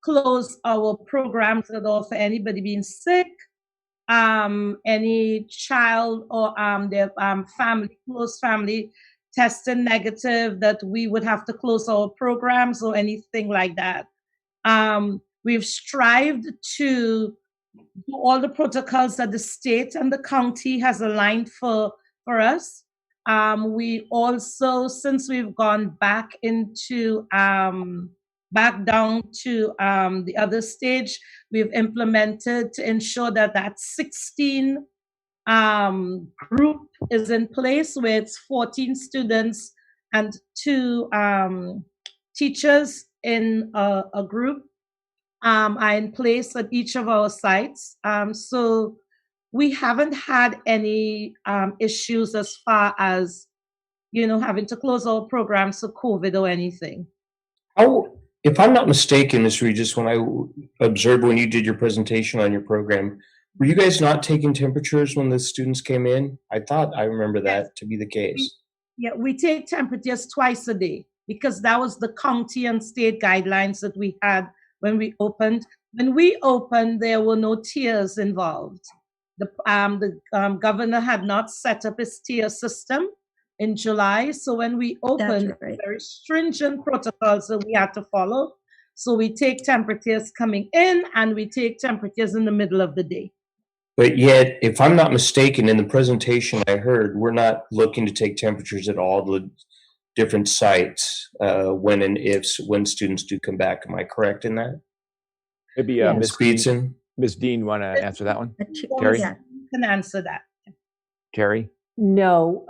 close our programs at all for anybody being sick, any child or their close family testing negative, that we would have to close our programs or anything like that. We've strived to do all the protocols that the state and the county has aligned for us. We also, since we've gone back into back down to the other stage, we've implemented to ensure that that 16 group is in place with 14 students and 2 teachers in a group are in place at each of our sites. So we haven't had any issues as far as, having to close our programs for COVID or anything. If I'm not mistaken, Ms. Regis, when I observed when you did your presentation on your program, were you guys not taking temperatures when the students came in? I thought I remember that to be the case. Yeah, we take temperatures twice a day because that was the county and state guidelines that we had when we opened. When we opened, there were no tiers involved. The governor had not set up his tier system in July. So when we opened, very stringent protocols that we had to follow. So we take temperatures coming in and we take temperatures in the middle of the day. But yet, if I'm not mistaken, in the presentation I heard, we're not looking to take temperatures at all the different sites when students do come back. Am I correct in that? Maybe Ms. Beetson? Ms. Dean, want to answer that one? Terry? Yeah, can answer that. Terry? No.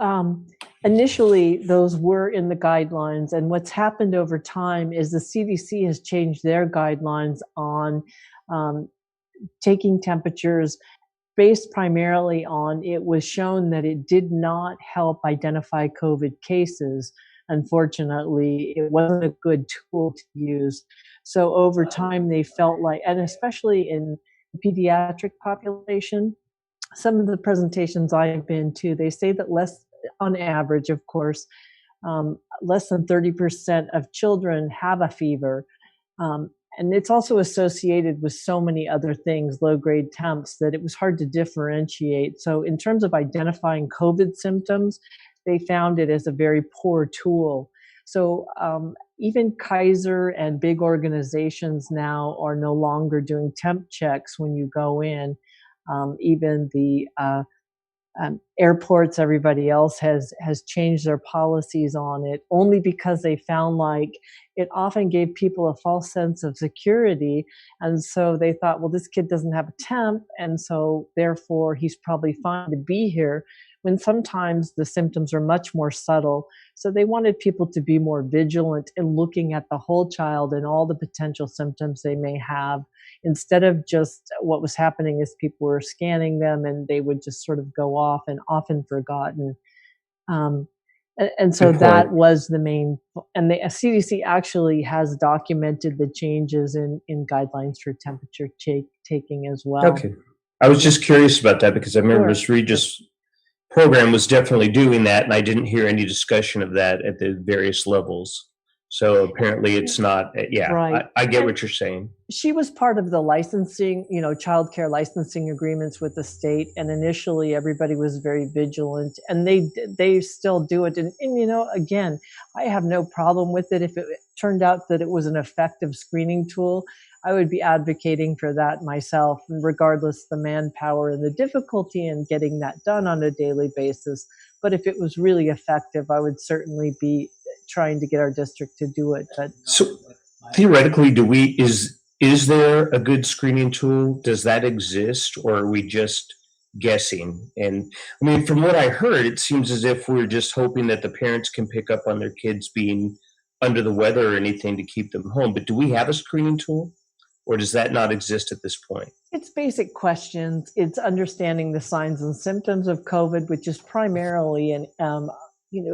Initially, those were in the guidelines. And what's happened over time is the CDC has changed their guidelines on taking temperatures based primarily on it was shown that it did not help identify COVID cases. Unfortunately, it wasn't a good tool to use. So over time, they felt like, and especially in the pediatric population, some of the presentations I've been to, they say that on average, of course, less than 30% of children have a fever. And it's also associated with so many other things, low-grade temps, that it was hard to differentiate. So in terms of identifying COVID symptoms, they found it as a very poor tool. So even Kaiser and big organizations now are no longer doing temp checks when you go in. Even the airports, everybody else has changed their policies on it, only because they found like it often gave people a false sense of security. And so they thought, well, this kid doesn't have a temp, and so therefore he's probably fine to be here, when sometimes the symptoms are much more subtle. So they wanted people to be more vigilant in looking at the whole child and all the potential symptoms they may have, instead of just what was happening is people were scanning them and they would just sort of go off and often forgotten. And so that was the main, and the CDC actually has documented the changes in guidelines for temperature taking as well. Okay. I was just curious about that because I remember Ms. Regis' program was definitely doing that, and I didn't hear any discussion of that at the various levels. So apparently it's not, Right. I get what you're saying. She was part of the licensing, childcare licensing agreements with the state. And initially everybody was very vigilant, and they still do it. And again, I have no problem with it. If it turned out that it was an effective screening tool, I would be advocating for that myself, regardless the manpower and the difficulty in getting that done on a daily basis. But if it was really effective, I would certainly be trying to get our district to do it. But so theoretically, is there a good screening tool? Does that exist, or are we just guessing? And I mean, from what I heard, it seems as if we're just hoping that the parents can pick up on their kids being under the weather or anything to keep them home. But do we have a screening tool, or does that not exist at this point? It's basic questions. It's understanding the signs and symptoms of COVID, which is primarily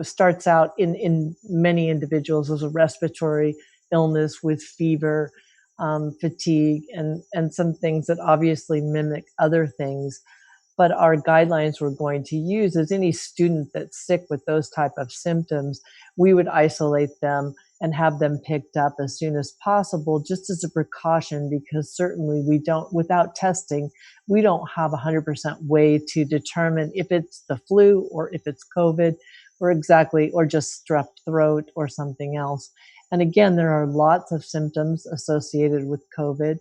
starts out in many individuals as a respiratory illness with fever, fatigue, and some things that obviously mimic other things. But our guidelines we're going to use is any student that's sick with those type of symptoms, we would isolate them and have them picked up as soon as possible, just as a precaution, because certainly without testing, we don't have 100% way to determine if it's the flu or if it's COVID or just strep throat or something else. And again, there are lots of symptoms associated with COVID.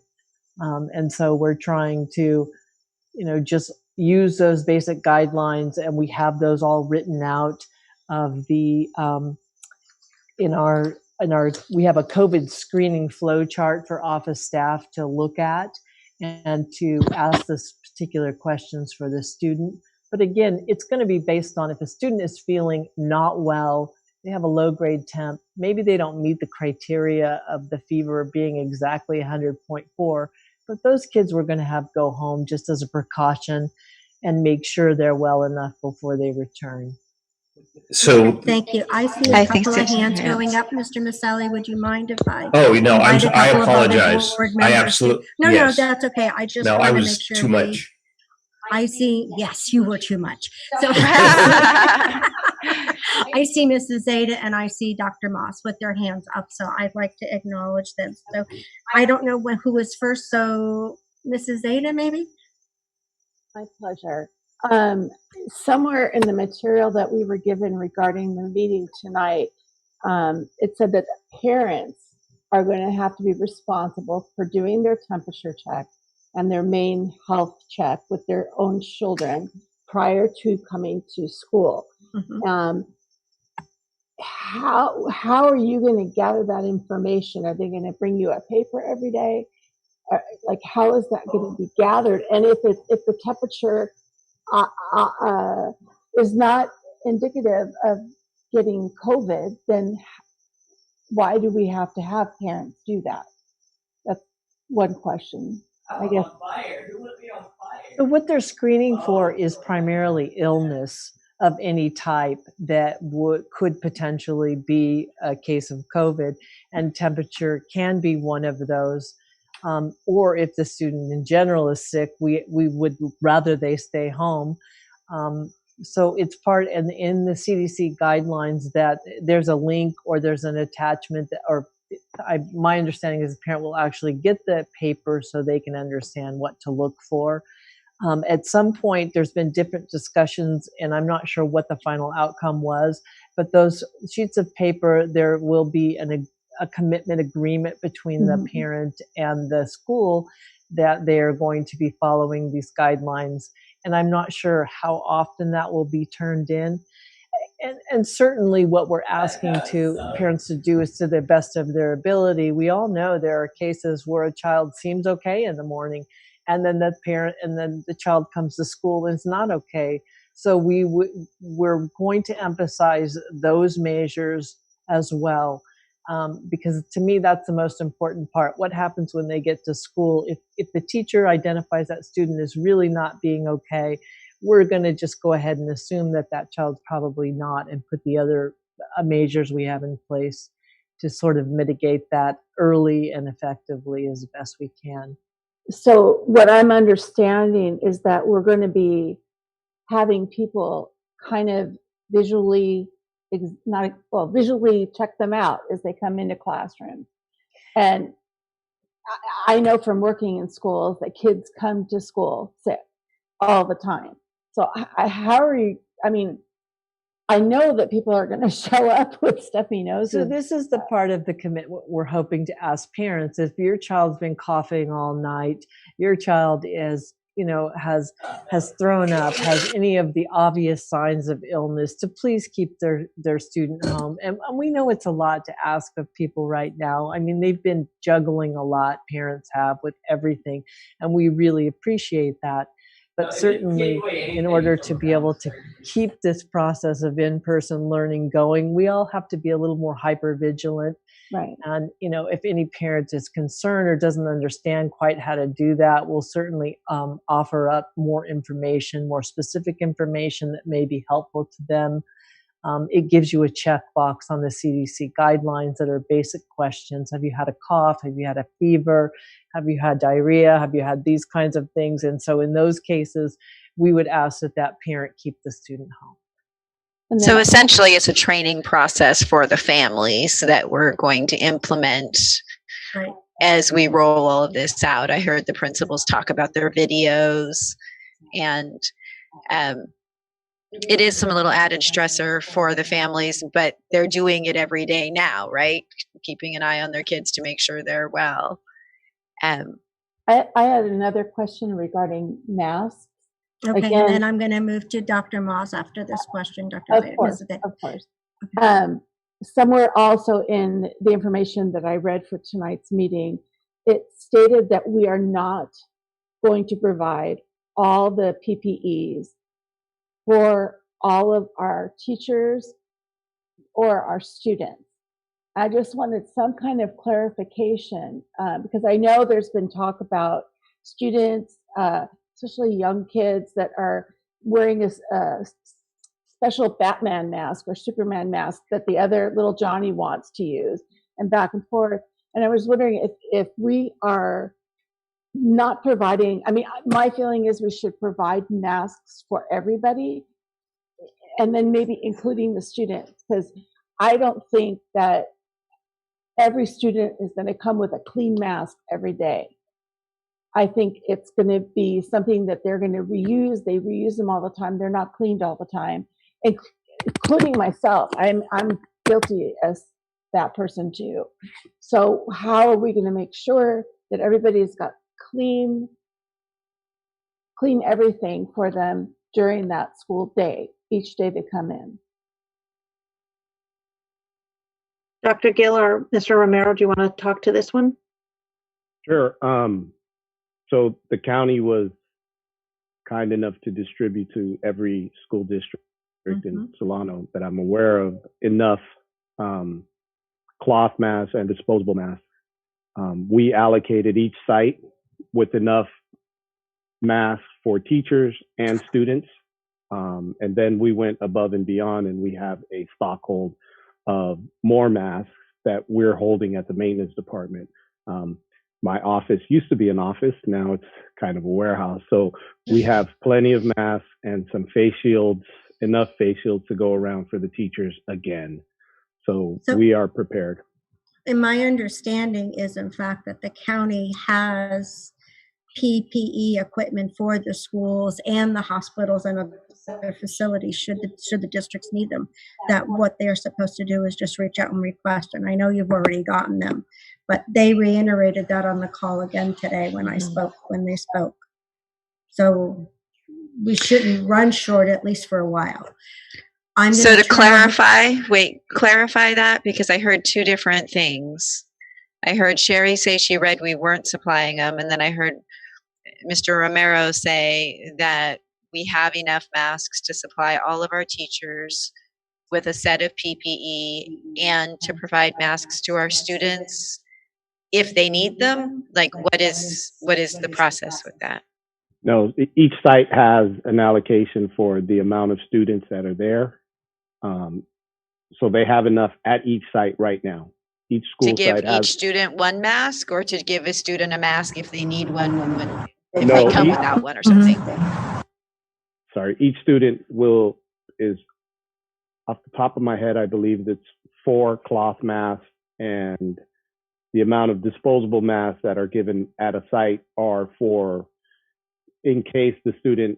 And so we're trying to, just use those basic guidelines, and we have those all written out of the, we have a COVID screening flow chart for office staff to look at and to ask this particular questions for the student. But again, it's going to be based on if a student is feeling not well, they have a low grade temp, maybe they don't meet the criteria of the fever being exactly 100.4, but those kids we're going to have go home just as a precaution and make sure they're well enough before they return. So thank you. I see a couple of hands going up. Mr. Maselli, would you mind if I? Oh no, I apologize. I No, absolutely no, that's okay. I just no, want I to was make sure too much. I see. Yes, you were too much. So I see Mrs. Zeta and I see Dr. Moss with their hands up. So I'd like to acknowledge them. So I don't know who was first. So Mrs. Zeta, maybe. My pleasure. Somewhere in the material that we were given regarding the meeting tonight, it said that parents are going to have to be responsible for doing their temperature check and their main health check with their own children prior to coming to school. Mm-hmm. How are you going to gather that information? Are they going to bring you a paper every day? Like, how is that going to be gathered? And if the temperature is not indicative of getting COVID, then why do we have to have parents do that? That's one question, I guess. So what they're screening for is primarily illness of any type that could potentially be a case of COVID, and temperature can be one of those. Or if the student in general is sick, we would rather they stay home. So it's part in the CDC guidelines that there's a link or there's an attachment my understanding is the parent will actually get the paper so they can understand what to look for. At some point, there's been different discussions, and I'm not sure what the final outcome was, but those sheets of paper, there will be a commitment agreement between the parent and the school that they are going to be following these guidelines. And I'm not sure how often that will be turned in. And certainly what we're asking parents to do is to the best of their ability. We all know there are cases where a child seems okay in the morning, and then the child comes to school and it's not okay. So we're going to emphasize those measures as well. Because to me, that's the most important part. What happens when they get to school? If the teacher identifies that student is really not being okay, we're going to just go ahead and assume that child's probably not, and put the other measures we have in place to sort of mitigate that early and effectively as best we can. So what I'm understanding is that we're going to be having people kind of visually check them out as they come into classrooms. And I know from working in schools that kids come to school sick all the time. So how are you, I know that people are going to show up with stuffy noses. So this is the part of the commitment we're hoping to ask parents. If your child's been coughing all night, your child is, has thrown up, has any of the obvious signs of illness, to please keep their student home. And we know it's a lot to ask of people right now. They've been juggling a lot, parents have, with everything, and we really appreciate that. But certainly, in order to be able to keep this process of in-person learning going, we all have to be a little more hyper-vigilant. Right. And, if any parent is concerned or doesn't understand quite how to do that, we'll certainly offer up more information, more specific information that may be helpful to them. It gives you a checkbox on the CDC guidelines that are basic questions. Have you had a cough? Have you had a fever? Have you had diarrhea? Have you had these kinds of things? And so in those cases, we would ask that parent keep the student home. So essentially, it's a training process for the families that we're going to implement as we roll all of this out. I heard the principals talk about their videos, and it is some little added stressor for the families, but they're doing it every day now, right? Keeping an eye on their kids to make sure they're well. I had another question regarding masks. Okay, Again, and then I'm going to move to Dr. Moss after this question, Dr. Of Zeta. course, of course. Somewhere also in the information that I read for tonight's meeting, it stated that we are not going to provide all the PPEs for all of our teachers or our students. I just wanted some kind of clarification because I know there's been talk about students, especially young kids that are wearing a special Batman mask or Superman mask that the other little Johnny wants to use, and back and forth. And I was wondering if we are not providing, I mean, my feeling is we should provide masks for everybody, and then maybe including the students, because I don't think that every student is going to come with a clean mask every day. I think it's going to be something that they're going to reuse. They reuse them all the time. They're not cleaned all the time, including myself. I'm guilty as that person too. So how are we going to make sure that everybody's got clean everything for them during that school day, each day they come in? Dr. Gill or Mr. Romero, do you want to talk to this one? Sure. So the county was kind enough to distribute to every school district in Solano that I'm aware of enough cloth masks and disposable masks. We allocated each site with enough masks for teachers and students. And then we went above and beyond, and we have a stockhold of more masks that we're holding at the maintenance department. My office used to be an office. Now it's kind of a warehouse. So we have plenty of masks and some face shields, enough face shields to go around for the teachers again. So we are prepared. And my understanding is, in fact, that the county has PPE equipment for the schools and the hospitals and other facilities should the districts need them. That what they're supposed to do is just reach out and request. And I know you've already gotten them, but they reiterated that on the call again today when they spoke. So we shouldn't run short, at least for a while. So to clarify that, because I heard two different things. I heard Sherry say she read we weren't supplying them, and then I heard Mr. Romero say that we have enough masks to supply all of our teachers with a set of PPE and to provide masks to our students if they need them. Like, what is the process with that? No, each site has an allocation for the amount of students that are there. So they have enough at each site right now. Each school to give site has each student one mask, or to give a student a mask if they need one if they come without one or something. Sorry, each student is off the top of my head, I believe it's 4 cloth masks, and the amount of disposable masks that are given at a site are for in case the student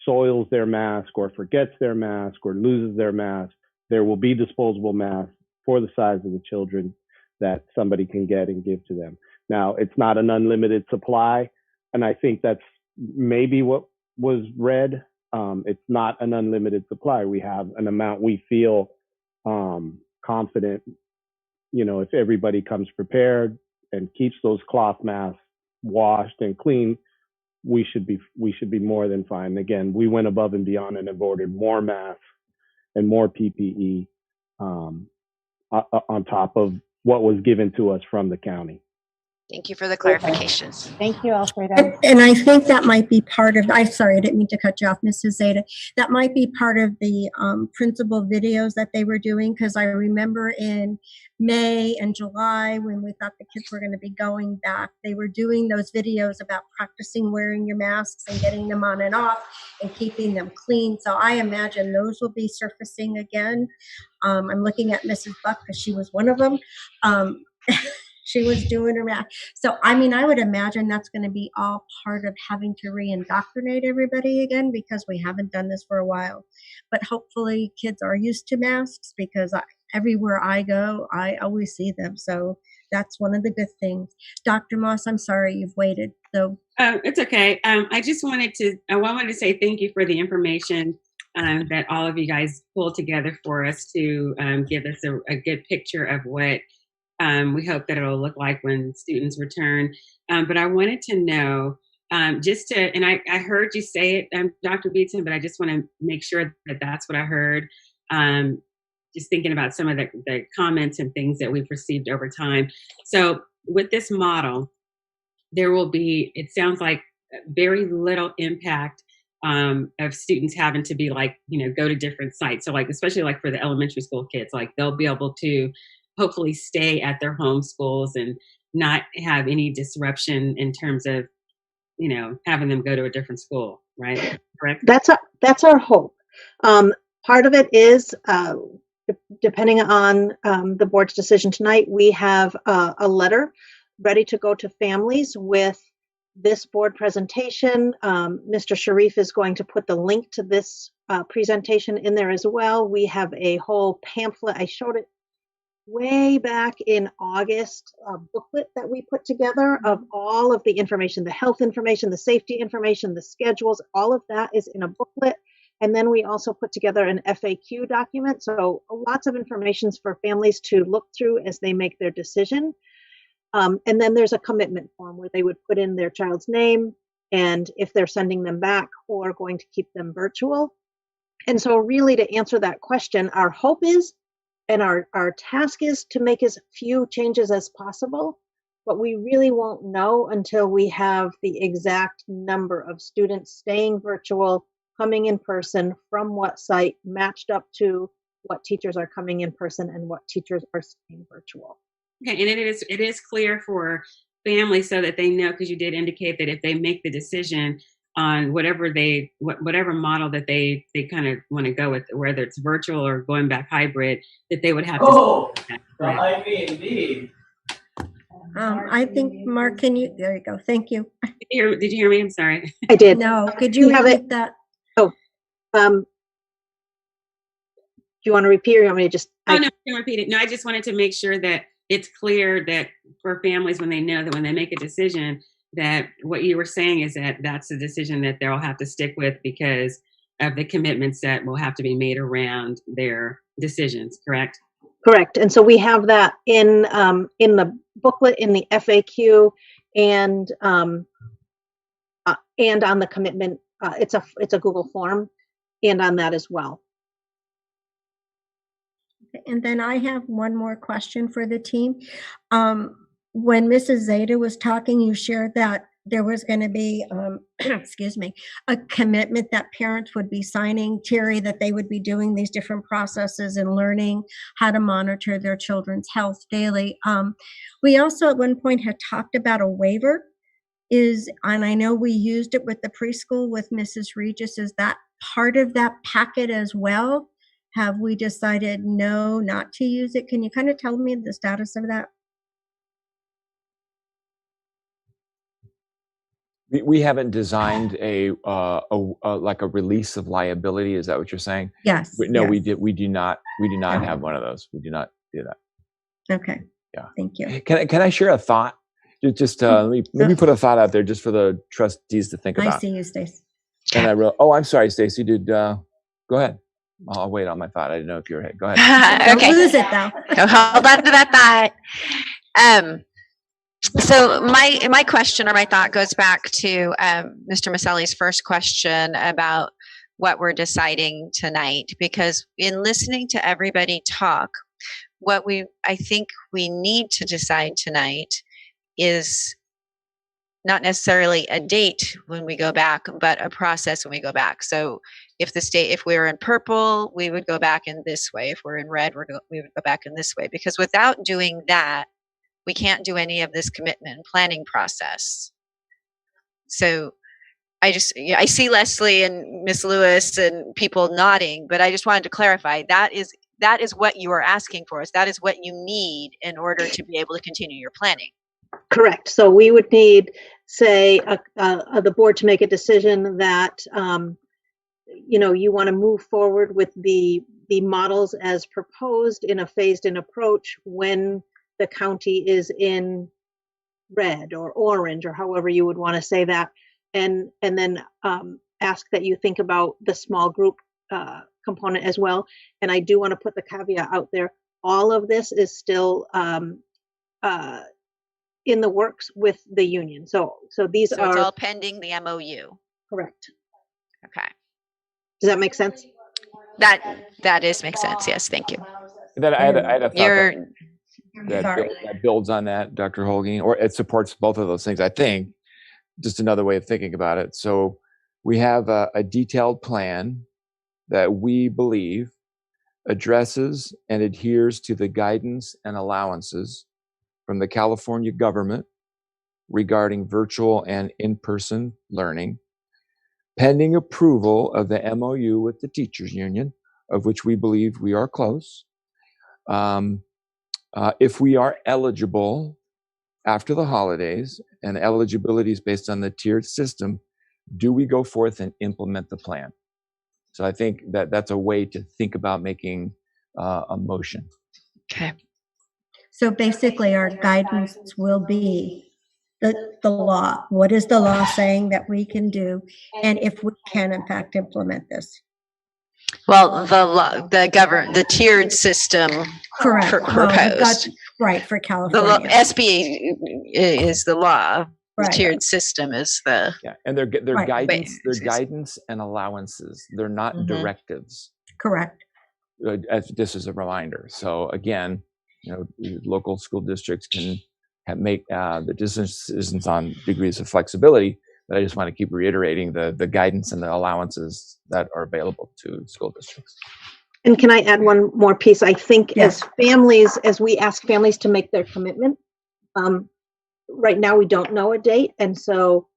soils their mask or forgets their mask or loses their mask. There will be disposable masks for the size of the children that somebody can get and give to them. Now, it's not an unlimited supply, and I think that's maybe what was read. It's not an unlimited supply. We have an amount we feel confident, if everybody comes prepared and keeps those cloth masks washed and clean, we should be more than fine. Again, we went above and beyond and have ordered more masks and more PPE on top of what was given to us from the county. Thank you for the clarifications. Thank you, Alfredo. And I think that might be part of, I'm sorry, I didn't mean to cut you off, Mrs. Zeta. That might be part of the principal videos that they were doing, because I remember in May and July when we thought the kids were going to be going back, they were doing those videos about practicing wearing your masks and getting them on and off and keeping them clean. So I imagine those will be surfacing again. I'm looking at Mrs. Buck because she was one of them. She was doing her math. So, I mean, I would imagine that's going to be all part of having to re-indoctrinate everybody again, because we haven't done this for a while. But hopefully kids are used to masks, because everywhere I go, I always see them. So that's one of the good things. Dr. Moss, I'm sorry you've waited. So it's okay. I wanted to say thank you for the information that all of you guys pulled together for us to give us a good picture of what we hope that it'll look like when students return. But I wanted to know, and I heard you say it, Dr. Beatson, but I just want to make sure that that's what I heard. Just thinking about some of the comments and things that we've received over time. So with this model, there will be, it sounds like, very little impact of students having to be go to different sites. So especially for the elementary school kids, they'll be able to hopefully stay at their home schools and not have any disruption in terms of, having them go to a different school, right? Correct? That's our hope. Part of it is, depending on the board's decision tonight, we have a letter ready to go to families with this board presentation. Mr. Sharif is going to put the link to this presentation in there as well. We have a whole pamphlet. I showed it way back in August, a booklet that we put together of all of the information, the health information, the safety information, the schedules, all of that is in a booklet. And then we also put together an FAQ document. So lots of information for families to look through as they make their decision. And then there's a commitment form where they would put in their child's name and if they're sending them back or going to keep them virtual. And so really to answer that question, our hope is, and our task is to make as few changes as possible, but we really won't know until we have the exact number of students staying virtual, coming in person, from what site, matched up to what teachers are coming in person and what teachers are staying virtual. Okay, and it is clear for families so that they know, because you did indicate that if they make the decision on whatever model that they kind of want to go with, whether it's virtual or going back hybrid, that they would have to. I think, Mark, there you go. Thank you. Did you hear me? I'm sorry. I did. No, could you repeat that? Oh, do you want to repeat or you want me to just? No, I can repeat it. No, I just wanted to make sure that it's clear that for families, when they know that when they make a decision, that what you were saying is that that's the decision that they'll have to stick with because of the commitments that will have to be made around their decisions, correct? Correct. And so we have that in the booklet, in the FAQ, and on the commitment. It's a Google form, and on that as well. And then I have one more question for the team. When Mrs. Zeta was talking, you shared that there was going to be, a commitment that parents would be signing, Terry, that they would be doing these different processes and learning how to monitor their children's health daily. We also at one point had talked about a waiver. And I know we used it with the preschool with Mrs. Regis. Is that part of that packet as well? Have we decided no, not to use it? Can you kind of tell me the status of that? We haven't designed a release of liability. Is that what you're saying? Yes. No, yes. We do not have one of those. We do not do that. Okay. Yeah. Thank you. Can I share a thought? Just let me put a thought out there just for the trustees to think about. I see you, Stace. And I wrote. Oh, I'm sorry, Stacey. Go ahead. I'll wait on my thought. I didn't know if you were ahead. Go ahead. Okay. Don't lose it though. Hold on to that thought. So my question or my thought goes back to Mr. Maselli's first question about what we're deciding tonight, because in listening to everybody talk, what I think we need to decide tonight is not necessarily a date when we go back, but a process when we go back. So if we're in purple, we would go back in this way. If we're in red, we would go back in this way, because without doing that, we can't do any of this commitment and planning process. So I see Leslie and Miss Lewis and people nodding, but I just wanted to clarify that is what you are asking for us. That is what you need in order to be able to continue your planning. Correct. So we would need, say, the board to make a decision that you want to move forward with the models as proposed in a phased-in approach when the county is in red or orange, or however you would want to say that, and then ask that you think about the small group component as well. And I do want to put the caveat out there: all of this is still in the works with the union. So these So are it's all pending the MOU. correct. Okay. Does that make sense? That makes sense. Yes, thank you. Then I had a thought that Sorry. builds on that, Dr. Holguin, or it supports both of those things. I think just another way of thinking about it. So we have a detailed plan that we believe addresses and adheres to the guidance and allowances from the California government regarding virtual and in-person learning, pending approval of the MOU with the teachers union, of which we believe we are close. If we are eligible after the holidays, and eligibility is based on the tiered system, do we go forth and implement the plan? So I think that's a way to think about making a motion. Okay. So basically, our guidance will be the law. What is the law saying that we can do, and if we can in fact implement this? Well, the tiered system Correct. proposed. Right, for The California. SB is the law. The Right. tiered system is the And their Right. guidance and allowances. They're not directives. Correct. This is a reminder. So again, local school districts can make the decisions on degrees of flexibility, but I just want to keep reiterating the guidance and the allowances that are available to school districts. And can I add one more piece? I think as we ask families to make their commitment, right now we don't know a date, and so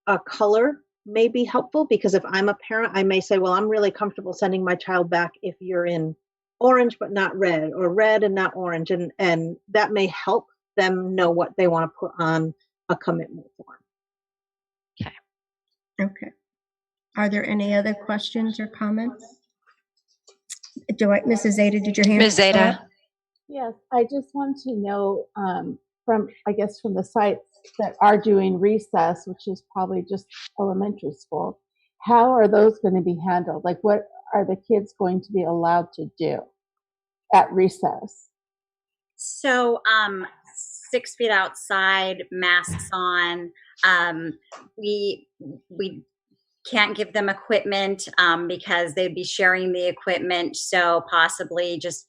a color may be helpful, because if I'm a parent, I may say, well, I'm really comfortable sending my child back if you're in orange but not red, or red and not orange, and that may help them know what they want to put on a commitment form. Okay. Are there any other questions or comments? Mrs. Zeta, did your hand? Ms. Zeta. Yes, I just want to know from the sites that are doing recess, which is probably just elementary school, how are those going to be handled? Like, what are the kids going to be allowed to do at recess? So 6 feet outside, masks on. We can't give them equipment because they'd be sharing the equipment. So possibly just,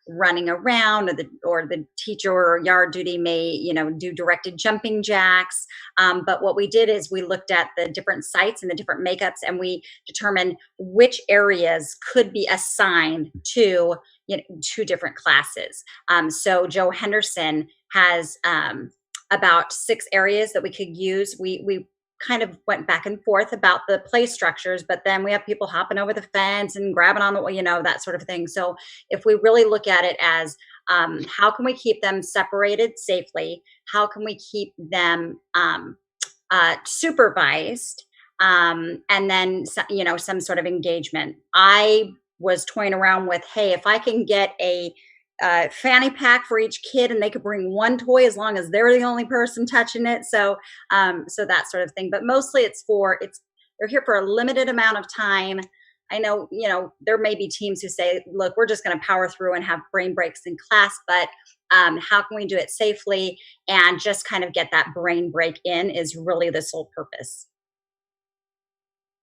running around, or the teacher or yard duty may, do directed jumping jacks. But what we did is we looked at the different sites and the different makeups, and we determined which areas could be assigned to, 2 different classes. So Joe Henderson has about 6 areas that we could use. We kind of went back and forth about the play structures, but then we have people hopping over the fence and grabbing on the, that sort of thing. So if we really look at it as how can we keep them separated safely? How can we keep them supervised? And then, some sort of engagement. I was toying around with, hey, if I can get a fanny pack for each kid, and they could bring one toy as long as they're the only person touching it. So that sort of thing. But mostly they're here for a limited amount of time. I know, there may be teams who say, look, we're just going to power through and have brain breaks in class, but how can we do it safely and just kind of get that brain break in is really the sole purpose.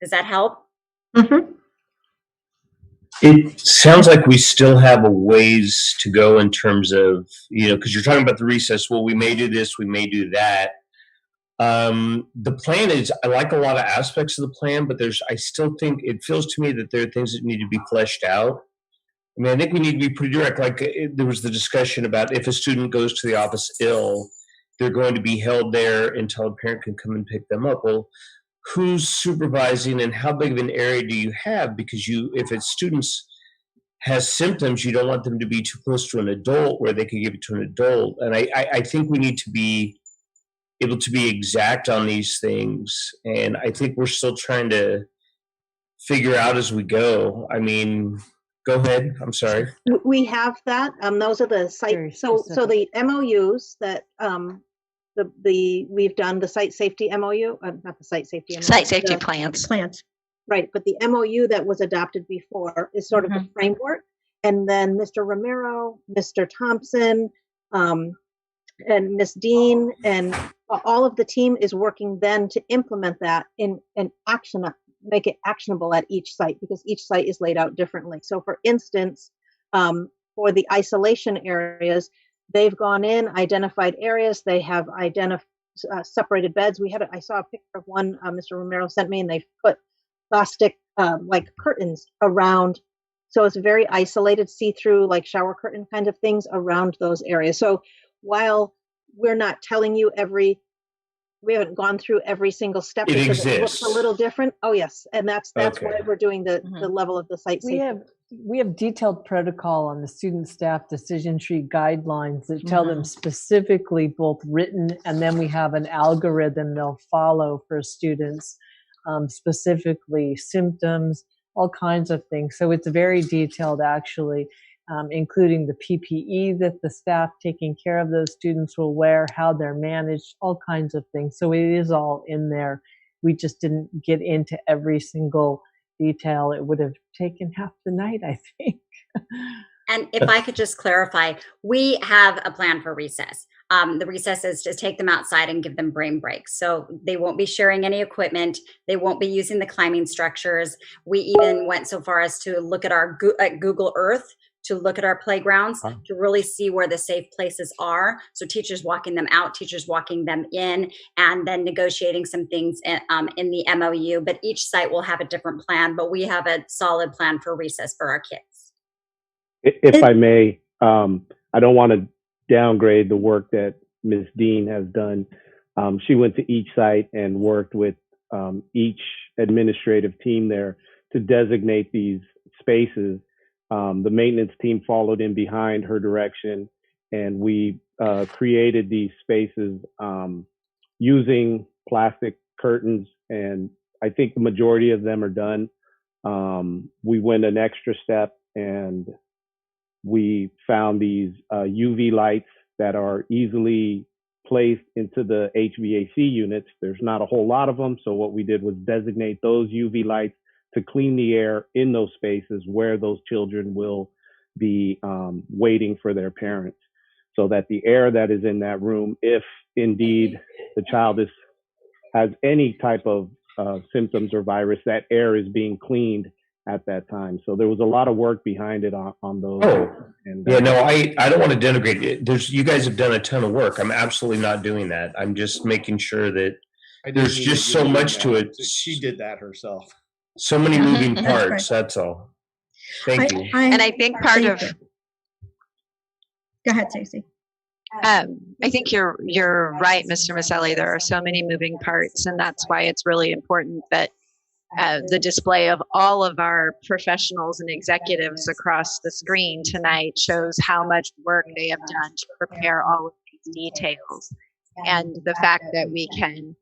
Does that help? Mm-hmm. It sounds like we still have a ways to go in terms of, because you're talking about the recess. Well, we may do this, we may do that. The plan is, I like a lot of aspects of the plan, but I still think it feels to me that there are things that need to be fleshed out. I mean, I think we need to be pretty direct. Like there was the discussion about if a student goes to the office ill, they're going to be held there until a parent can come and pick them up. Well, who's supervising and how big of an area do you have? Because if a student has symptoms, you don't want them to be too close to an adult where they could give it to an adult. And I think we need to be able to be exact on these things. And I think we're still trying to figure out as we go. I mean, go ahead. I'm sorry. We have that. Those are the site. So the MOUs that we've done the site safety MOU, not the site safety MOU. Site safety plans. Right, but the MOU that was adopted before is sort of the framework, and then Mr. Romero, Mr. Thompson, and Miss Dean, and all of the team is working then to implement that in action, make it actionable at each site, because each site is laid out differently. So for instance, for the isolation areas, they've gone in, identified areas, they have separated beds. I saw a picture of one Mr. Romero sent me, and they put plastic like curtains around, so it's very isolated, see-through, like shower curtain kind of things around those areas. So while we're not telling you we haven't gone through every single step because it looks a little different. Oh yes, and that's why we're doing the level of the site safety. We have detailed protocol on the student staff decision tree guidelines that tell them specifically, both written, and then we have an algorithm they'll follow for students, specifically symptoms, all kinds of things. So it's very detailed, actually, including the PPE that the staff taking care of those students will wear, how they're managed, all kinds of things. So it is all in there. We just didn't get into every single detail. It would have taken half the night, I think. And if I could just clarify, we have a plan for recess. The recess is to take them outside and give them brain breaks. So they won't be sharing any equipment. They won't be using the climbing structures. We even went so far as to look at our Google Earth, to look at our playgrounds, to really see where the safe places are. So teachers walking them out, teachers walking them in, and then negotiating some things in the MOU. But each site will have a different plan, but we have a solid plan for recess for our kids. If I may, I don't want to downgrade the work that Ms. Dean has done. She went to each site and worked with each administrative team there to designate these spaces. The maintenance team followed in behind her direction, and we created these spaces using plastic curtains, and I think the majority of them are done. We went an extra step, and we found these UV lights that are easily placed into the HVAC units. There's not a whole lot of them, so what we did was designate those UV lights to clean the air in those spaces where those children will be waiting for their parents, so that the air that is in that room, if indeed the child has any type of symptoms or virus, that air is being cleaned at that time. So there was a lot of work behind it on those. And, yeah, no, I don't want to denigrate it. You guys have done a ton of work. I'm absolutely not doing that. I'm just making sure that there's just so much to it. She did that herself. So many moving parts. That's all. Thank you. And I think part of. Go ahead, Stacey. I think you're right, Mr. Maselli. There are so many moving parts, and that's why it's really important that the display of all of our professionals and executives across the screen tonight shows how much work they have done to prepare all of these details, and the fact that we can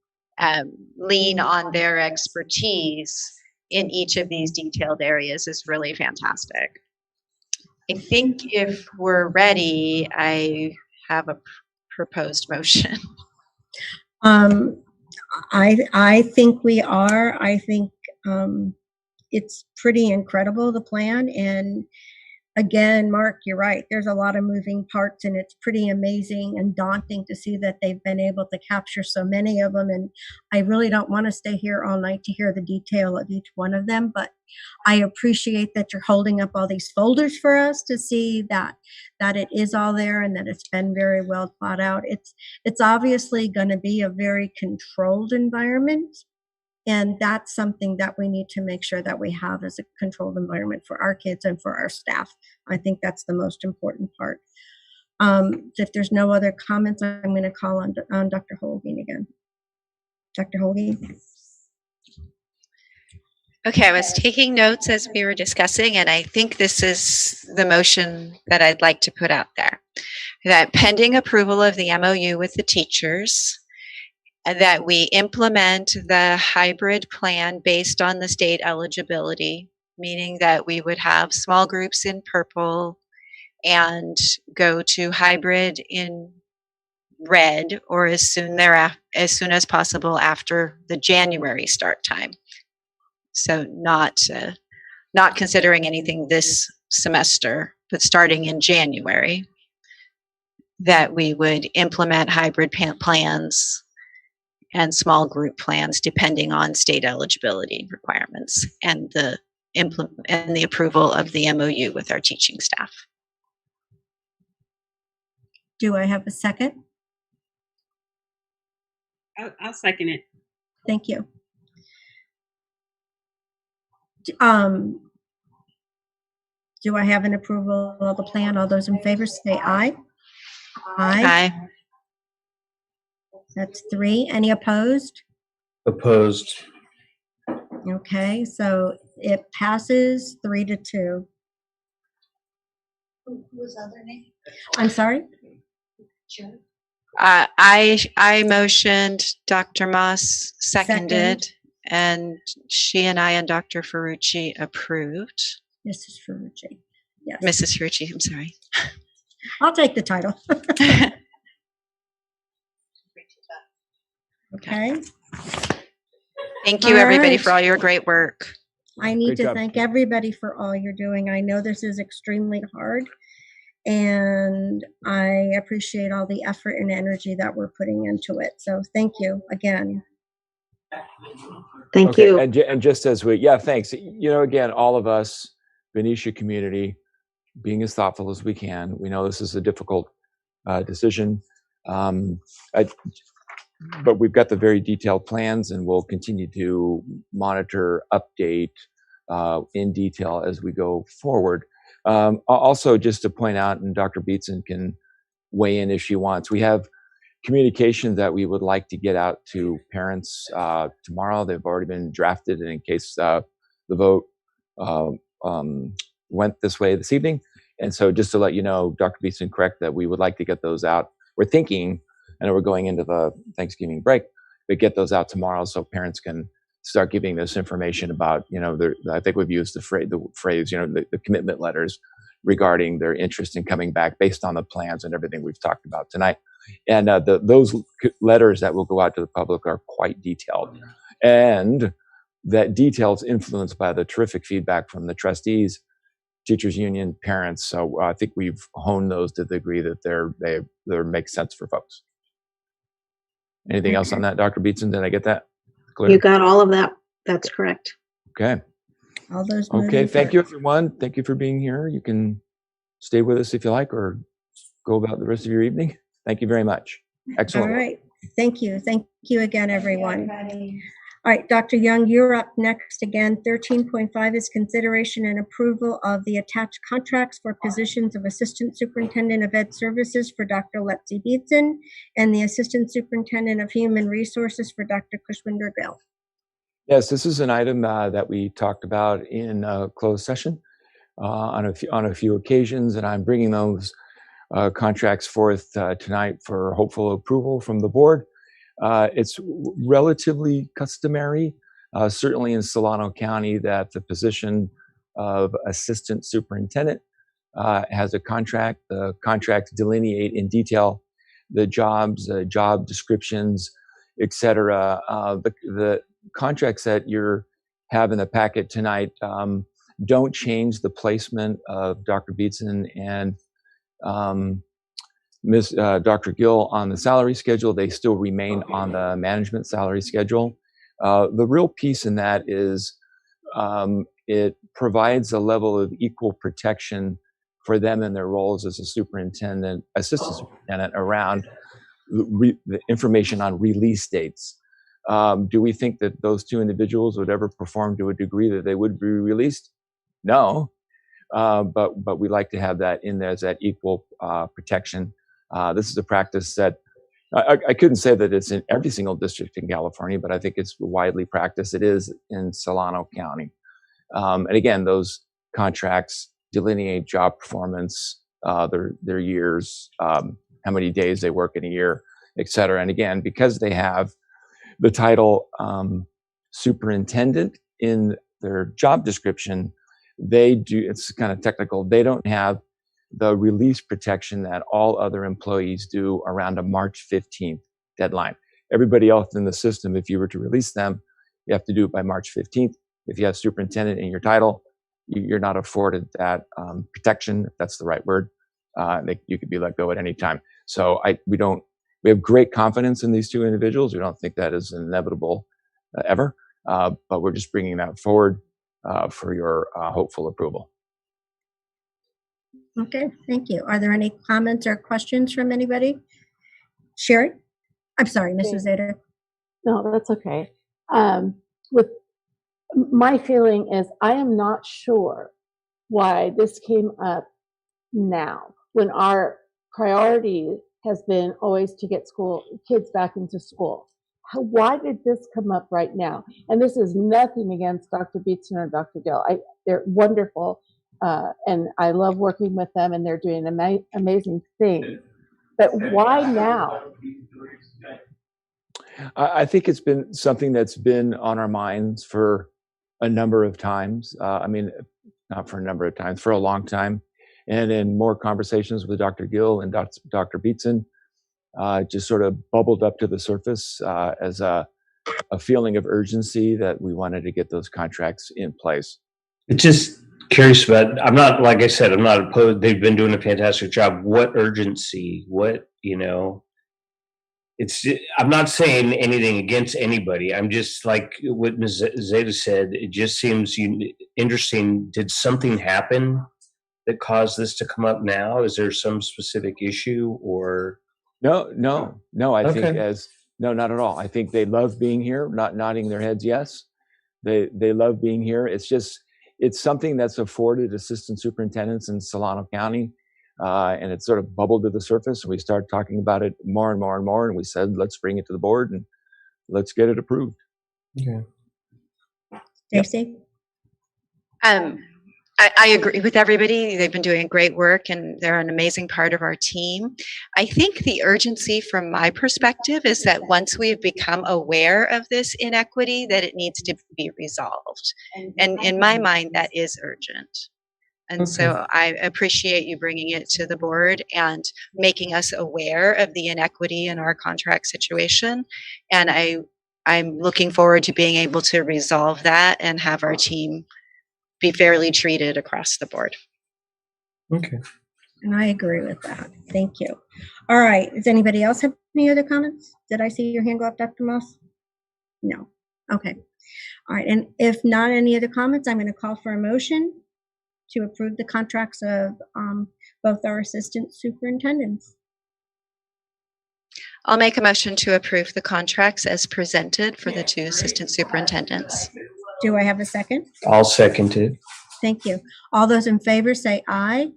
lean on their expertise in each of these detailed areas is really fantastic. I think if we're ready, I have a proposed motion. I think we are. I think it's pretty incredible, the plan. And again, Mark, you're right. There's a lot of moving parts, and it's pretty amazing and daunting to see that they've been able to capture so many of them. And I really don't want to stay here all night to hear the detail of each one of them, but I appreciate that you're holding up all these folders for us to see that it is all there and that it's been very well thought out. It's obviously going to be a very controlled environment. And that's something that we need to make sure that we have as a controlled environment for our kids and for our staff. I think that's the most important part. If there's no other comments, I'm going to call on Dr. Holguin again. Dr. Holguin? Okay, I was taking notes as we were discussing, and I think this is the motion that I'd like to put out there. That pending approval of the MOU with the teachers, that we implement the hybrid plan based on the state eligibility, meaning that we would have small groups in purple and go to hybrid in red, or as soon as possible after the January start time. So not considering anything this semester, but starting in January, that we would implement hybrid plans and small group plans depending on state eligibility requirements and the approval of the MOU with our teaching staff. Do I have a second? I'll second it. Thank you. Do I have an approval of the plan? All those in favor say aye. Aye. That's 3. Any opposed? Opposed. Okay, so it passes 3-2. Who was the other name? I'm sorry? Sure. I motioned, Dr. Moss seconded, and she and I and Dr. Ferrucci approved. Mrs. Ferrucci, yes. Mrs. Ferrucci, I'm sorry. I'll take the title. Okay. Thank you, everybody, for all your great work. I need to thank everybody for all you're doing. I know this is extremely hard, and I appreciate all the effort and energy that we're putting into it. So thank you again. Thank you. And just as thanks. Again, all of us, Benicia community, being as thoughtful as we can. We know this is a difficult decision, but we've got the very detailed plans, and we'll continue to monitor, update in detail as we go forward. Also, just to point out, and Dr. Beatson can weigh in if she wants, we have communication that we would like to get out to parents tomorrow. They've already been drafted, and in case the vote went this way this evening. And so just to let you know, Dr. Beatson, correct, that we would like to get those out. We're thinking, I know we're going into the Thanksgiving break, but get those out tomorrow so parents can start giving this information about, I think we've used the phrase, the commitment letters regarding their interest in coming back based on the plans and everything we've talked about tonight. And those letters that will go out to the public are quite detailed. And that detail is influenced by the terrific feedback from the trustees, teachers union, parents. So I think we've honed those to the degree that they make sense for folks. Anything else on that, Dr. Beatson? Did I get that clear? You got all of that. That's correct. Okay. All those. Okay. Thank you, everyone. Thank you for being here. You can stay with us if you like, or go about the rest of your evening. Thank you very much. Excellent. All right. Thank you. Thank you again, everyone. All right, Dr. Young, you're up next again. 13.5 is consideration and approval of the attached contracts for positions of Assistant Superintendent of Ed Services for Dr. Letzi Beatson and the Assistant Superintendent of Human Resources for Dr. Kushwinder Gill. Yes, this is an item that we talked about in closed session on a few occasions, and I'm bringing those contracts forth tonight for hopeful approval from the board. It's relatively customary, certainly in Solano County, that the position of assistant superintendent has a contract. The contracts delineate in detail the jobs, job descriptions, etc. The contracts that you have in the packet tonight don't change the placement of Dr. Beatson and Dr. Gill on the salary schedule. They still remain on the management salary schedule. The real piece in that is it provides a level of equal protection for them in their roles as a superintendent, assistant superintendent, around the information on release dates. Do we think that those two individuals would ever perform to a degree that they would be released? No, but we like to have that in there as that equal protection. This is a practice that I couldn't say that it's in every single district in California, but I think it's widely practiced. It is in Solano County. And again, those contracts delineate job performance, their years, how many days they work in a year, et cetera. And again, because they have the title superintendent in their job description, they do, it's kind of technical, they don't have the release protection that all other employees do around a March 15th deadline. Everybody else in the system, if you were to release them, you have to do it by March 15th. If you have superintendent in your title, you're not afforded that protection, if that's the right word. You could be let go at any time. So we have great confidence in these two individuals. We don't think that is inevitable ever, but we're just bringing that forward for your hopeful approval. Okay, thank you. Are there any comments or questions from anybody? Sherry? I'm sorry, Mrs. Zeta. No, that's okay. With my feeling is I am not sure why this came up now when our priority has been always to get kids back into school. Why did this come up right now? And this is nothing against Dr. Beatson or Dr. Gill. They're wonderful, and I love working with them, and they're doing amazing things. But why now? I think it's been something that's been on our minds for a number of times. I mean, not for a number of times, for a long time. And in more conversations with Dr. Gill and Dr. Beatson, just sort of bubbled up to the surface as a feeling of urgency that we wanted to get those contracts in place. It's just curious about, I'm not, like I said, I'm not opposed. They've been doing a fantastic job. What urgency? What, I'm not saying anything against anybody. I'm just like what Ms. Zeta said. It just seems interesting. Did something happen that caused this to come up now? Is there some specific issue or? No. I Okay. think no, not at all. I think they love being here, not nodding their heads. Yes, they love being here. It's something that's afforded assistant superintendents in Solano County. And it sort of bubbled to the surface, and we started talking about it more and more and more. And we said, let's bring it to the board and let's get it approved. Okay. Stacey? I agree with everybody. They've been doing great work, and they're an amazing part of our team. I think the urgency from my perspective is that once we've become aware of this inequity, that it needs to be resolved. And in my mind, that is urgent. And so I appreciate you bringing it to the board and making us aware of the inequity in our contract situation. And I'm looking forward to being able to resolve that and have our team be fairly treated across the board. Okay. And I agree with that. Thank you. All right. Does anybody else have any other comments? Did I see your hand go up, Dr. Moss? No. Okay. All right. And if not any other comments, I'm going to call for a motion to approve the contracts of both our assistant superintendents. I'll make a motion to approve the contracts as presented for the two assistant superintendents. Do I have a second? I'll second it. Thank you. All those in favor say aye,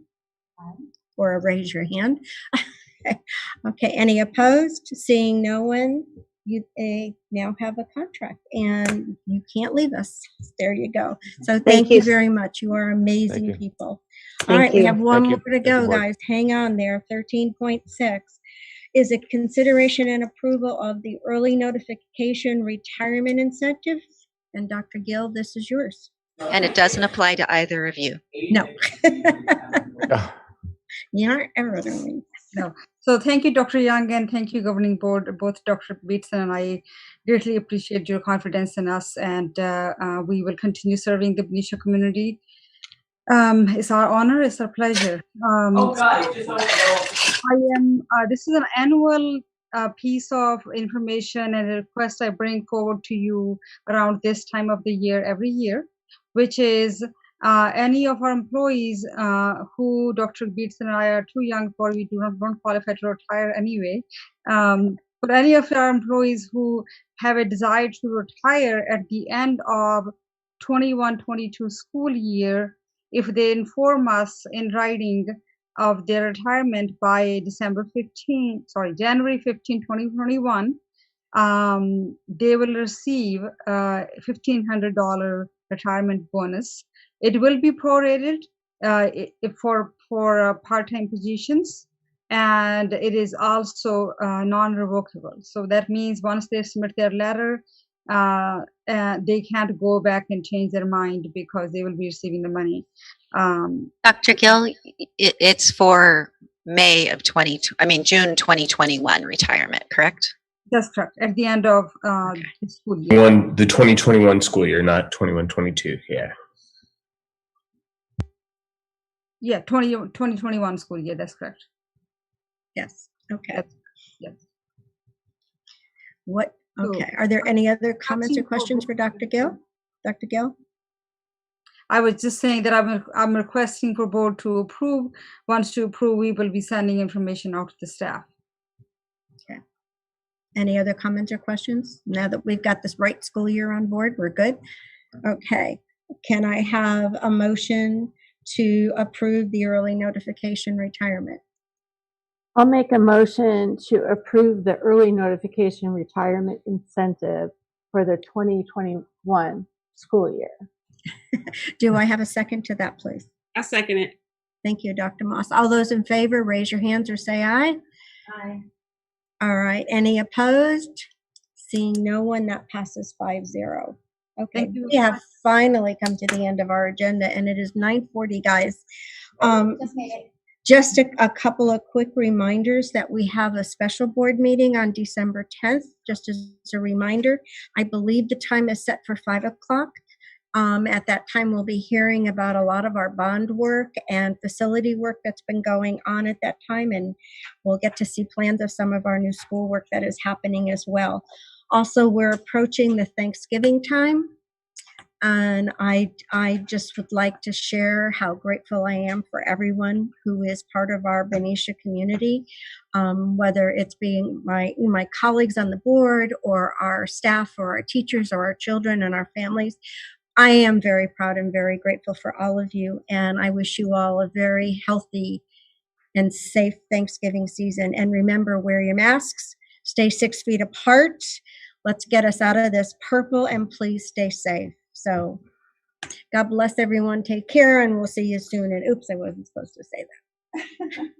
or raise your hand. Okay, any opposed? Seeing no one, you now have a contract, and you can't leave us. There you go. So thank you very much. You are amazing people. All right, we have one more to go, guys. Hang on there. 13.6 is a consideration and approval of the early notification retirement incentive. And Dr. Gill, this is yours. And it doesn't apply to either of you. No. You're not ever doing. No. So thank you, Dr. Young, and thank you, Governing Board. Both Dr. Beatson and I greatly appreciate your confidence in us, and we will continue serving the Benicia community. It's our honor, it's our pleasure. This is an annual piece of information and a request I bring forward to you around this time of the year every year, which is any of our employees who Dr. Beatson and I are too young for, we don't qualify to retire anyway, but any of our employees who have a desire to retire at the end of 21-22 school year, if they inform us in writing of their retirement by January 15, 2021, they will receive a $1,500 retirement bonus. It will be prorated for part-time positions, and it is also non-revocable. So that means once they submit their letter, they can't go back and change their mind because they will be receiving the money. Dr. Gill, it's for June 2021 retirement, correct? That's correct. At the end of the school year. The 2021 school year, not 21-22. Yeah. Yeah, 2021 school year. That's correct. Yes. Okay. Yes. What? Okay. Are there any other comments or questions for Dr. Gill? Dr. Gill? I was just saying that I'm requesting for board to approve. Once to approve, we will be sending information out to the staff. Okay. Any other comments or questions? Now that we've got this right school year on board, we're good. Okay. Can I have a motion to approve the early notification retirement? I'll make a motion to approve the early notification retirement incentive for the 2021 school year. Do I have a second to that, please? I second it. Thank you, Dr. Moss. All those in favor, raise your hands or say aye. Aye. All right. Any opposed? Seeing no one, that passes 5-0. Okay, we have finally come to the end of our agenda, and it is 9:40, guys. Just a couple of quick reminders that we have a special board meeting on December 10th, just as a reminder. I believe the time is set for 5 o'clock. At that time, we'll be hearing about a lot of our bond work and facility work that's been going on at that time, and we'll get to see plans of some of our new school work that is happening as well. Also, we're approaching the Thanksgiving time, and I just would like to share how grateful I am for everyone who is part of our Benicia community, whether it's being my colleagues on the board or our staff or our teachers or our children and our families. I am very proud and very grateful for all of you, and I wish you all a very healthy and safe Thanksgiving season. And remember, wear your masks, stay 6 feet apart. Let's get us out of this purple, and please stay safe. So God bless everyone. Take care, and we'll see you soon. And oops, I wasn't supposed to say that.